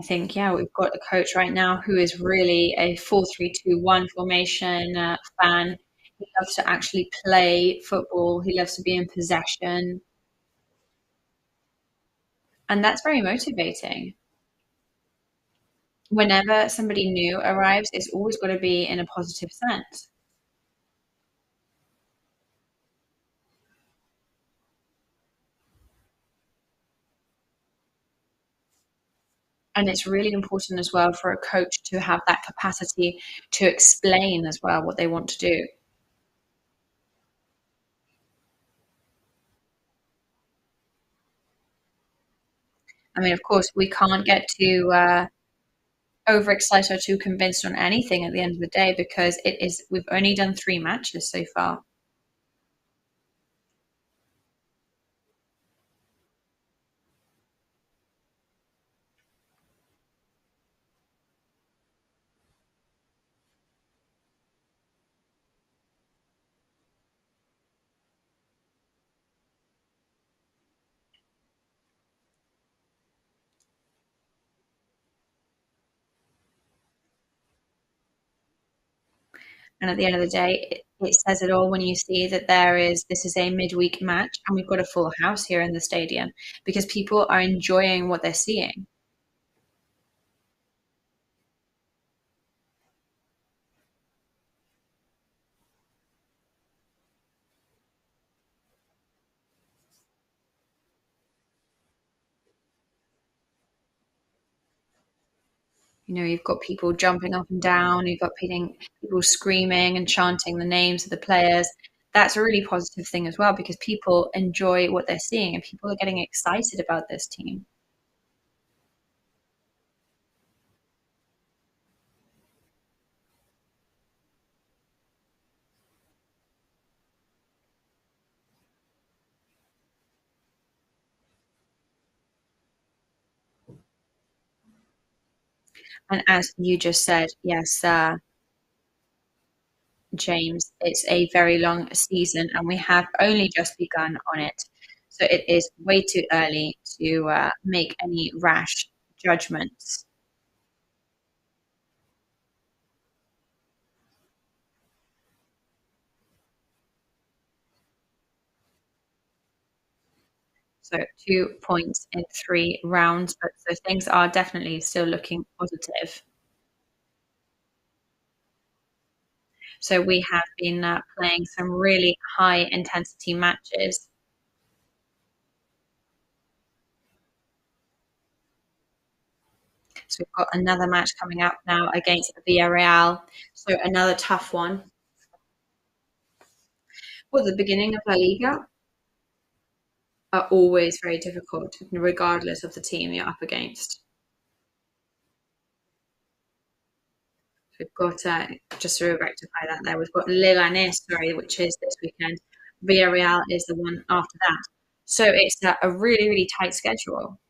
I think, yeah, we've got a coach right now who is really a 4-3-2-1 formation fan. He loves to actually play football. He loves to be in possession. And that's very motivating. Whenever somebody new arrives, it's always got to be in a positive sense. And it's really important as well for a coach to have that capacity to explain as well what they want to do. I mean, of course, we can't get too overexcited or too convinced on anything at the end of the day because we've only done 3 matches so far. And at the end of the day, it says it all when you see that this is a midweek match and we've got a full house here in the stadium because people are enjoying what they're seeing. You've got people jumping up and down, you've got people screaming and chanting the names of the players. That's a really positive thing as well because people enjoy what they're seeing and people are getting excited about this team. And as you just said, yes, James, it's a very long season and we have only just begun on it. So it is way too early to make any rash judgments. So 2 points in 3 rounds, but so things are definitely still looking positive. So we have been playing some really high intensity matches. So we've got another match coming up now against Villarreal. So another tough one. Well, the beginning of La Liga are always very difficult, regardless of the team you're up against. We've got, just to rectify that there, we've got Leganés, sorry, which is this weekend. Villarreal is the one after that. So it's a really, really tight schedule.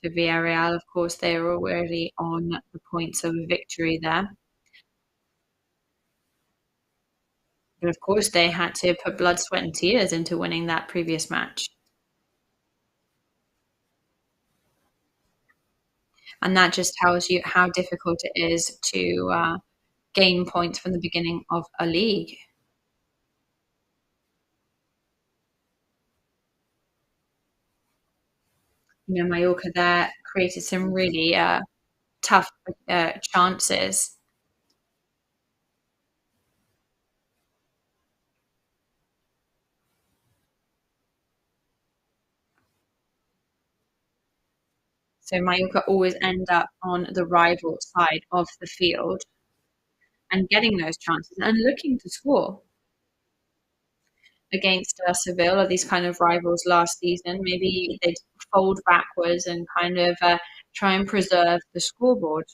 So Villarreal, of course, they're already on the points of a victory there. But of course, they had to put blood, sweat, and tears into winning that previous match. And that just tells you how difficult it is to gain points from the beginning of a league. Mallorca there created some really tough chances. So Mallorca always end up on the rival side of the field and getting those chances and looking to score against Seville or these kind of rivals last season. Maybe they'd fold backwards and kind of try and preserve the scoreboard.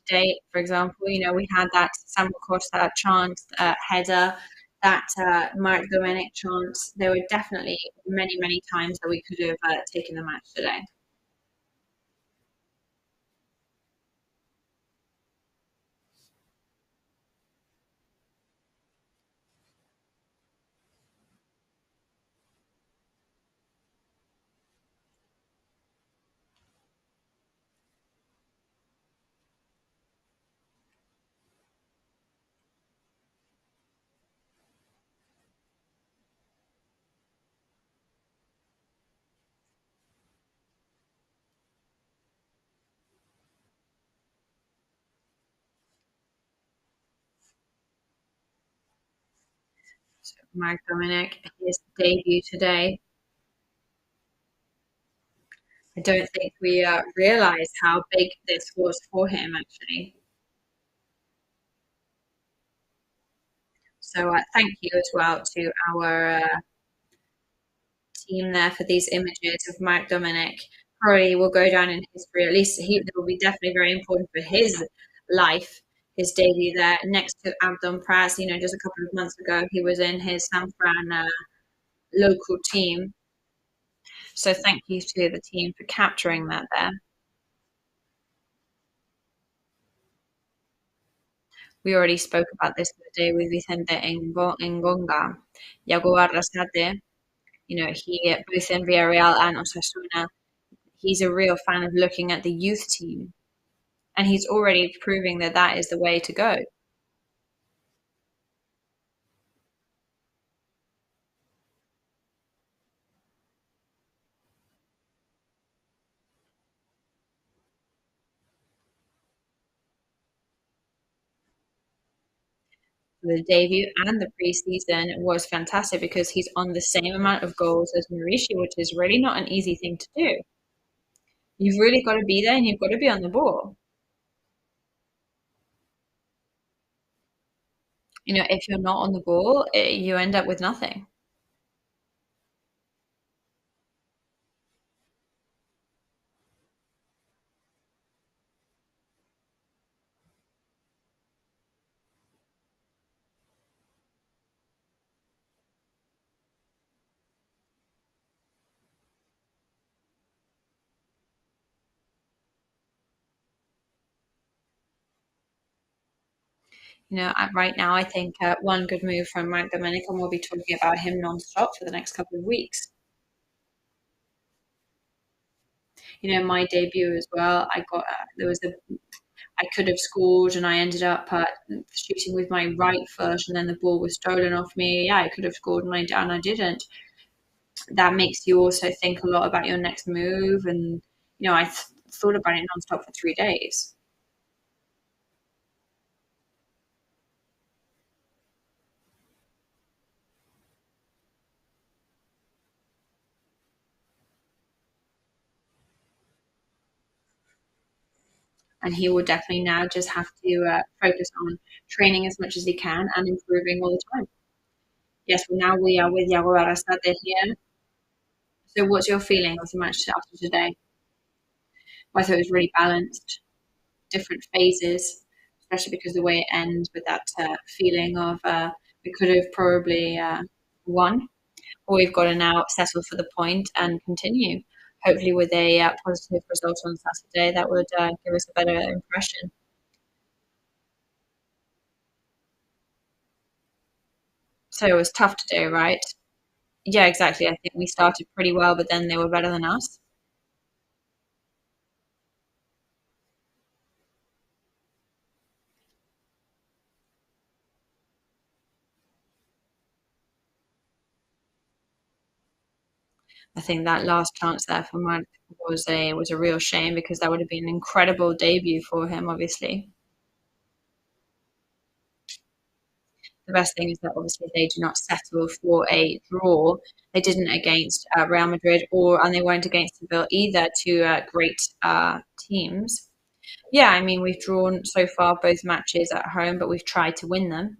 Today, for example, we had that Sam Costa chance header, that Mark Dominic chance. There were definitely many, many times that we could have taken the match today. Mark Dominic, his debut today. I don't think we realized how big this was for him, actually. So thank you as well to our team there for these images of Mark Dominic. Probably will go down in history. At least he will be definitely very important for his life, his debut there next to Abdon Pras. You know, just a couple of months ago, he was in his San Fran local team. So thank you to the team for capturing that there. We already spoke about this the day with Vicente Engonga. Yago Arrasate, you know, he both in Villarreal and Osasuna, he's a real fan of looking at the youth team. And he's already proving that that is the way to go. The debut and the preseason was fantastic because he's on the same amount of goals as Mauricio, which is really not an easy thing to do. You've really got to be there and you've got to be on the ball. You know, if you're not on the ball, you end up with nothing. You know, right now, I think one good move from Mark Dominic, and we'll be talking about him non-stop for the next couple of weeks. You know, my debut as well, I got there was a I could have scored, and I ended up shooting with my right foot, and then the ball was stolen off me. Yeah, I could have scored, and I didn't. That makes you also think a lot about your next move, and you know, I thought about it nonstop for 3 days. And he will definitely now just have to focus on training as much as he can and improving all the time. Yes, well, now we are with Yago Arrasate here. So, what's your feeling of the match after today? Well, I thought it was really balanced, different phases, especially because the way it ends with that feeling of we could have probably won, or we've got to now settle for the point and continue. Hopefully, with a positive result on Saturday, that would give us a better impression. So it was tough today, right? Yeah, exactly. I think we started pretty well, but then they were better than us. I think that last chance there for Mark was a real shame because that would have been an incredible debut for him, obviously. The best thing is that obviously they do not settle for a draw. They didn't against Real Madrid and they weren't against Seville either, two great teams. Yeah, I mean, we've drawn so far both matches at home, but we've tried to win them.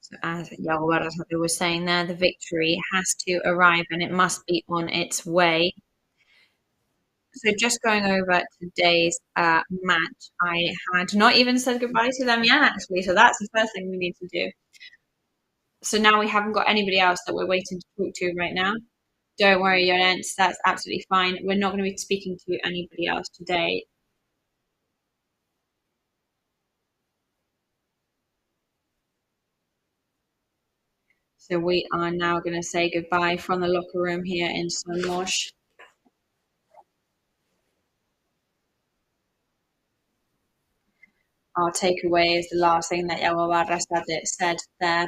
So as Yago was saying there, the victory has to arrive and it must be on its way. So just going over today's match, I had not even said goodbye to them yet, actually. So that's the first thing we need to do. So now we haven't got anybody else that we're waiting to talk to right now. Don't worry, Yolens, that's absolutely fine. We're not going to be speaking to anybody else today. So we are now going to say goodbye from the locker room here in Somosh. our takeaway is the last thing that Yago Barra said there.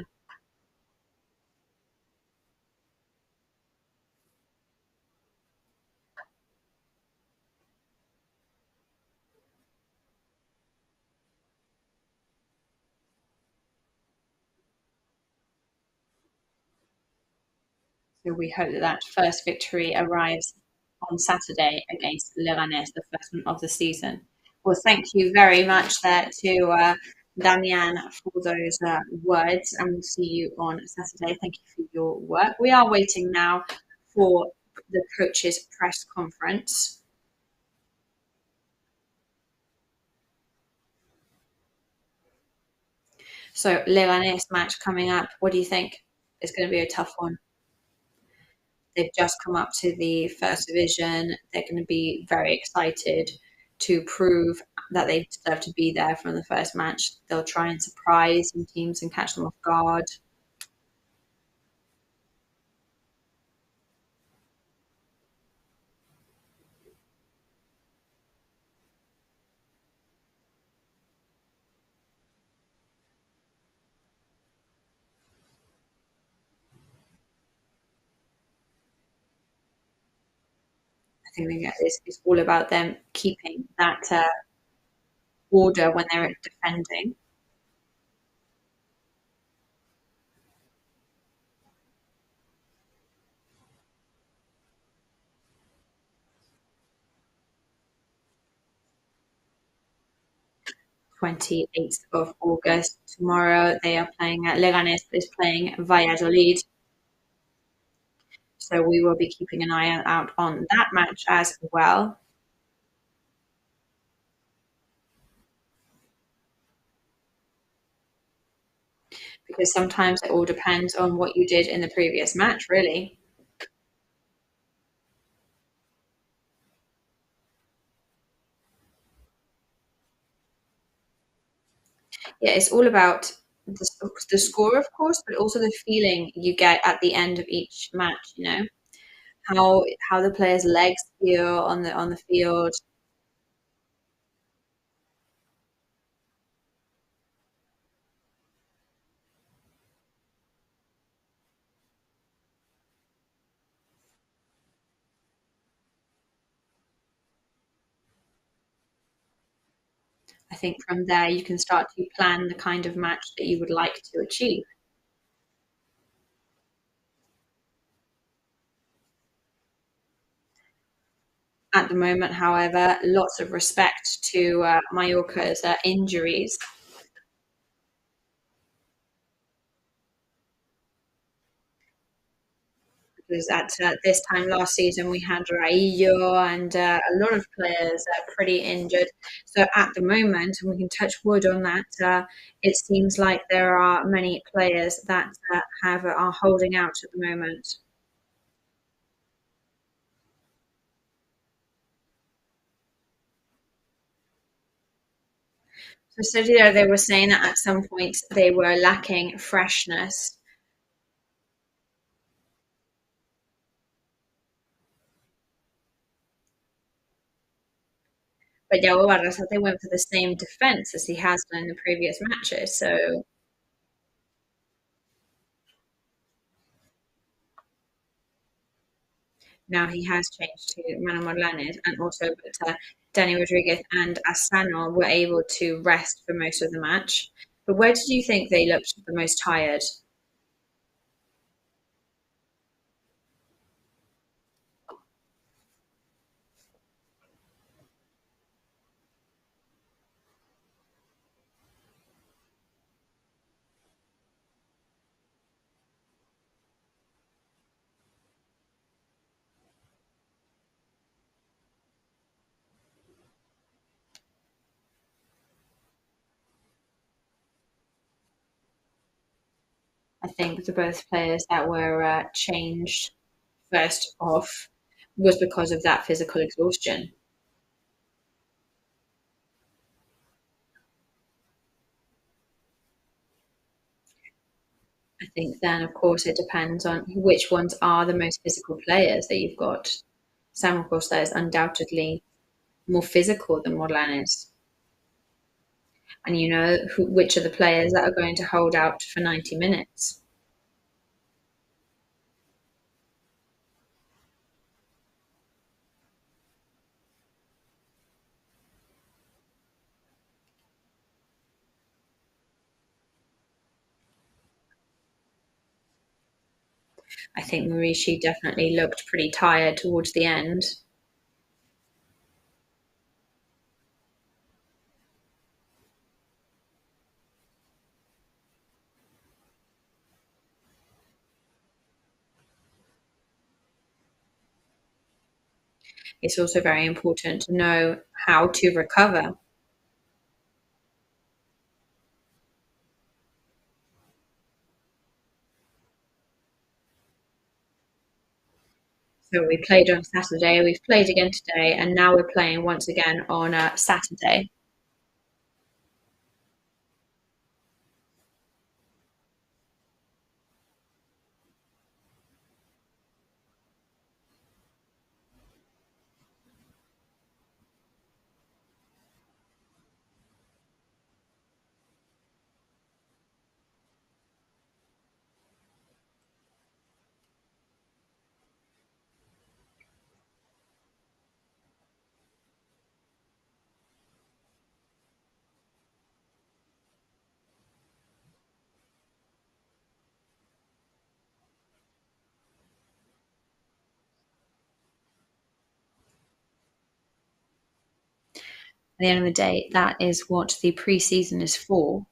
So we hope that that first victory arrives on Saturday against Leganés, the first one of the season. Well, thank you very much there to Damian for those words, and we'll see you on Saturday. Thank you for your work. We are waiting now for the coaches' press conference. So Leganés match coming up. What do you think? It's going to be a tough one. They've just come up to the first division. They're going to be very excited to prove that they deserve to be there from the first match. They'll try and surprise some teams and catch them off guard. I think it's all about them keeping that order when they're defending. 28th of August. Tomorrow they are playing Leganes is playing Valladolid. So we will be keeping an eye out on that match as well. Because sometimes it all depends on what you did in the previous match, really. Yeah, it's all about the score, of course, but also the feeling you get at the end of each match. You know how the players' legs feel on the field. I think from there you can start to plan the kind of match that you would like to achieve. At the moment, however, lots of respect to Mallorca's injuries. Because at this time last season we had Raillo and a lot of players pretty injured. So at the moment, and we can touch wood on that, it seems like there are many players that are holding out at the moment. So Sevilla, they were saying that at some point they were lacking freshness. But Yago Barrasate went for the same defence as he has done in the previous matches. So now he has changed to Manu Morlanes, and also but Danny Rodriguez and Asano were able to rest for most of the match. But where did you think they looked the most tired? I think the both players that were changed first off was because of that physical exhaustion. I think then, of course, it depends on which ones are the most physical players that you've got. Sam Costa is undoubtedly more physical than Morlanes. and you know which are the players that are going to hold out for 90 minutes. I think Maurici definitely looked pretty tired towards the end. It's also very important to know how to recover. So we played on Saturday, we've played again today, and now we're playing once again on Saturday. At the end of the day, that is what the pre-season is for.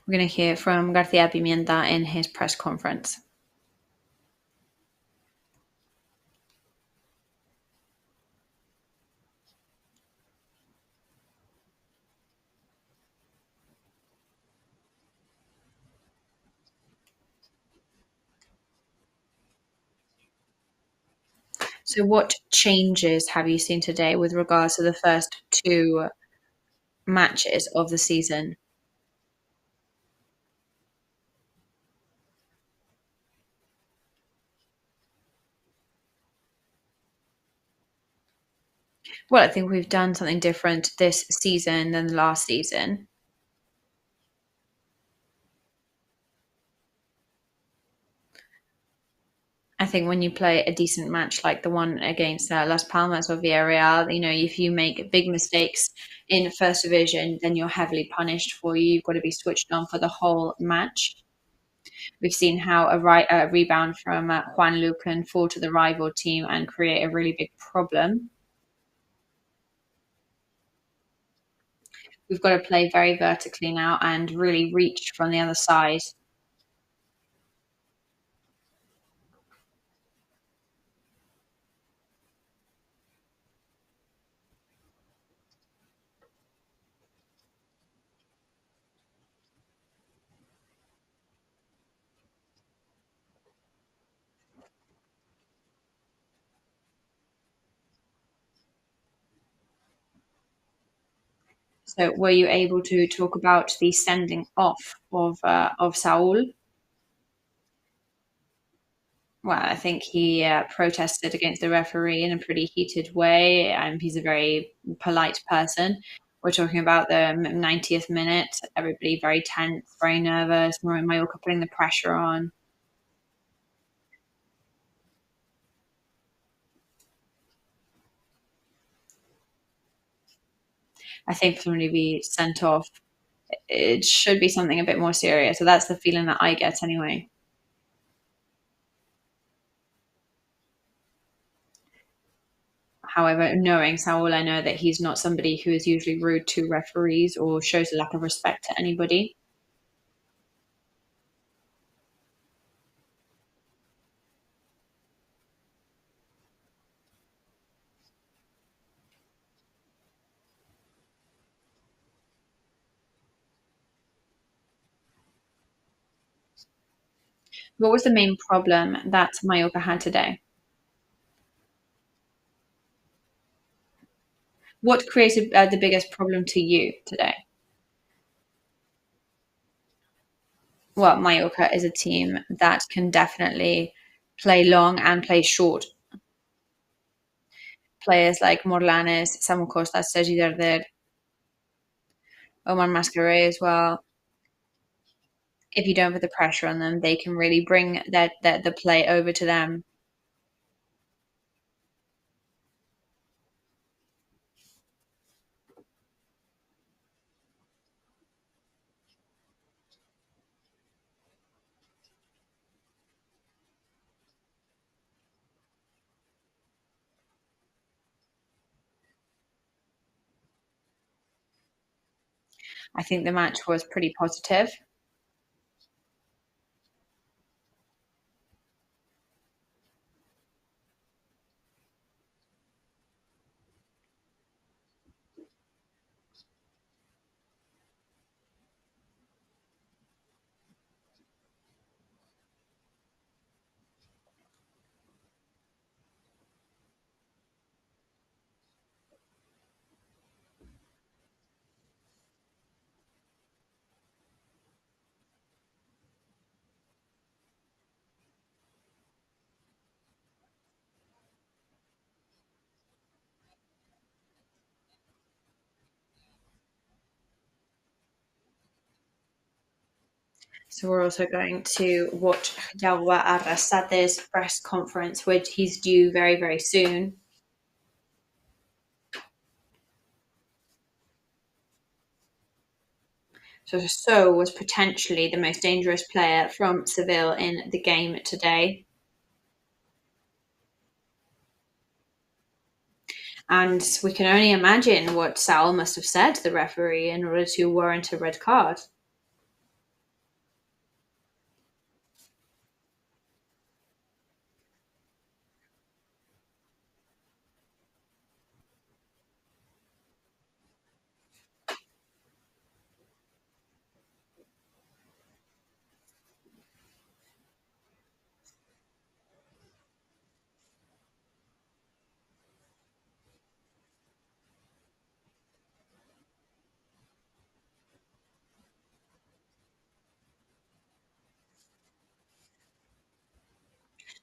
We're going to hear from García Pimienta in his press conference. So what changes have you seen today with regards to the first two matches of the season? Well, I think we've done something different this season than the last season. I think when you play a decent match like the one against Las Palmas or Villarreal, you know, if you make big mistakes in first division, then you're heavily punished for you. You've got to be switched on for the whole match. We've seen how a rebound from Juan Lu can fall to the rival team and create a really big problem. We've got to play very vertically now and really reach from the other side. So, were you able to talk about the sending off of Saul? Well, I think he protested against the referee in a pretty heated way, and he's a very polite person. We're talking about the 90th minute, everybody very tense, very nervous, Mallorca putting the pressure on. I think for somebody to be sent off, it should be something a bit more serious. So that's the feeling that I get anyway. However, knowing Saul, I know that he's not somebody who is usually rude to referees or shows a lack of respect to anybody. What was the main problem that Mallorca had today? What created the biggest problem to you today? Well, Mallorca is a team that can definitely play long and play short. Players like Morlanes, Samu Costa, Sergi Darder, Omar Mascaré as well. If you don't put the pressure on them, they can really bring the play over to them. I think the match was pretty positive. So we're also going to watch Jawa Arrasate's press conference, which he's due very, very soon. So was potentially the most dangerous player from Seville in the game today. And we can only imagine what Sal must have said to the referee in order to warrant a red card.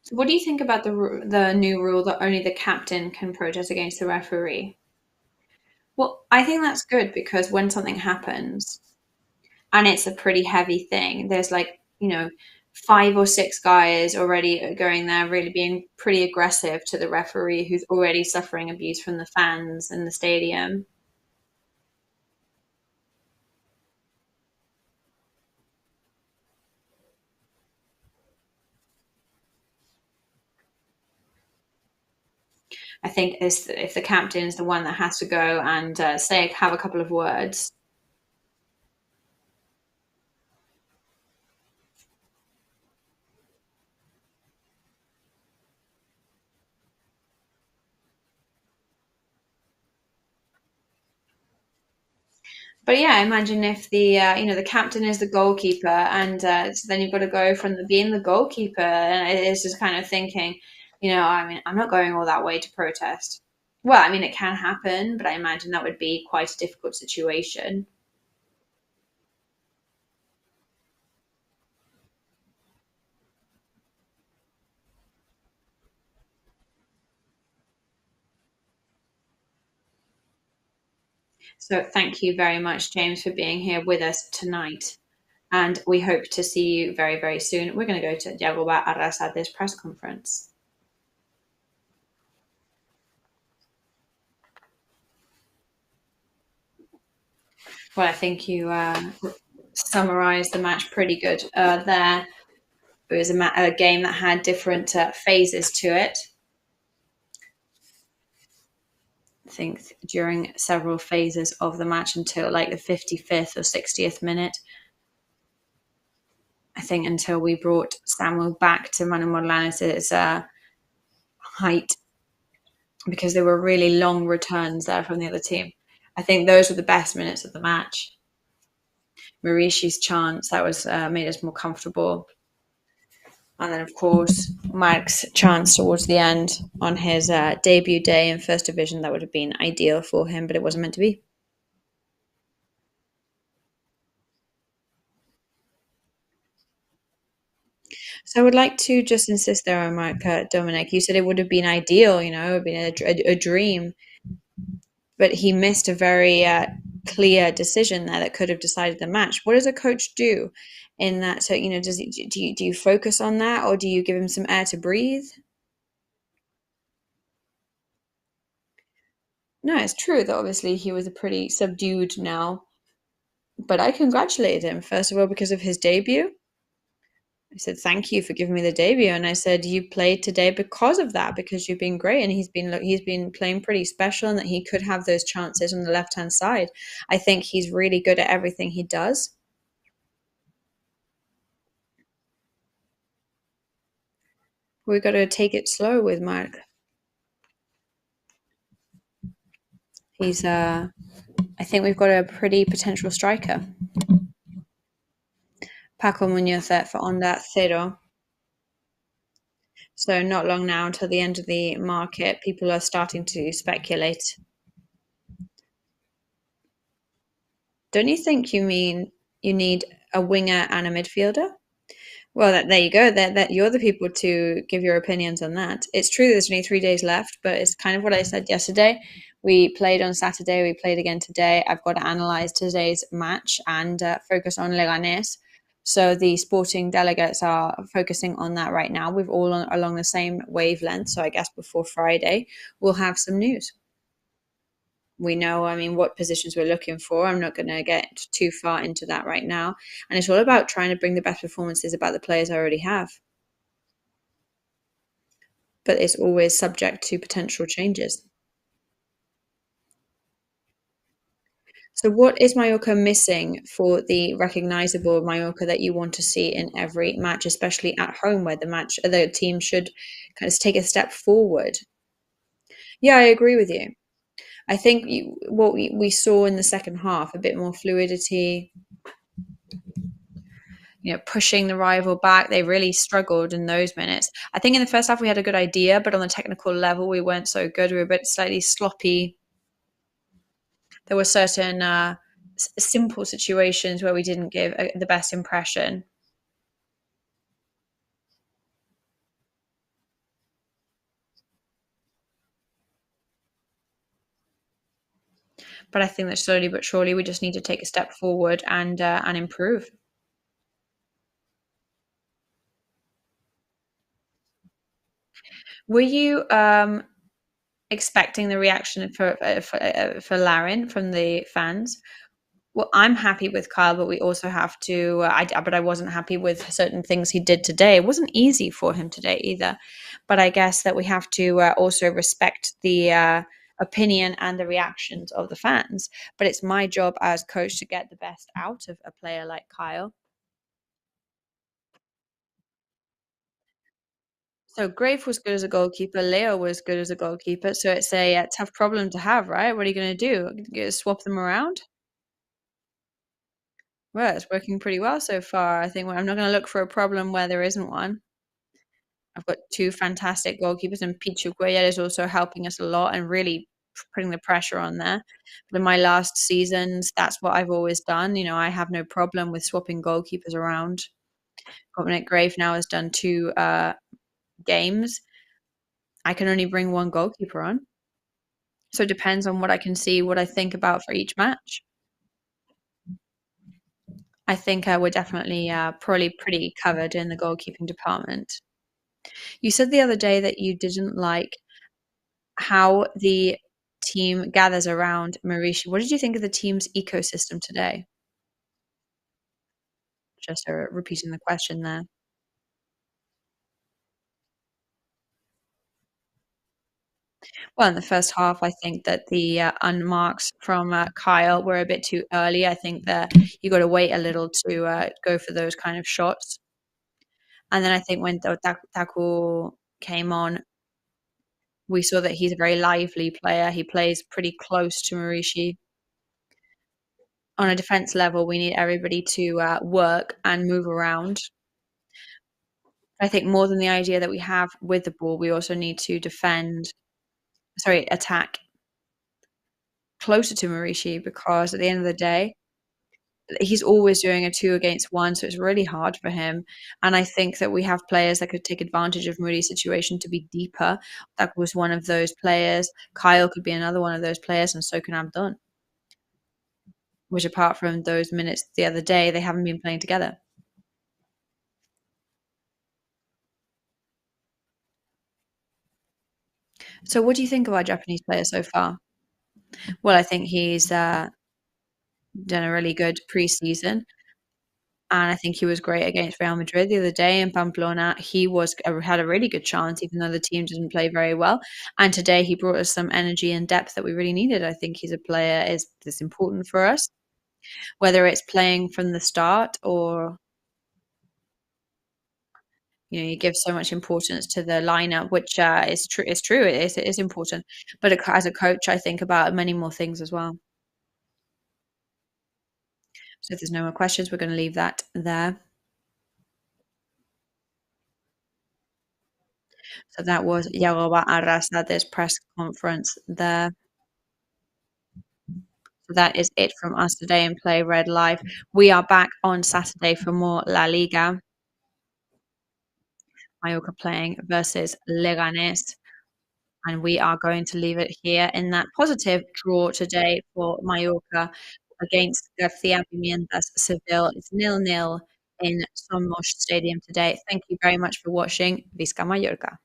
So what do you think about the new rule that only the captain can protest against the referee? Well, I think that's good because when something happens and it's a pretty heavy thing, there's like, 5 or 6 guys already going there, really being pretty aggressive to the referee who's already suffering abuse from the fans in the stadium. I think is if the captain is the one that has to go and say have a couple of words. But yeah, imagine if the captain is the goalkeeper, and so then you've got to go from being the goalkeeper, and it's just kind of thinking, I mean, I'm not going all that way to protest. Well, I mean, it can happen, but I imagine that would be quite a difficult situation. So thank you very much, James, for being here with us tonight. And we hope to see you very, very soon. We're going to go to Jagoba Arrasate's press conference. Well, I think you summarised the match pretty good there. It was a game that had different phases to it. I think during several phases of the match until like the 55th or 60th minute. I think until we brought Samuel back to Manu Morlanes' height, because there were really long returns there from the other team. I think those were the best minutes of the match. Marishi's chance that was made us more comfortable. And then, of course, Mark's chance towards the end on his debut day in First Division, that would have been ideal for him, but it wasn't meant to be. So I would like to just insist there on Mark, Dominic. You said it would have been ideal, it would have been a dream, but he missed a very clear decision there that could have decided the match. What does a coach do in that? So, do you focus on that, or do you give him some air to breathe? No, it's true that obviously he was a pretty subdued now, but I congratulated him, first of all, because of his debut. I said, "Thank you for giving me the debut," and I said, "You played today because of that, because you've been great." And he's been playing pretty special, and that he could have those chances on the left-hand side. I think he's really good at everything he does. We've got to take it slow with Mark. He's I think we've got a pretty potential striker. Paco Munoz for Onda Cero. So not long now until the end of the market, people are starting to speculate. Don't you think you mean you need a winger and a midfielder? Well, there you go. That you're the people to give your opinions on that. It's true there's only 3 days left, but it's kind of what I said yesterday. We played on Saturday. We played again today. I've got to analyze today's match and focus on Leganés. So the sporting delegates are focusing on that right now. We've all along the same wavelength. So I guess before Friday, we'll have some news. We know, what positions we're looking for. I'm not going to get too far into that right now. And it's all about trying to bring the best performances about the players I already have. But it's always subject to potential changes. So what is Mallorca missing for the recognizable Mallorca that you want to see in every match, especially at home where the team should kind of take a step forward? Yeah, I agree with you. I think what we saw in the second half, a bit more fluidity, pushing the rival back. They really struggled in those minutes. I think in the first half we had a good idea, but on the technical level we weren't so good. We were a bit slightly sloppy. There were certain simple situations where we didn't give the best impression. But I think that slowly but surely we just need to take a step forward and improve. Were you expecting the reaction for Larin from the fans? Well, I'm happy with Kyle, but we also have to. But I wasn't happy with certain things he did today. It wasn't easy for him today either. But I guess that we have to also respect the opinion and the reactions of the fans. But it's my job as coach to get the best out of a player like Kyle. So Grave was good as a goalkeeper. Leo was good as a goalkeeper. So it's a tough problem to have, right? What are you going to do? Swap them around? Well, it's working pretty well so far. I think I'm not going to look for a problem where there isn't one. I've got two fantastic goalkeepers, and Pichu Cuellar is also helping us a lot and really putting the pressure on there. But in my last seasons, that's what I've always done. I have no problem with swapping goalkeepers around. Dominic Grave now has done two games. I can only bring one goalkeeper on. So it depends on what I can see, what I think about for each match. I think we're definitely probably pretty covered in the goalkeeping department. You said the other day that you didn't like how the team gathers around Mauricio. What did you think of the team's ecosystem today? Just repeating the question there. Well, in the first half, I think that the unmarks from Kyle were a bit too early. I think that you got to wait a little to go for those kind of shots. And then I think when Taku came on, we saw that he's a very lively player. He plays pretty close to Maurici. On a defense level, we need everybody to work and move around. I think more than the idea that we have with the ball, we also need to attack closer to Maurici because at the end of the day, he's always doing a 2 against 1, so it's really hard for him, and I think that we have players that could take advantage of Muri's situation to be deeper. That was one of those players. Kyle could be another one of those players, and so can Abdon, which apart from those minutes the other day, they haven't been playing together. So what do you think of our Japanese player so far? Well, I think he's done a really good preseason, and I think he was great against Real Madrid the other day in Pamplona. He had a really good chance, even though the team didn't play very well. And today he brought us some energy and depth that we really needed. I think he's a player that's important for us, whether it's playing from the start or you give so much importance to the lineup, which is true. It's true. It is important. But as a coach, I think about many more things as well. So if there's no more questions, we're going to leave that there. So that was Yagoba Arrasade's press conference there. So that is it from us today in Play Red Live. We are back on Saturday for more La Liga. Mallorca playing versus Leganés. And we are going to leave it here in that positive draw today for Mallorca against García Pimienta's Seville. It's 0-0 in Somos Stadium today. Thank you very much for watching. Visca Mallorca.